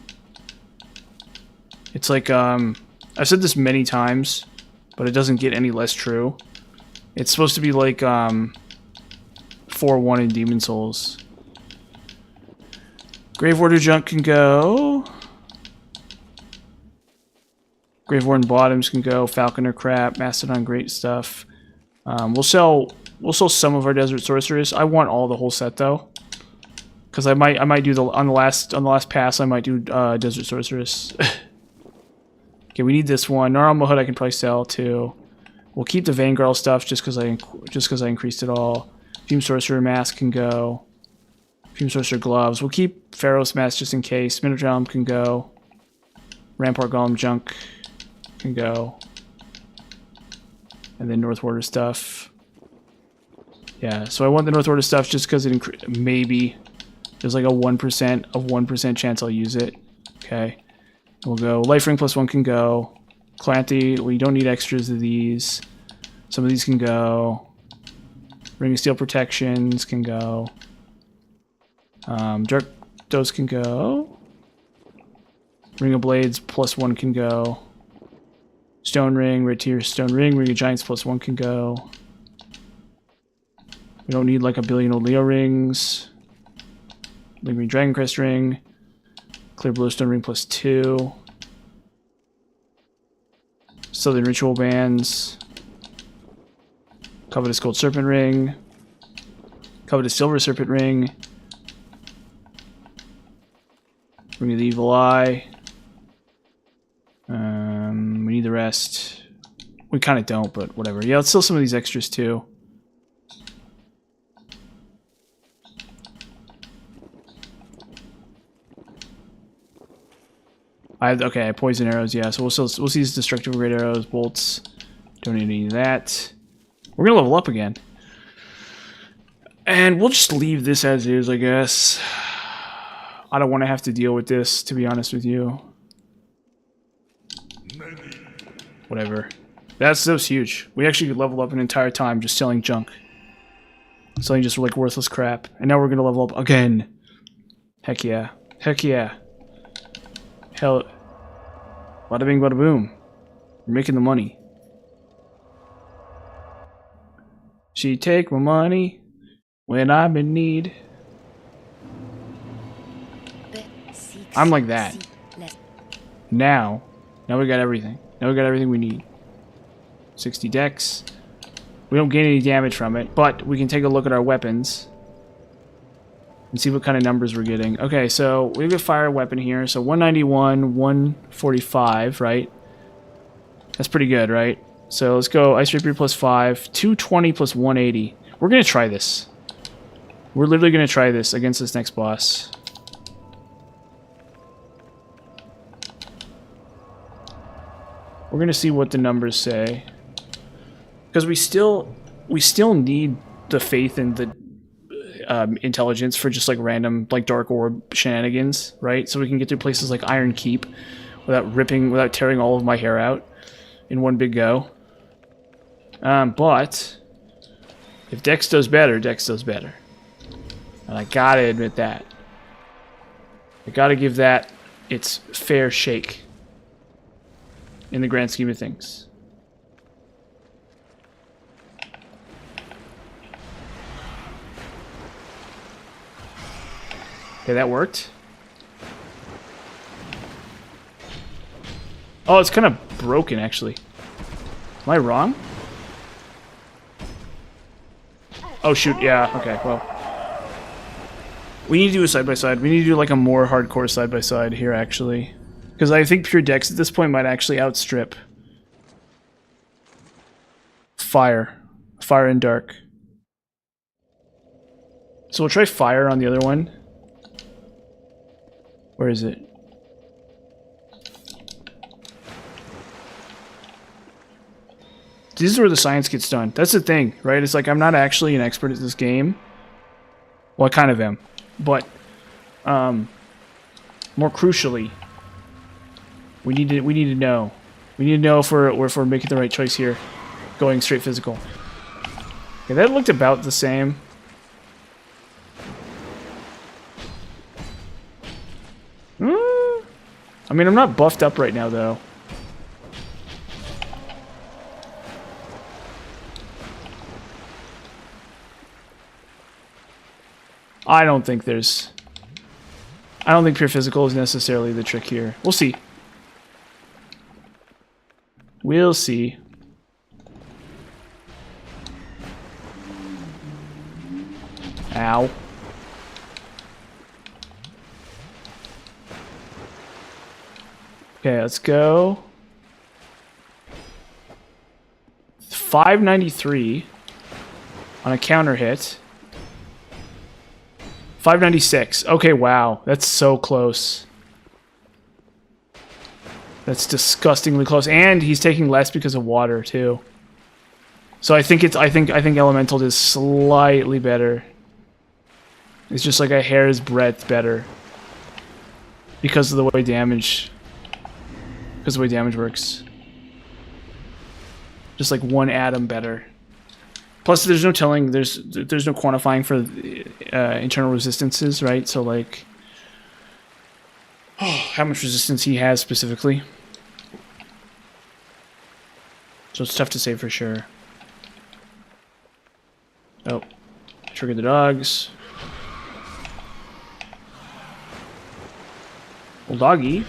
It's like, I've said this many times, but it doesn't get any less true. It's supposed to be like, 4-1 in Demon Souls. Grave Warden Junk can go. Grave Warden Bottoms can go. Falconer crap. Mastodon great stuff. We'll sell some of our Desert Sorceress. I want all the whole set though, because I might do on the last pass I might do Desert Sorceress. Okay, we need this one. Normal Hood I can probably sell too. We'll keep the Vanguard stuff just because I increased it all. Fume Sorcerer Mask can go. Fume Sorcerer Gloves. We'll keep Pharaoh's Mask just in case. Minotaur Helm can go. Rampart Golem Junk can go. And then North Warder stuff. Yeah, so I want the North Warder stuff just because it maybe there's like a 1% chance I'll use it. Okay. We'll go Life Ring +1 can go. Clanty, we don't need extras of these. Some of these can go. Ring of Steel Protections can go. Dark Dose can go. Ring of Blades +1 can go. Stone Ring, Red Tier Stone Ring, Ring of Giants +1 can go. We don't need like a billion old Leo rings. Lingering Dragon Crest Ring. Clear Blowstone Ring +2. Southern Ritual Bands. Covetous Gold Serpent Ring. Covetous Silver Serpent Ring. Ring of the Evil Eye. We need the rest. We kind of don't, but whatever. Yeah, let's sell some of these extras too. I have poison arrows. Yeah, so we'll see these destructive great arrows, bolts. Don't need any of that. We're gonna level up again, and we'll just leave this as is, I guess. I don't want to have to deal with this, to be honest with you. Whatever. That was huge. We actually could level up an entire time just selling junk. Selling just like worthless crap. And now we're gonna level up again. Heck yeah. Heck yeah. Hell. Bada bing bada boom. We're making the money. She take my money when I'm in need. I'm like that. Now we got everything. Now we got everything we need. 60 dex. We don't gain any damage from it, but we can take a look at our weapons and see what kind of numbers we're getting. Okay, so we have a fire weapon here. So 191, 145, right? That's pretty good, right? So let's go Ice Rapier +5, 220 +180. We're gonna try this. We're literally gonna try this against this next boss. We're gonna see what the numbers say, because we still need the faith and the intelligence for just like random like Dark Orb shenanigans, right? So we can get to places like Iron Keep without tearing all of my hair out in one big go. But if Dex does better, Dex does better, and I gotta admit that. I gotta give that its fair shake in the grand scheme of things. Okay, that worked. Oh, it's kind of broken, actually. Am I wrong? Oh, shoot. Yeah, okay, well. We need to do a side-by-side. We need to do, like, a more hardcore side-by-side here, actually. Because I think Pure Dex at this point might actually outstrip Fire. Fire and Dark. So we'll try Fire on the other one. Where is it? This is where the science gets done. That's the thing, right? It's like I'm not actually an expert at this game. Well, I kind of am. But more crucially, we need to know. We need to know if we're making the right choice here, going straight physical. Okay, that looked about the same. I mean, I'm not buffed up right now, though. I don't think pure physical is necessarily the trick here. We'll see. We'll see. Ow. Okay, let's go. 593 on a counter hit. 596. Okay, wow. That's so close. That's disgustingly close. And he's taking less because of water, too. So I think Elemental is slightly better. It's just like a hair's breadth better. Because of the way damage works. Just like one atom better. Plus, there's no telling, there's no quantifying for internal resistances, right? So, like, how much resistance he has specifically. So it's tough to say for sure. Oh, trigger the dogs. Well, doggy.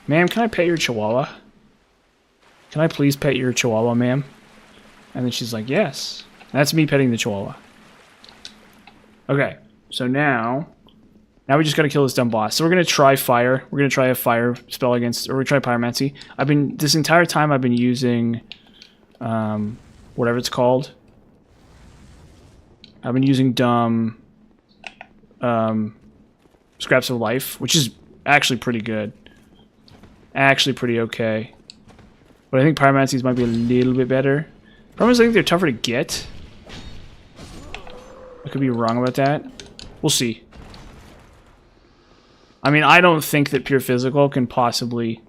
Ma'am, can I pet your chihuahua? Can I please pet your chihuahua, ma'am? And then she's like, yes. That's me petting the chihuahua. Okay, so now we just gotta kill this dumb boss. So we're gonna try fire. We're gonna try a fire spell against, or we try pyromancy. This entire time I've been using, whatever it's called. I've been using dumb, Scraps of Life, which is actually pretty good. Actually pretty okay. But I think pyromancies might be a little bit better. Problem is I think they're tougher to get. I could be wrong about that. We'll see. I mean, I don't think that pure physical can possibly...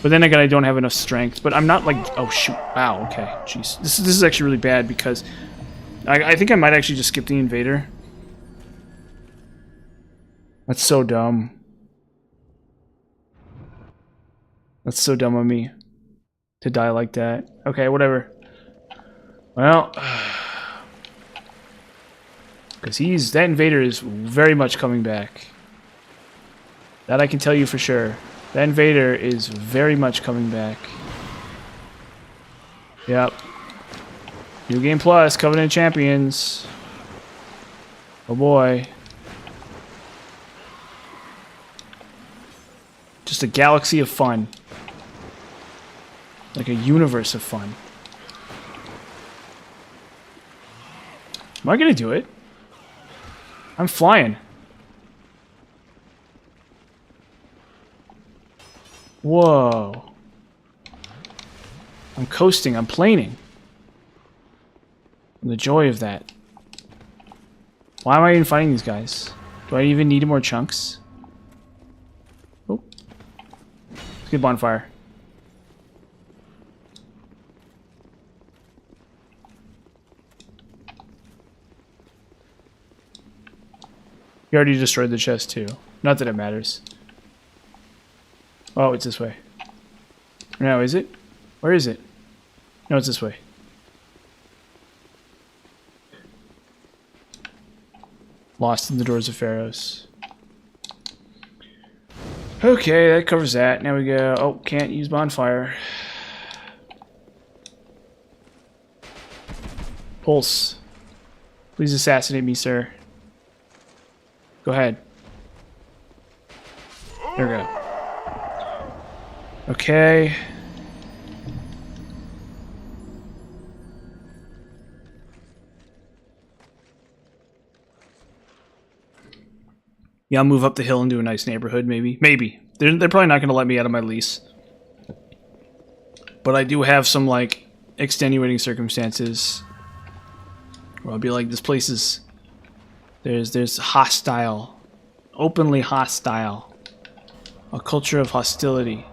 But then again, I don't have enough strength. But I'm not like... Oh, shoot. Wow, okay. Jeez. This is actually really bad because... I think I might actually just skip the invader. That's so dumb. That's so dumb of me. To die like that. Okay, whatever. Well... Because that invader is very much coming back. That I can tell you for sure. That invader is very much coming back. Yep. New Game Plus, Covenant Champions. Oh boy. Just a galaxy of fun. Like a universe of fun. Am I gonna do it? I'm flying. Whoa. I'm coasting, I'm planing. And the joy of that. Why am I even fighting these guys? Do I even need more chunks? Oh. Let's get bonfire. You already destroyed the chest too. Not that it matters. Oh, it's this way. No, is it? Where is it? No, it's this way. Lost in the Doors of Pharaohs. Okay, that covers that. Now we go... Oh, can't use bonfire. Pulse. Please assassinate me, sir. Go ahead. There we go. Okay. Yeah, I'll move up the hill into a nice neighborhood, maybe. Maybe. They're probably not going to let me out of my lease. But I do have some, like, extenuating circumstances where I'll be like, this place is... There's hostile. Openly hostile. A culture of hostility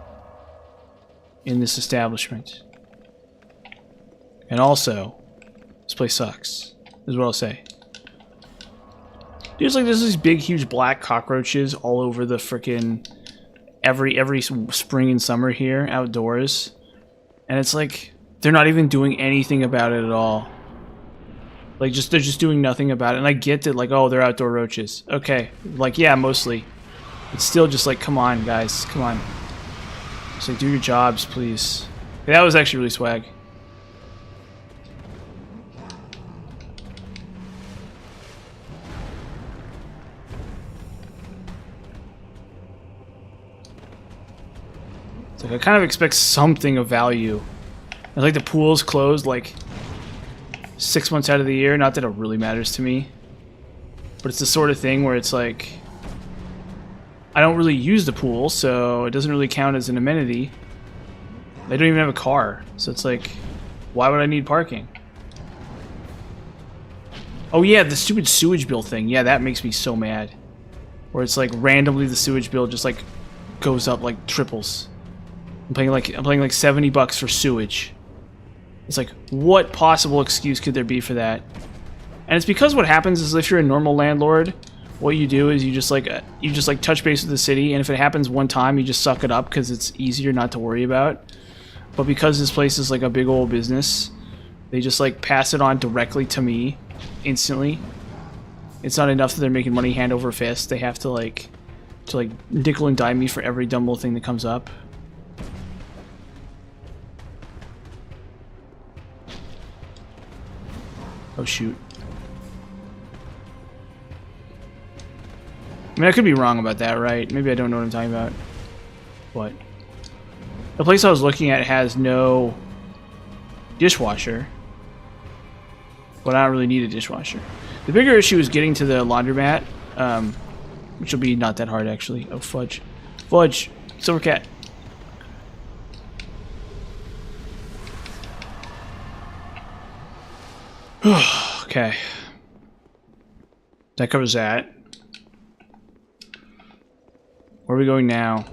in this establishment. And also, this place sucks, is what I'll say. There's these big, huge black cockroaches all over the frickin' every spring and summer here outdoors, and it's like they're not even doing anything about it at all. Like they're just doing nothing about it. And I get that, like, oh, they're outdoor roaches. Okay, like, yeah, mostly. It's still just like, come on, guys, come on. Just like, do your jobs, please. Okay, that was actually really swag. It's like I kind of expect something of value. It's like the pool's closed like 6 months out of the year. Not that it really matters to me, but it's the sort of thing where it's like I don't really use the pool, so it doesn't really count as an amenity. I don't even have a car, so it's like, why would I need parking? Oh yeah, the stupid sewage bill thing. Yeah, that makes me so mad. Where it's like randomly the sewage bill just like goes up like triples. I'm paying like $70 for sewage. It's like, what possible excuse could there be for that? And it's because what happens is if you're a normal landlord, what you do is you just like touch base with the city, and if it happens one time, you just suck it up because it's easier not to worry about. But because this place is like a big old business, they just like pass it on directly to me instantly. It's not enough that they're making money hand over fist. They have to nickel and dime me for every dumb little thing that comes up. Oh shoot. I mean, I could be wrong about that, right? Maybe I don't know what I'm talking about. What? The place I was looking at has no dishwasher, but I don't really need a dishwasher. The bigger issue is getting to the laundromat, which will be not that hard, actually. Oh, fudge. Fudge! Silver cat. Okay. That covers that. Where are we going now?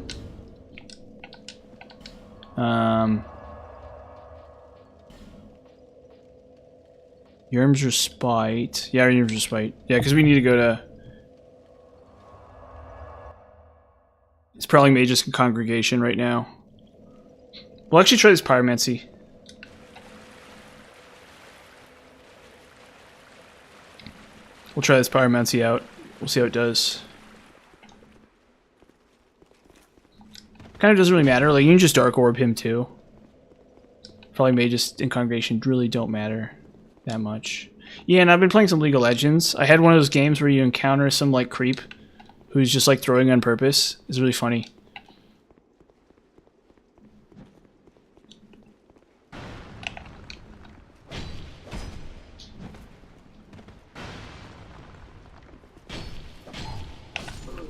Yerm's Respite. Yeah, Yerm's Respite. Yeah, because we need to go to... It's probably Mage's Congregation right now. We'll actually try this Pyromancy. We'll try this Pyromancy out. We'll see how it does. Kind of doesn't really matter. Like, you can just Dark Orb him too. Probably Mage's Congregation really don't matter that much. Yeah, and I've been playing some League of Legends. I had one of those games where you encounter some like creep who's just like throwing on purpose. It's really funny.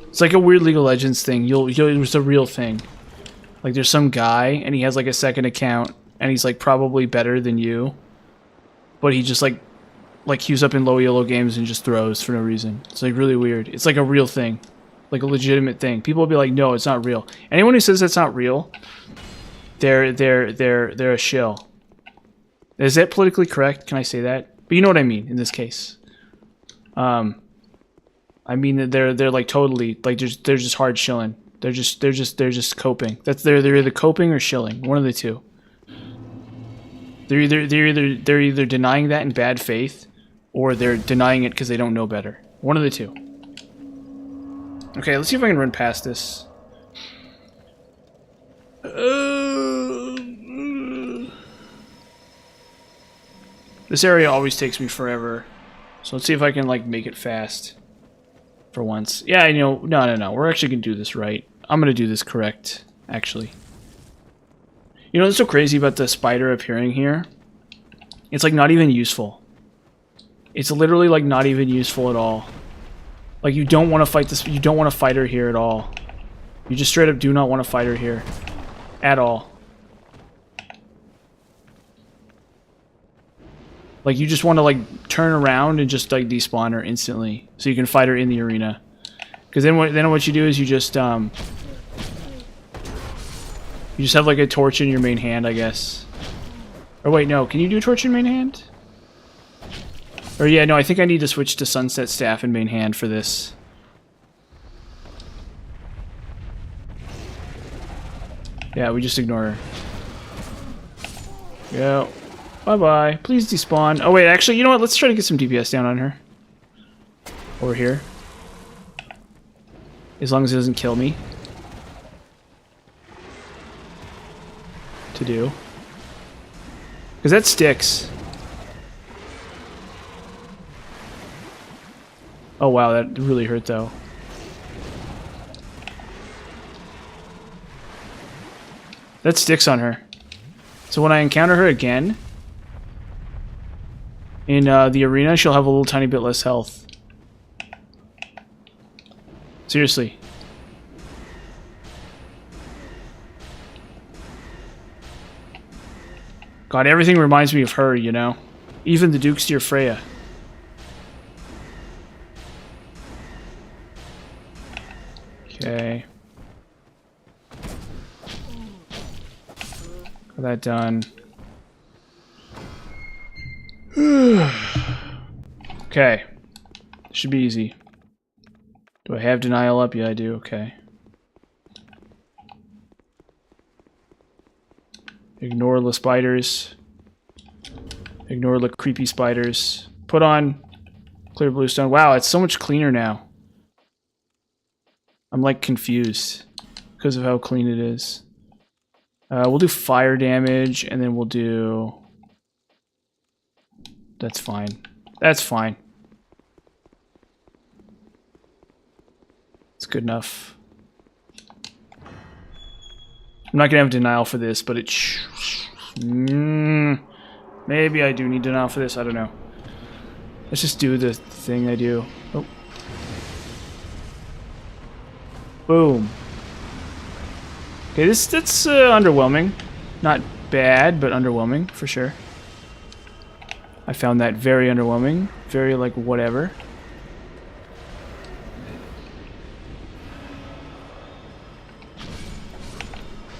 It's like a weird League of Legends thing. It's a real thing. Like there's some guy and he has like a second account and he's like probably better than you, but he just like queues up in low yellow games and just throws for no reason. It's like really weird. It's like a real thing, like a legitimate thing. People will be like, no, it's not real. Anyone who says that's not real, they're a shill. Is that politically correct? Can I say that? But you know what I mean in this case. I mean they're like totally like they're just hard shilling. They're just coping. They're either coping or shilling. One of the two. They're either denying that in bad faith, or they're denying it because they don't know better. One of the two. Okay, let's see if I can run past this. This area always takes me forever. So let's see if I can, like, make it fast. For once. Yeah, you know, no. We're actually going to do this right. I'm going to do this correct, actually. You know what's so crazy about the spider appearing here? It's, like, not even useful. It's literally, like, not even useful at all. Like, you don't want to fight this. You don't want to fight her here at all. You just straight up do not want to fight her here. At all. Like, you just want to, like, turn around and just, like, despawn her instantly. So you can fight her in the arena. Because then what you do is you just have, like, a torch in your main hand, I guess. Or wait, no. Can you do a torch in main hand? Or yeah, no, I think I need to switch to Sunset Staff in main hand for this. Yeah, we just ignore her. Yeah. Bye-bye. Please despawn. Oh, wait, actually, you know what? Let's try to get some DPS down on her. Over here. As long as it doesn't kill me. To do. Because that sticks. Oh, wow, that really hurt, though. That sticks on her. So when I encounter her again... in the arena, she'll have a little tiny bit less health. Seriously. God, everything reminds me of her, you know? Even the Duke's Freya. Okay. Got that done. Okay. Should be easy. Do I have denial up? Yeah, I do. Okay. Ignore the spiders. Ignore the creepy spiders. Put on clear bluestone. Wow, it's so much cleaner now. I'm like confused because of how clean it is. We'll do fire damage and then we'll do... That's fine. That's fine. It's good enough. I'm not gonna have denial for this, but it maybe I do need denial for this. I don't know. Let's just do the thing I do. Oh. Boom. Okay, that's underwhelming. Not bad, but underwhelming for sure. I found that very underwhelming. Very, like, whatever.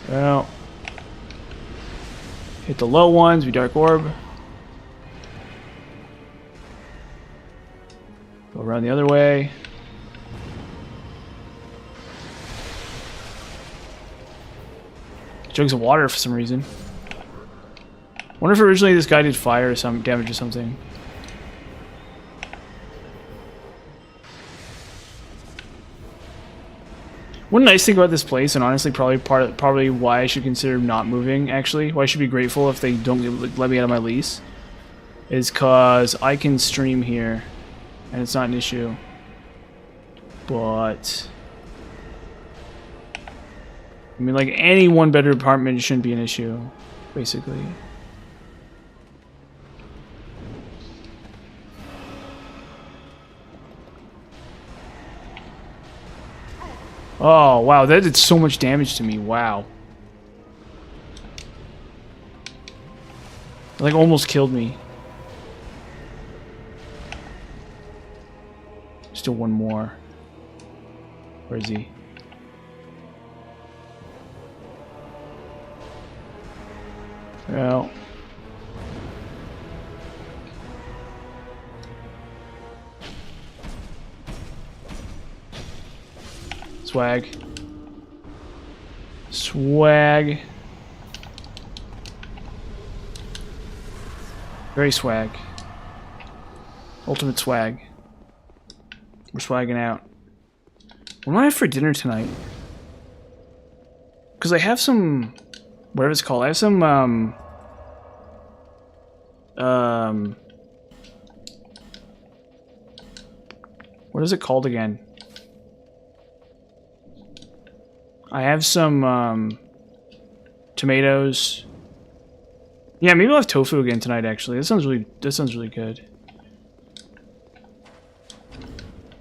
Well. Hit the low ones, we Dark Orb. Go around the other way. Jugs of water for some reason. Wonder if originally this guy did fire or some damage or something. One nice thing about this place, and honestly probably why I should consider not moving, actually, why I should be grateful if they don't let me out of my lease, is because I can stream here, and it's not an issue. But... I mean, like, any one-bedroom apartment shouldn't be an issue, basically. Oh, wow, that did so much damage to me. Wow. Like, almost killed me. Still one more. Where is he? Well. Swag. Swag. Very swag. Ultimate swag. We're swagging out. What am I have for dinner tonight? Because I have some... Whatever it's called. I have some, what is it called again? I have some, tomatoes. Yeah, maybe I'll have tofu again tonight, actually. That sounds really good.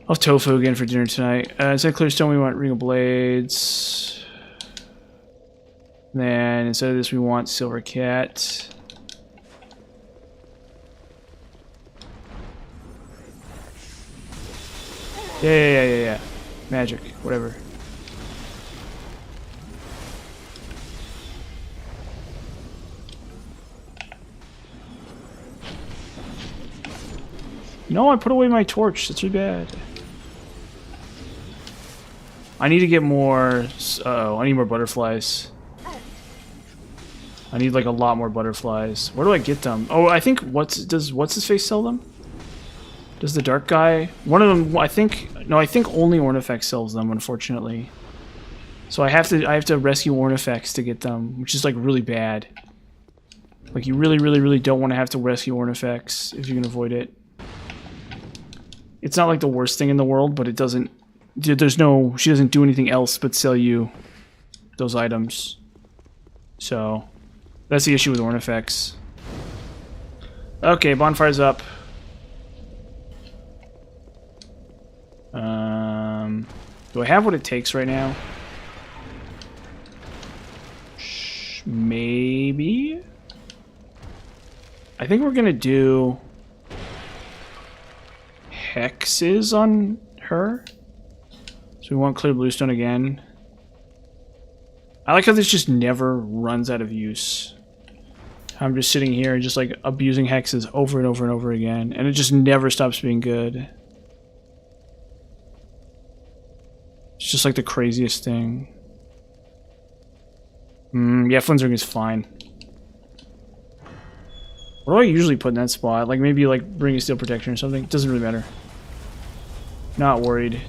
I'll have tofu again for dinner tonight. Instead of clearstone, we want ring of blades. Then, instead of this, we want silver cat. Yeah. Magic, whatever. No, I put away my torch. That's really bad. I need to get more... Uh-oh, I need more butterflies. I need, like, a lot more butterflies. Where do I get them? Oh, I think... What's his face sell them? Does the dark guy... One of them, I think... No, I think only Ornifex sells them, unfortunately. So I have to rescue Ornifex to get them, which is, like, really bad. Like, you really don't want to have to rescue Ornifex if you can avoid it. It's not, like, the worst thing in the world, but it doesn't... There's no... She doesn't do anything else but sell you those items. So... That's the issue with Ornifex. Okay, bonfire's up. Do I have what it takes right now? Maybe? I think we're gonna do... hexes on her. So we want clear bluestone again. I like how this just never runs out of use. I'm just sitting here just like abusing hexes over and over and over again, and it just never stops being good. It's just like the craziest thing. Yeah, Flintsring is fine. What do I usually put in that spot? Like maybe like bring a steel protection or something? Doesn't really matter. Not worried.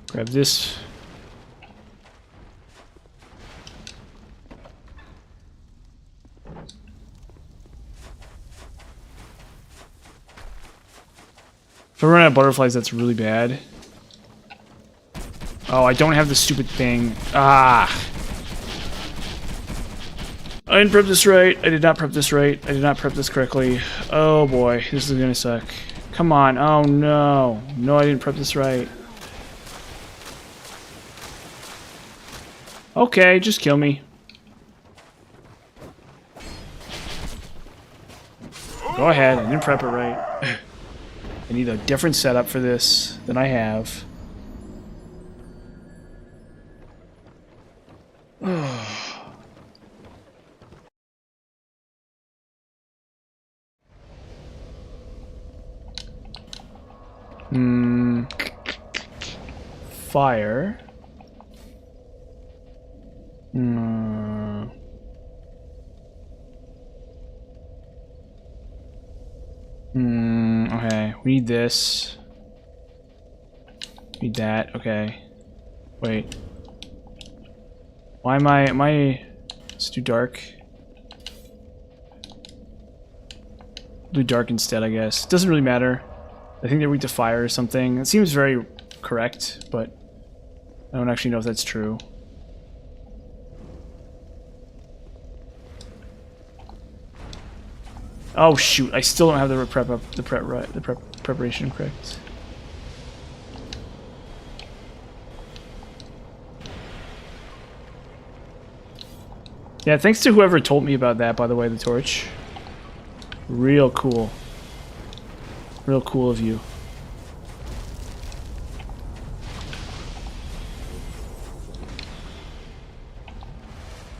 Grab this. If I run out of butterflies, that's really bad. Oh, I don't have the stupid thing. Ah! I didn't prep this right. I did not prep this right. I did not prep this correctly. Oh boy, this is gonna suck. Come on. Oh no. No, I didn't prep this right. Okay, just kill me. Go ahead, I didn't prep it right. I need a different setup for this than I have. Fire. Okay, we need this. Need that, okay. Wait. Why am I... It's too dark. Do dark instead, I guess. Doesn't really matter. I think they're weak to fire or something. It seems very correct, but I don't actually know if that's true. Oh shoot! I still don't have the preparation correct. Yeah, thanks to whoever told me about that. By the way, the torch. Real cool. Real cool of you.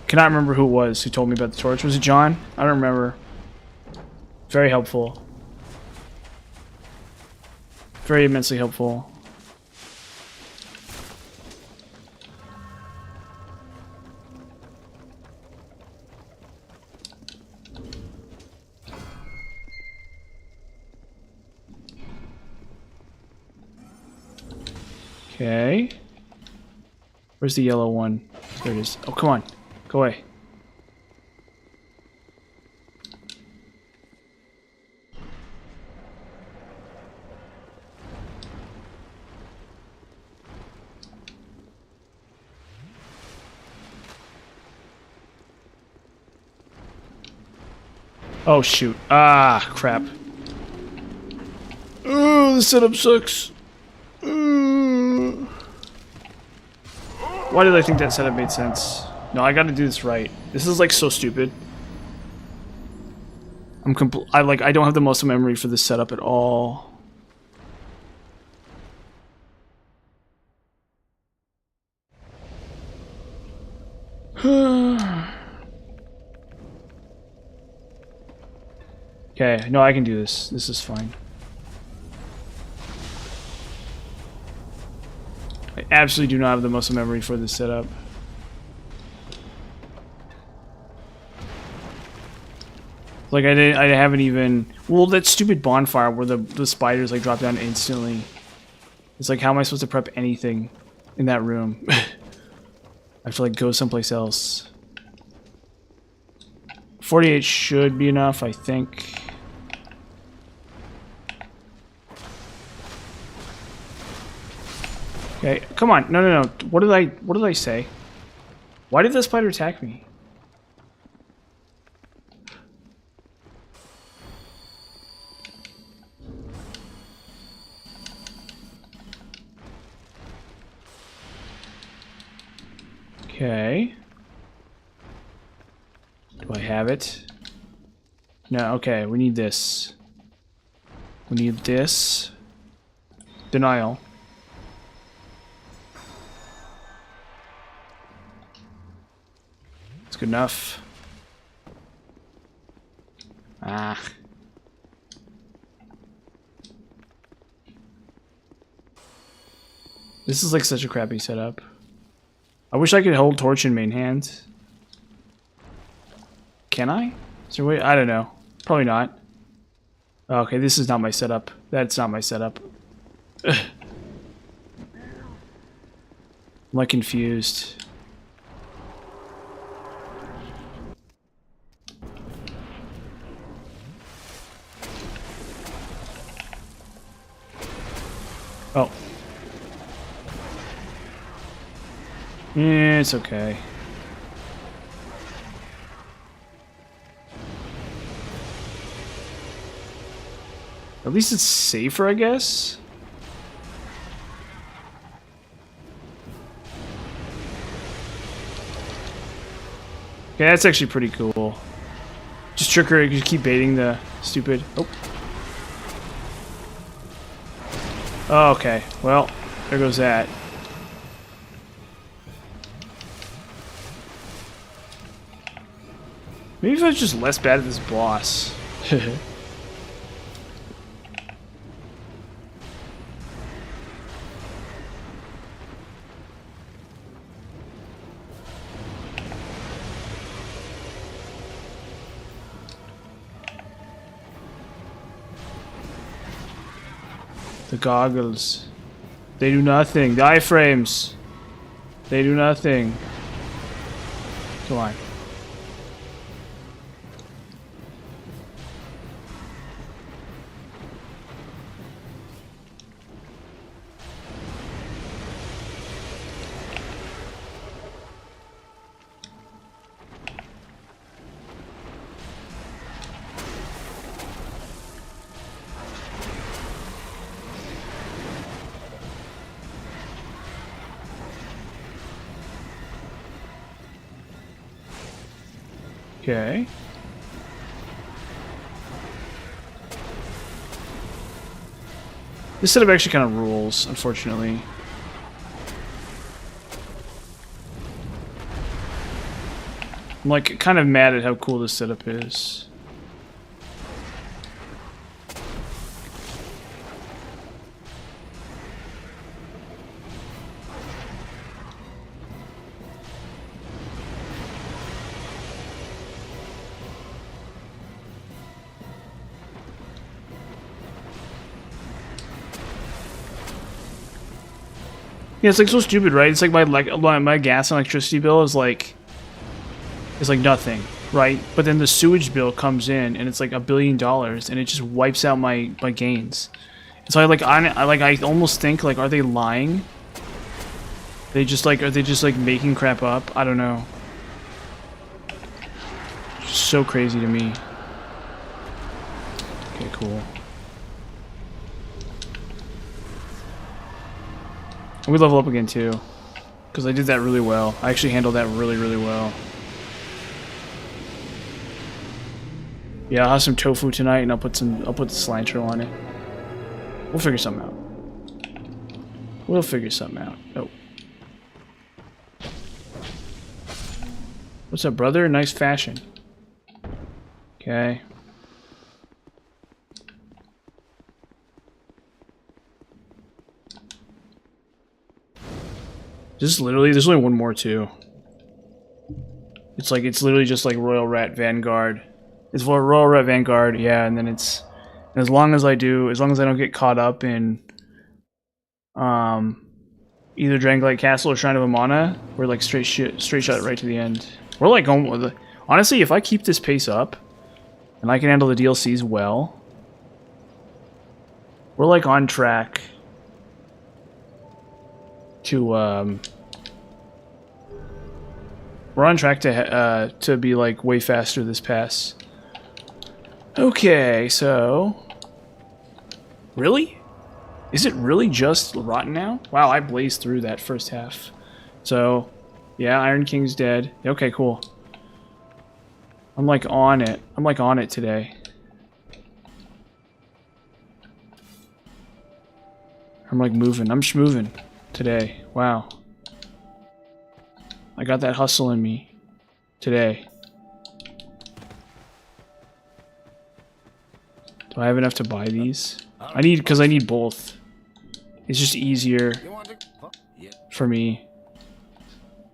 Cannot remember who it was who told me about the torch. Was it John? I don't remember. Very helpful. Very immensely helpful. Okay. Where's the yellow one? There it is. Oh, come on. Go away. Oh, shoot. Ah, crap. Oh, the setup sucks. Why did I think that setup made sense? No, I gotta do this right. This is, like, so stupid. I don't have the muscle memory for this setup at all. Okay, no, I can do this. This is fine. I absolutely do not have the muscle memory for this setup. Like I haven't even. Well, that stupid bonfire where the spiders like drop down instantly. It's like, how am I supposed to prep anything in that room? I have to like go someplace else. 48 should be enough, I think. Okay, come on. No. What did I say? Why did the spider attack me? Okay. Do I have it? No, okay, we need this. We need this. Denial. It's good enough. Ah. This is like such a crappy setup. I wish I could hold torch in main hand. Can I? Is there a way? I don't know. Probably not. Okay, this is not my setup. That's not my setup. Ugh. I'm like confused. Oh. Yeah, it's okay. At least it's safer, I guess? Okay, that's actually pretty cool. Just trick her, you keep baiting the stupid... Oh. Oh, okay. Well, there goes that. Maybe if I was just less bad at this boss. The goggles. They do nothing. The iframes. They do nothing. Come on. Okay. This setup actually kind of rules, unfortunately. I'm like kind of mad at how cool this setup is. Yeah, it's like so stupid, right? It's like my gas and electricity bill is like nothing, right? But then the sewage bill comes in and it's like $1 billion and it just wipes out my gains. And so I almost think like, are they lying? Are they just like making crap up? I don't know. It's just so crazy to me. Okay, cool. And we level up again too, because I did that really well. I actually handled that really, really well. Yeah, I'll have some tofu tonight, and I'll put the cilantro on it. We'll figure something out. We'll figure something out. Oh. What's up, brother? Nice fashion. Okay. This is literally, there's only one more too. It's literally just like Royal Rat Vanguard. It's for Royal Rat Vanguard, yeah, and then it's, as long as I don't get caught up in either Dragonlight Castle or Shrine of Amana, we're like straight shot right to the end. We're like going with the, honestly, if I keep this pace up and I can handle the DLCs well, we're like on track to we're on track to be like way faster this pass. Okay, so really? Is it really just Rotten now? Wow, I blazed through that first half. So, yeah, Iron King's dead. Okay, cool. I'm like on it. I'm like on it today. I'm like moving. I'm schmoving today. Wow. I got that hustle in me today. Do I have enough to buy these? Because I need both. It's just easier for me.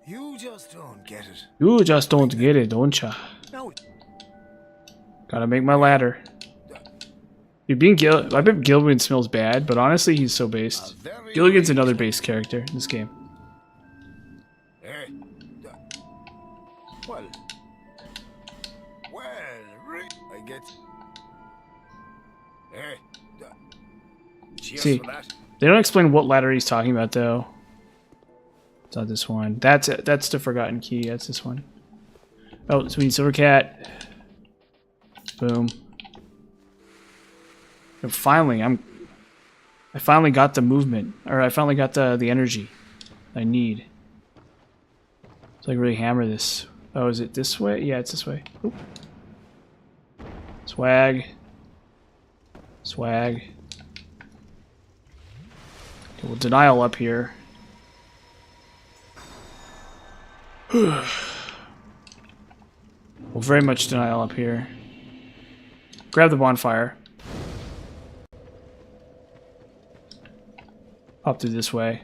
You just don't get it. You just don't get it, don't ya? No. Gotta make my ladder. Dude, I bet Gilligan smells bad, but honestly, he's so based. Gilligan's another based character in this game. I get. See, they don't explain what ladder he's talking about, though. It's not this one. That's the Forgotten Key. That's this one. Oh, Sweet Silver Cat. Boom. And finally, I finally got the movement, or I finally got the energy I need. So I can really hammer this. Oh, is it this way? Yeah, it's this way. Oop. Swag. Swag. Okay, we'll denial up here. Well, very much denial up here. Grab the bonfire. Up through this way.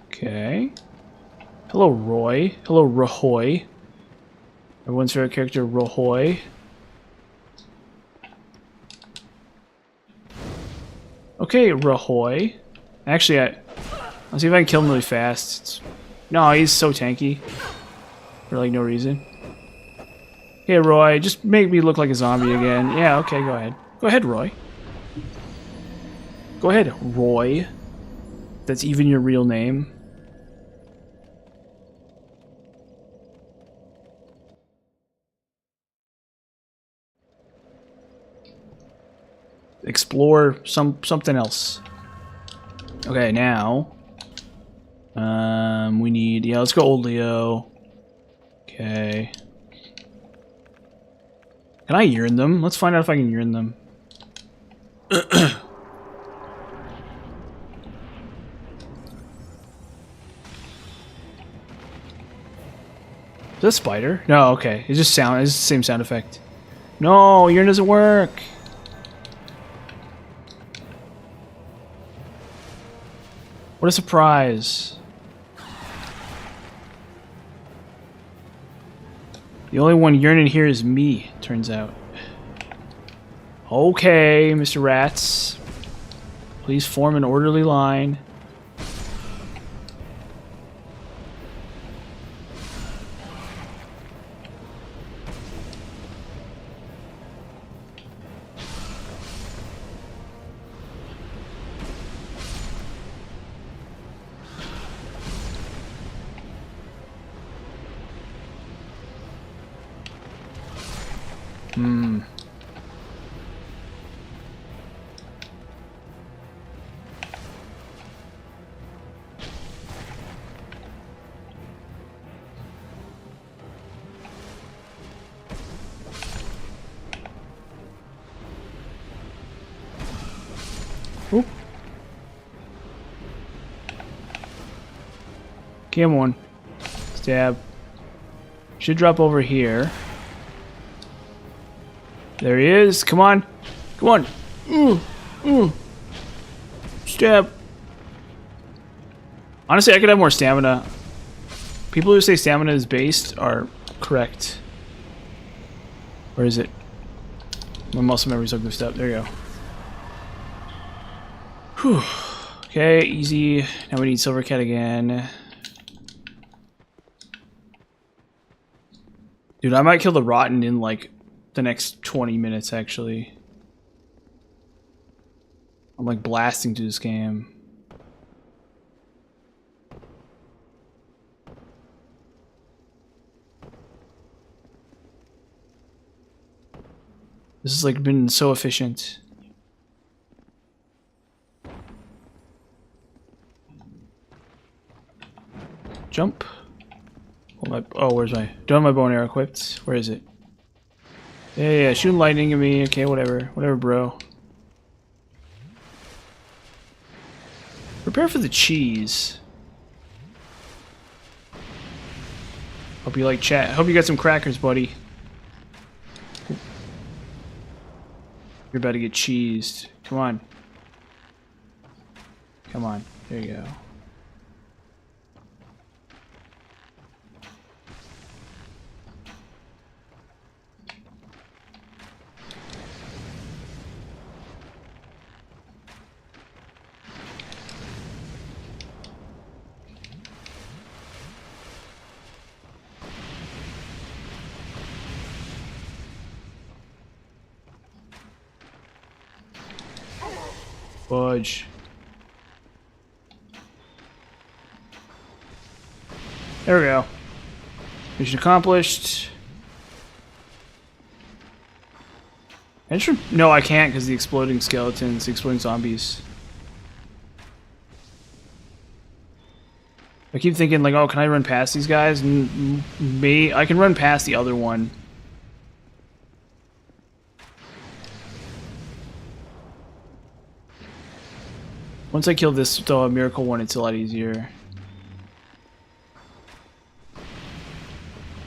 Okay. Hello, Roy. Hello, Rahoy. Everyone's favorite character, Rahoy. Okay, Rahoy. Actually, I'll see if I can kill him really fast. No, he's so tanky. For like no reason. Hey, Roy, just make me look like a zombie again. Yeah, okay, go ahead. Go ahead, Roy. Go ahead, Roy. That's even your real name. Explore something else. Okay, now we need, yeah, let's go Old Leo. Okay. Can I yearn them? Let's find out if I can yearn them. Is that a spider? No, okay. It's just sound, it's the same sound effect. No, yearn doesn't work. What a surprise. The only one yearning here is me, turns out. Okay, Mr. Rats. Please form an orderly line. Oop. Come on. Stab. Should drop over here. There he is. Come on. Come on. Stab. Honestly, I could have more stamina. People who say stamina is based are correct. Where is it? My muscle memory's so goofed up. There you go. Whew. Okay, easy. Now we need Silver Cat again. Dude, I might kill the Rotten in like the next 20 minutes, actually. I'm like blasting through this game. This has like been so efficient. Jump. Oh, where's my... Don't have my bow and arrow equipped. Where is it? Yeah, shooting lightning at me. Okay, whatever. Whatever, bro. Prepare for the cheese. Hope you like chat. Hope you got some crackers, buddy. You're about to get cheesed. Come on. Come on. There you go. Fudge. There we go. Mission accomplished. No, I can't because the exploding skeletons, the exploding zombies. I keep thinking like, oh, can I run past these guys? I can run past the other one. Once I kill this miracle one, it's a lot easier.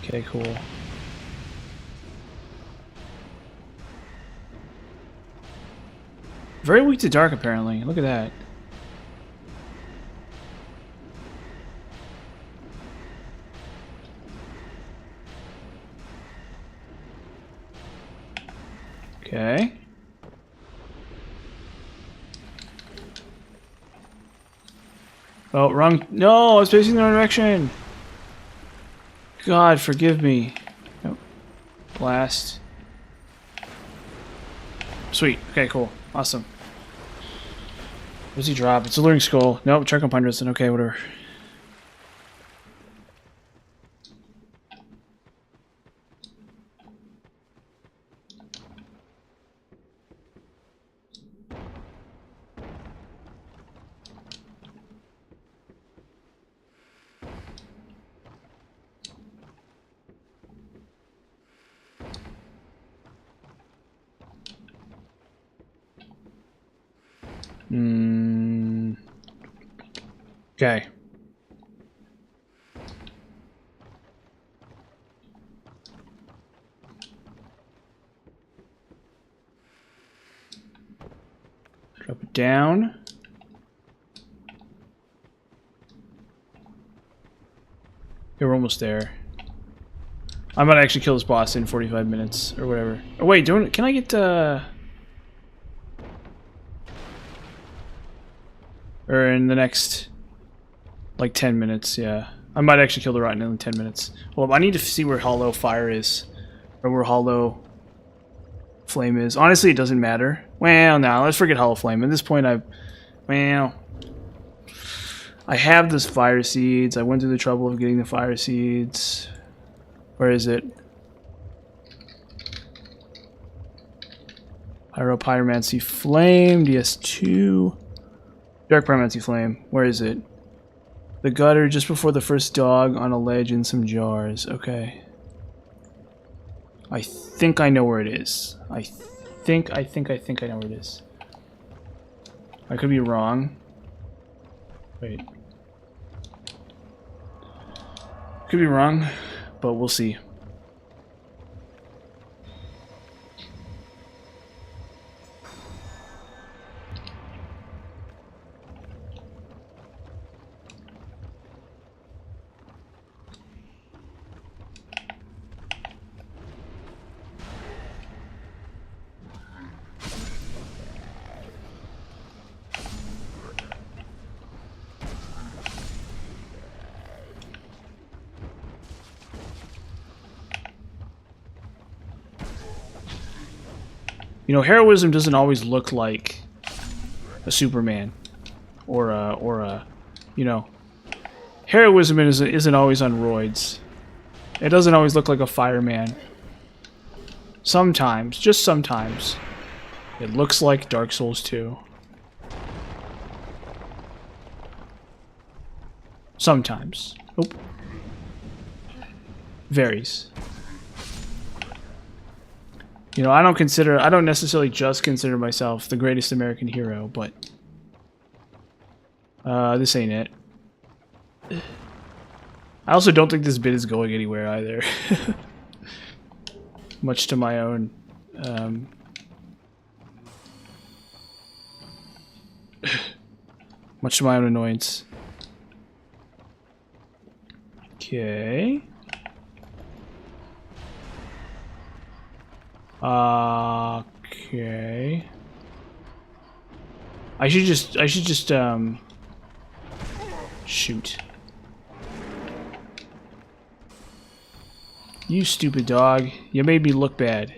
Okay, cool. Very weak to dark, apparently. Look at that. Okay. Oh, wrong. No, I was facing the wrong direction. God, forgive me. Nope. Blast. Sweet. Okay, cool. Awesome. What does he drop? It's a Luring Skull. Nope, Charcoal Pine Resistant. Okay, whatever. Okay. Drop it down. Okay, we're almost there. I might actually kill this boss in 45 minutes or whatever. Oh wait, can I get or in the next like 10 minutes, yeah. I might actually kill the Rotten in 10 minutes. Well, I need to see where Hollow Fire is. Or where Hollow Flame is. Honestly, it doesn't matter. Well, no, let's forget Hollow Flame. At this point, I have those fire seeds. I went through the trouble of getting the fire seeds. Where is it? Pyromancy Flame, DS2. Dark Pyromancy Flame. Where is it? The gutter just before the first dog on a ledge in some jars. Okay. I think I know where it is. I think I know where it is. I could be wrong. Wait. Could be wrong, but we'll see. You know, heroism doesn't always look like a Superman or a you know, heroism isn't always on roids. It doesn't always look like a fireman. Sometimes, just sometimes, it looks like Dark Souls 2. Sometimes. Oop. Varies. You know, I don't necessarily just consider myself the greatest American hero, but this ain't it. I also don't think this bit is going anywhere either. Much to my own annoyance. Okay. Okay. I should just shoot. You stupid dog. You made me look bad.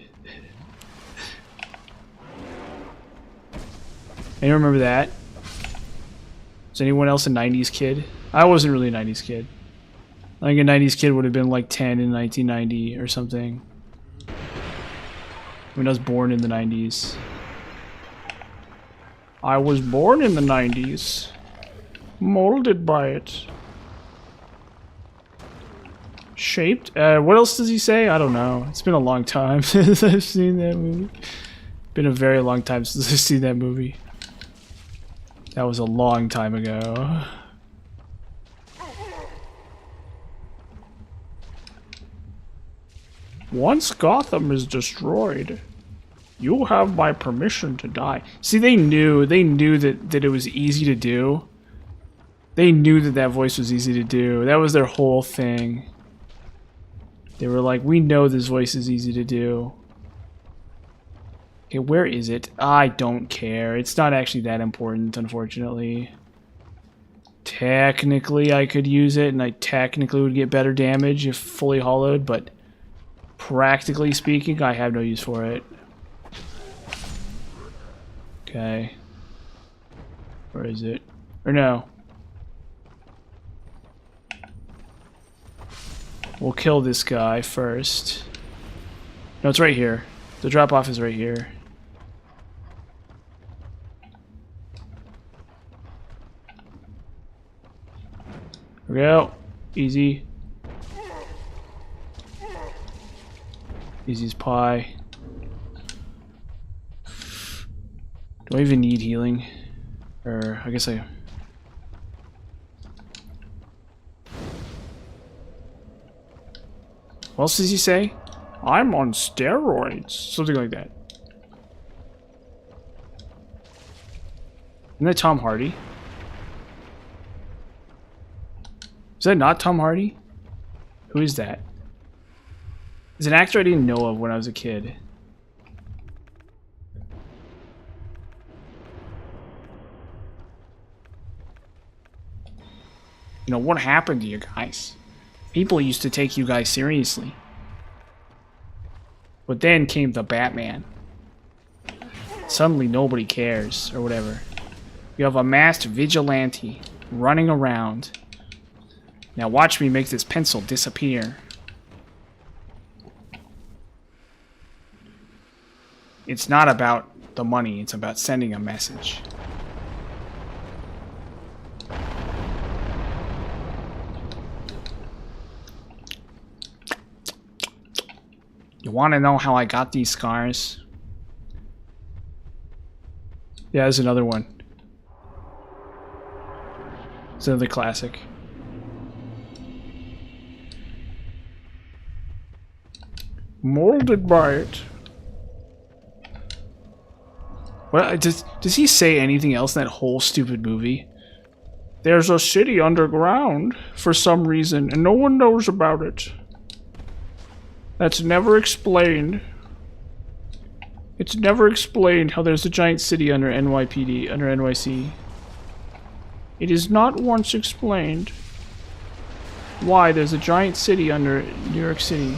Anyone remember that? Is anyone else a 90s kid? I wasn't really a 90s kid. I think a 90s kid would have been like 10 in 1990 or something. I mean, I was born in the 90s. I was born in the 90s. Molded by it. Shaped? What else does he say? I don't know. It's been a long time since I've seen that movie. Been a very long time since I've seen that movie. That was a long time ago. Once Gotham is destroyed, you have my permission to die. See, they knew that it was easy to do. They knew that voice was easy to do. That was their whole thing. They were like, we know this voice is easy to do. Okay, where is it? I don't care. It's not actually that important, unfortunately. Technically, I could use it, and I technically would get better damage if fully hollowed, but practically speaking, I have no use for it. Okay. Where is it? Or no. We'll kill this guy first. No, it's right here. The drop-off is right here. There we go. Easy. Easy as pie. Do I even need healing? Or, I guess I... What else does he say? I'm on steroids. Something like that. Isn't that Tom Hardy? Is that not Tom Hardy? Who is that? It's an actor I didn't know of when I was a kid. You know, what happened to you guys? People used to take you guys seriously. But then came the Batman. Suddenly nobody cares, or whatever. You have a masked vigilante running around. Now watch me make this pencil disappear. It's not about the money, it's about sending a message. You want to know how I got these scars? Yeah, there's another one. It's another classic. Molded by it. What does he say anything else in that whole stupid movie? There's a city underground for some reason, and no one knows about it. That's never explained. It's never explained how there's a giant city under NYPD, under NYC. It is not once explained why there's a giant city under New York City.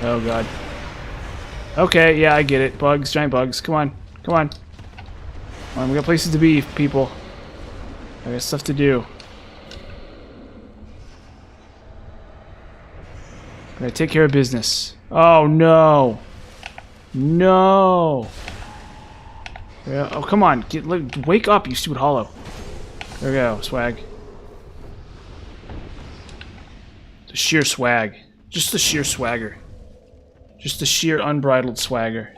Oh god. Okay, yeah, I get it. Bugs, giant bugs. Come on. Come on. Come on, we got places to be, people. I got stuff to do. Gotta take care of business. Oh no. No. Yeah, oh, come on. Wake up, you stupid hollow. There we go. Swag. The sheer swag. Just the sheer swagger. Just the sheer unbridled swagger.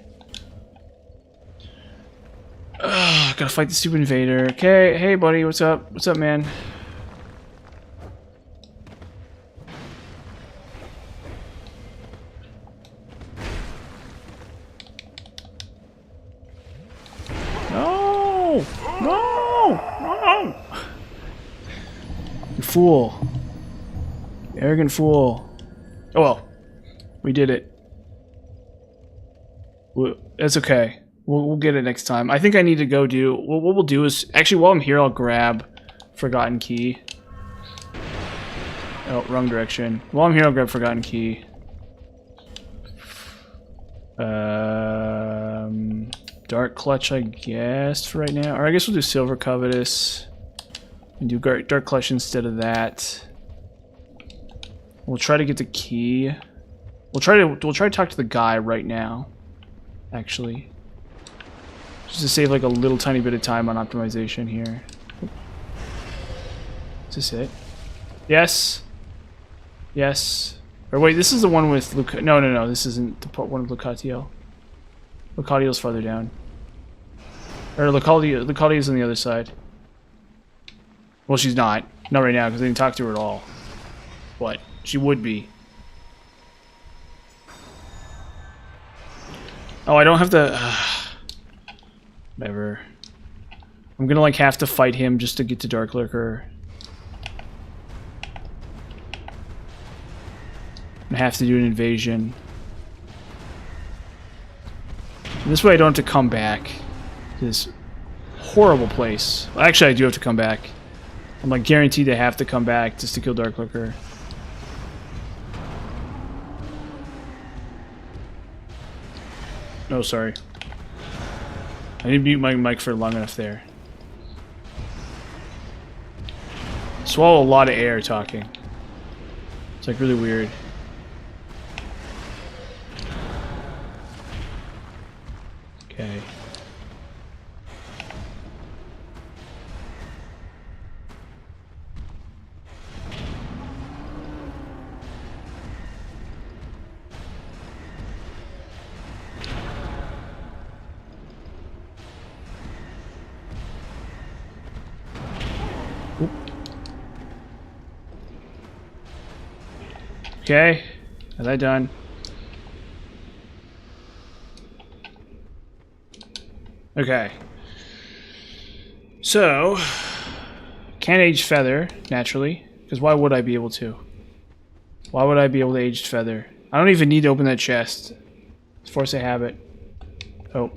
Ugh, gotta fight the super invader. Okay, hey buddy, what's up? What's up, man? No! No! No! You fool. You arrogant fool. Oh well. We did it. That's okay. We'll get it next time. I think I need to go do... What we'll do is... Actually, while I'm here, I'll grab Forgotten Key. Oh, wrong direction. While I'm here, I'll grab Forgotten Key. Dark Clutch, I guess, for right now. Or I guess we'll do Silver Covetous. And do Dark Clutch instead of that. We'll try to get the key. We'll try to talk to the guy right now. Actually. Just to save like a little tiny bit of time on optimization here. Is this it? Yes. Yes. Or wait, this is the one with Luc. No. This isn't the one with Lucatio. Lucatio's farther down. Or Lucatio's on the other side. Well, she's not. Not right now, because I didn't talk to her at all. But she would be. Oh, I don't have to... whatever. I'm gonna like have to fight him just to get to Dark Lurker. I have to do an invasion. And this way I don't have to come back to this horrible place. Well, actually, I do have to come back. I'm like guaranteed to have to come back just to kill Dark Lurker. Oh, sorry. I didn't mute my mic for long enough there. Swallow a lot of air talking. It's like really weird. Okay. Okay, is that done? Okay. So, can't age feather, naturally. Because why would I be able to? Why would I be able to age feather? I don't even need to open that chest. It's force a habit. Oh.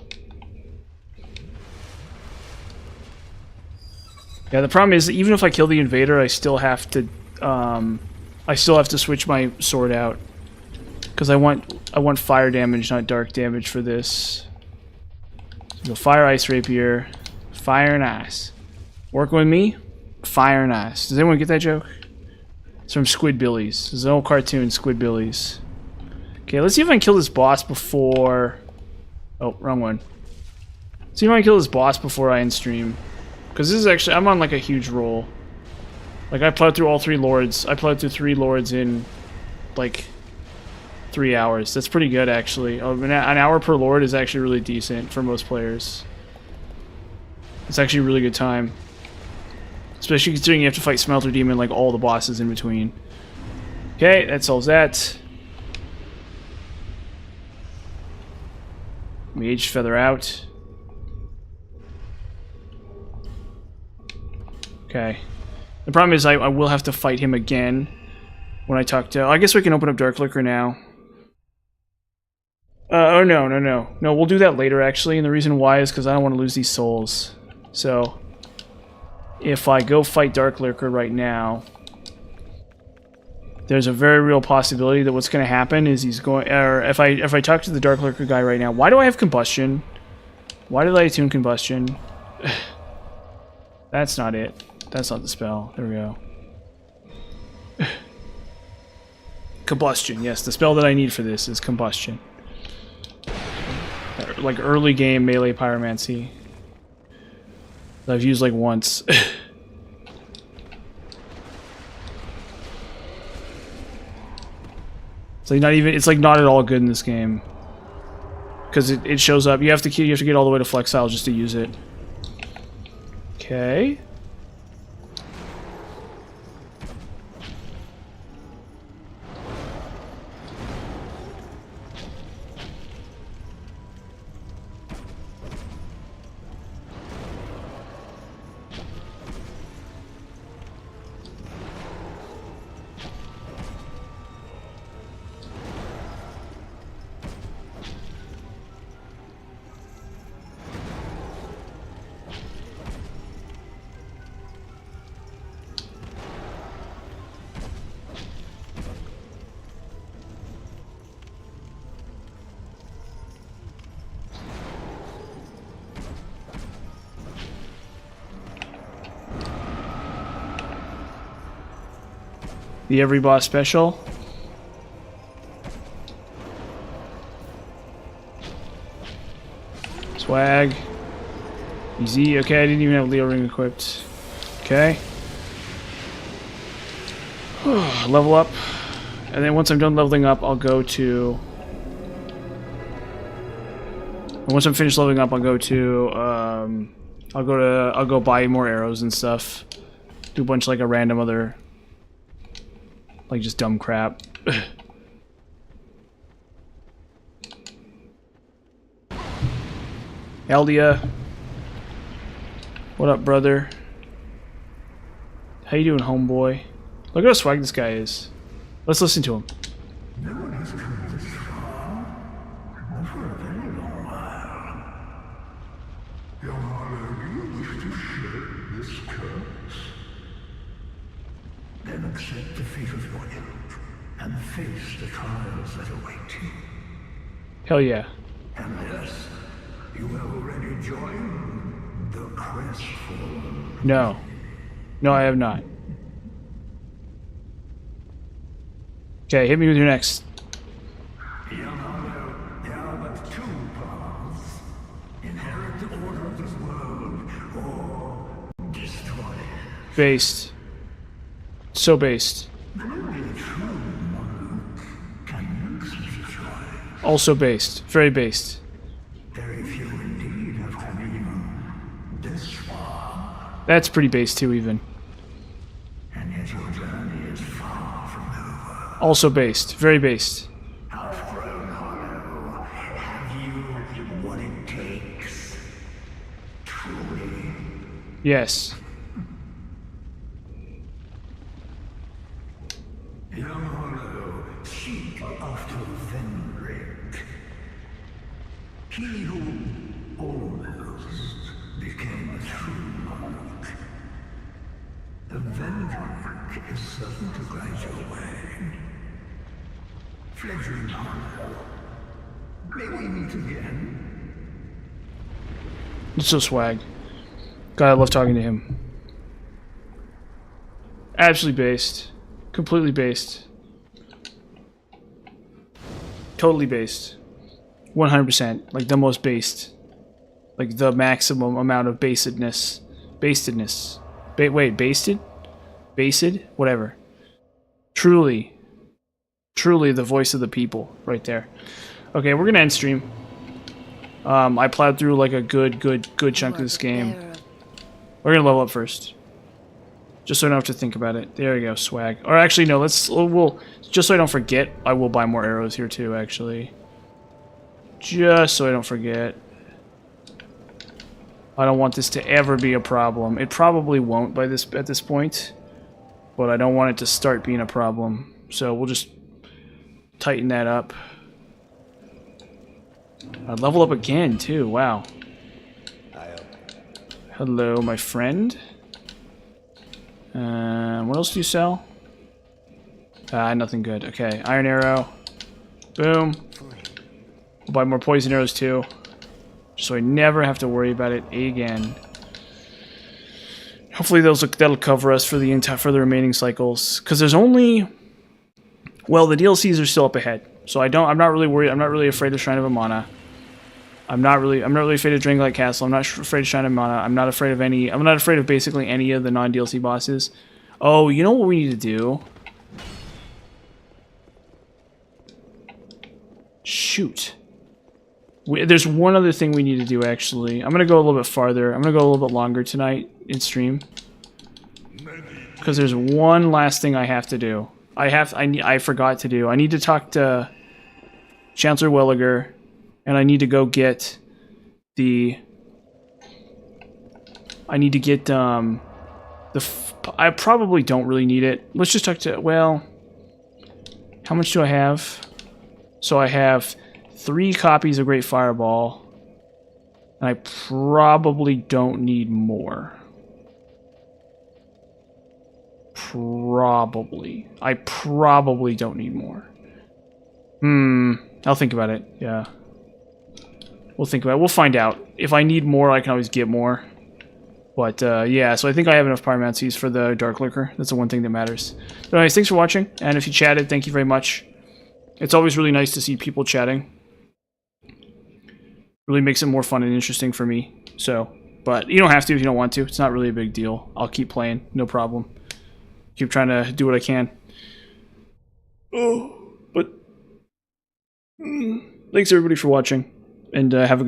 Yeah, the problem is that even if I kill the invader, I still have to switch my sword out. Because I want fire damage, not dark damage for this. So fire ice rapier. Fire and ice. Working with me? Fire and ice. Does anyone get that joke? It's from Squidbillies. It's an old cartoon, Squidbillies. Okay, let's see if I can kill this boss before... Oh, wrong one. See if I can kill this boss before I end stream. Because this is actually... I'm on like a huge roll. Like, I plowed through all 3 lords. I plowed through 3 lords in, like, 3 hours. That's pretty good, actually. An hour per lord is actually really decent for most players. It's actually a really good time. Especially considering you have to fight Smelter Demon like all the bosses in between. Okay, that solves that. We aged feather out. Okay. The problem is I will have to fight him again when I talk to... I guess we can open up Dark Lurker now. Oh, no. No, we'll do that later, actually. And the reason why is because I don't want to lose these souls. So... if I go fight Dark Lurker right now, there's a very real possibility that what's going to happen is he's going... Or if I talk to the Dark Lurker guy right now... Why do I have Combustion? Why did I attune Combustion? That's not it. That's not the spell. There we go. Combustion. Yes, the spell that I need for this is Combustion. Like early game melee pyromancy. That I've used like once. It's like not even... It's like not at all good in this game. Because it shows up. You have to get all the way to Flexile just to use it. Okay. The every boss special. Swag. Easy. Okay, I didn't even have Leo Ring equipped. Okay. Level up. And then once I'm done leveling up, I'll go to... And once I'm finished leveling up, I'll go buy more arrows and stuff. Do a bunch of like a random other... like just dumb crap. Eldia. What up, brother? How you doing, homeboy? Look at how swag this guy is. Let's listen to him. No one has come this far, not for a very long while. Young Harlow, do you wish to shed this curse? Then accept the fate of your ilk, and face the trials that await you. Hell yeah. Unless you have already joined the Crestfall. No. No, I have not. Okay, hit me with your next. Young Harlow, there are but 2 paths. Inherit the order of this world, or destroy it. Based. So based. Only a true monarch can make such a choice. Also based. Very based. Very few indeed have come even this far, That's pretty based too, even. and yet your journey is far from over. Also based. Very based. Outgrown Hollow, have you what it takes? Truly, Yes. He who almost became a true monarch. The Vendrick is certain to guide your way. Fledgling Hollow, may we meet again? It's so swag. God, I love talking to him. Absolutely based. Completely based. Totally based. 100%. Like the most based. Like the maximum amount of basedness. Bastedness. Wait, basted? Based? Whatever. Truly. Truly the voice of the people. Right there. Okay, we're gonna end stream. I plowed through like a good chunk of this game. We're gonna level up first. Just so I don't have to think about it. There we go, swag. Or actually, no, we'll just so I don't forget, I will buy more arrows here too, actually. Just so I don't forget. I don't want this to ever be a problem. It probably won't by at this point. But I don't want it to start being a problem. So we'll just tighten that up. Level up again too, wow. Hello, my friend. What else do you sell? Nothing good. Okay, iron arrow. Boom. We'll buy more poison arrows too, so I never have to worry about it again. Hopefully that'll cover us for the remaining cycles. Because there's only, well, the DLCs are still up ahead, so I'm not really worried. I'm not really afraid of Shrine of Amana. I'm not really afraid of Drangleic Castle. I'm not afraid of Shrine of Mana. I'm not afraid of basically any of the non-DLC bosses. Oh, you know what we need to do? Shoot. There's one other thing we need to do, actually. I'm going to go a little bit farther. I'm going to go a little bit longer tonight in stream. Because there's one last thing I have to do. I forgot to do. I need to talk to Chancellor Welliger. And I need to go get the... I need to get, I probably don't really need it. Let's just talk to... Well... How much do I have? So I have 3 copies of Great Fireball. And I probably don't need more. Probably. I probably don't need more. I'll think about it, yeah. We'll think about it. We'll find out. If I need more, I can always get more. But, yeah, so I think I have enough Pyromancies for the Dark Lurker. That's the one thing that matters. But anyways, thanks for watching. And if you chatted, thank you very much. It's always really nice to see people chatting. Really makes it more fun and interesting for me. So, but you don't have to if you don't want to. It's not really a big deal. I'll keep playing. No problem. Keep trying to do what I can. Oh, but... Thanks everybody for watching. And have a good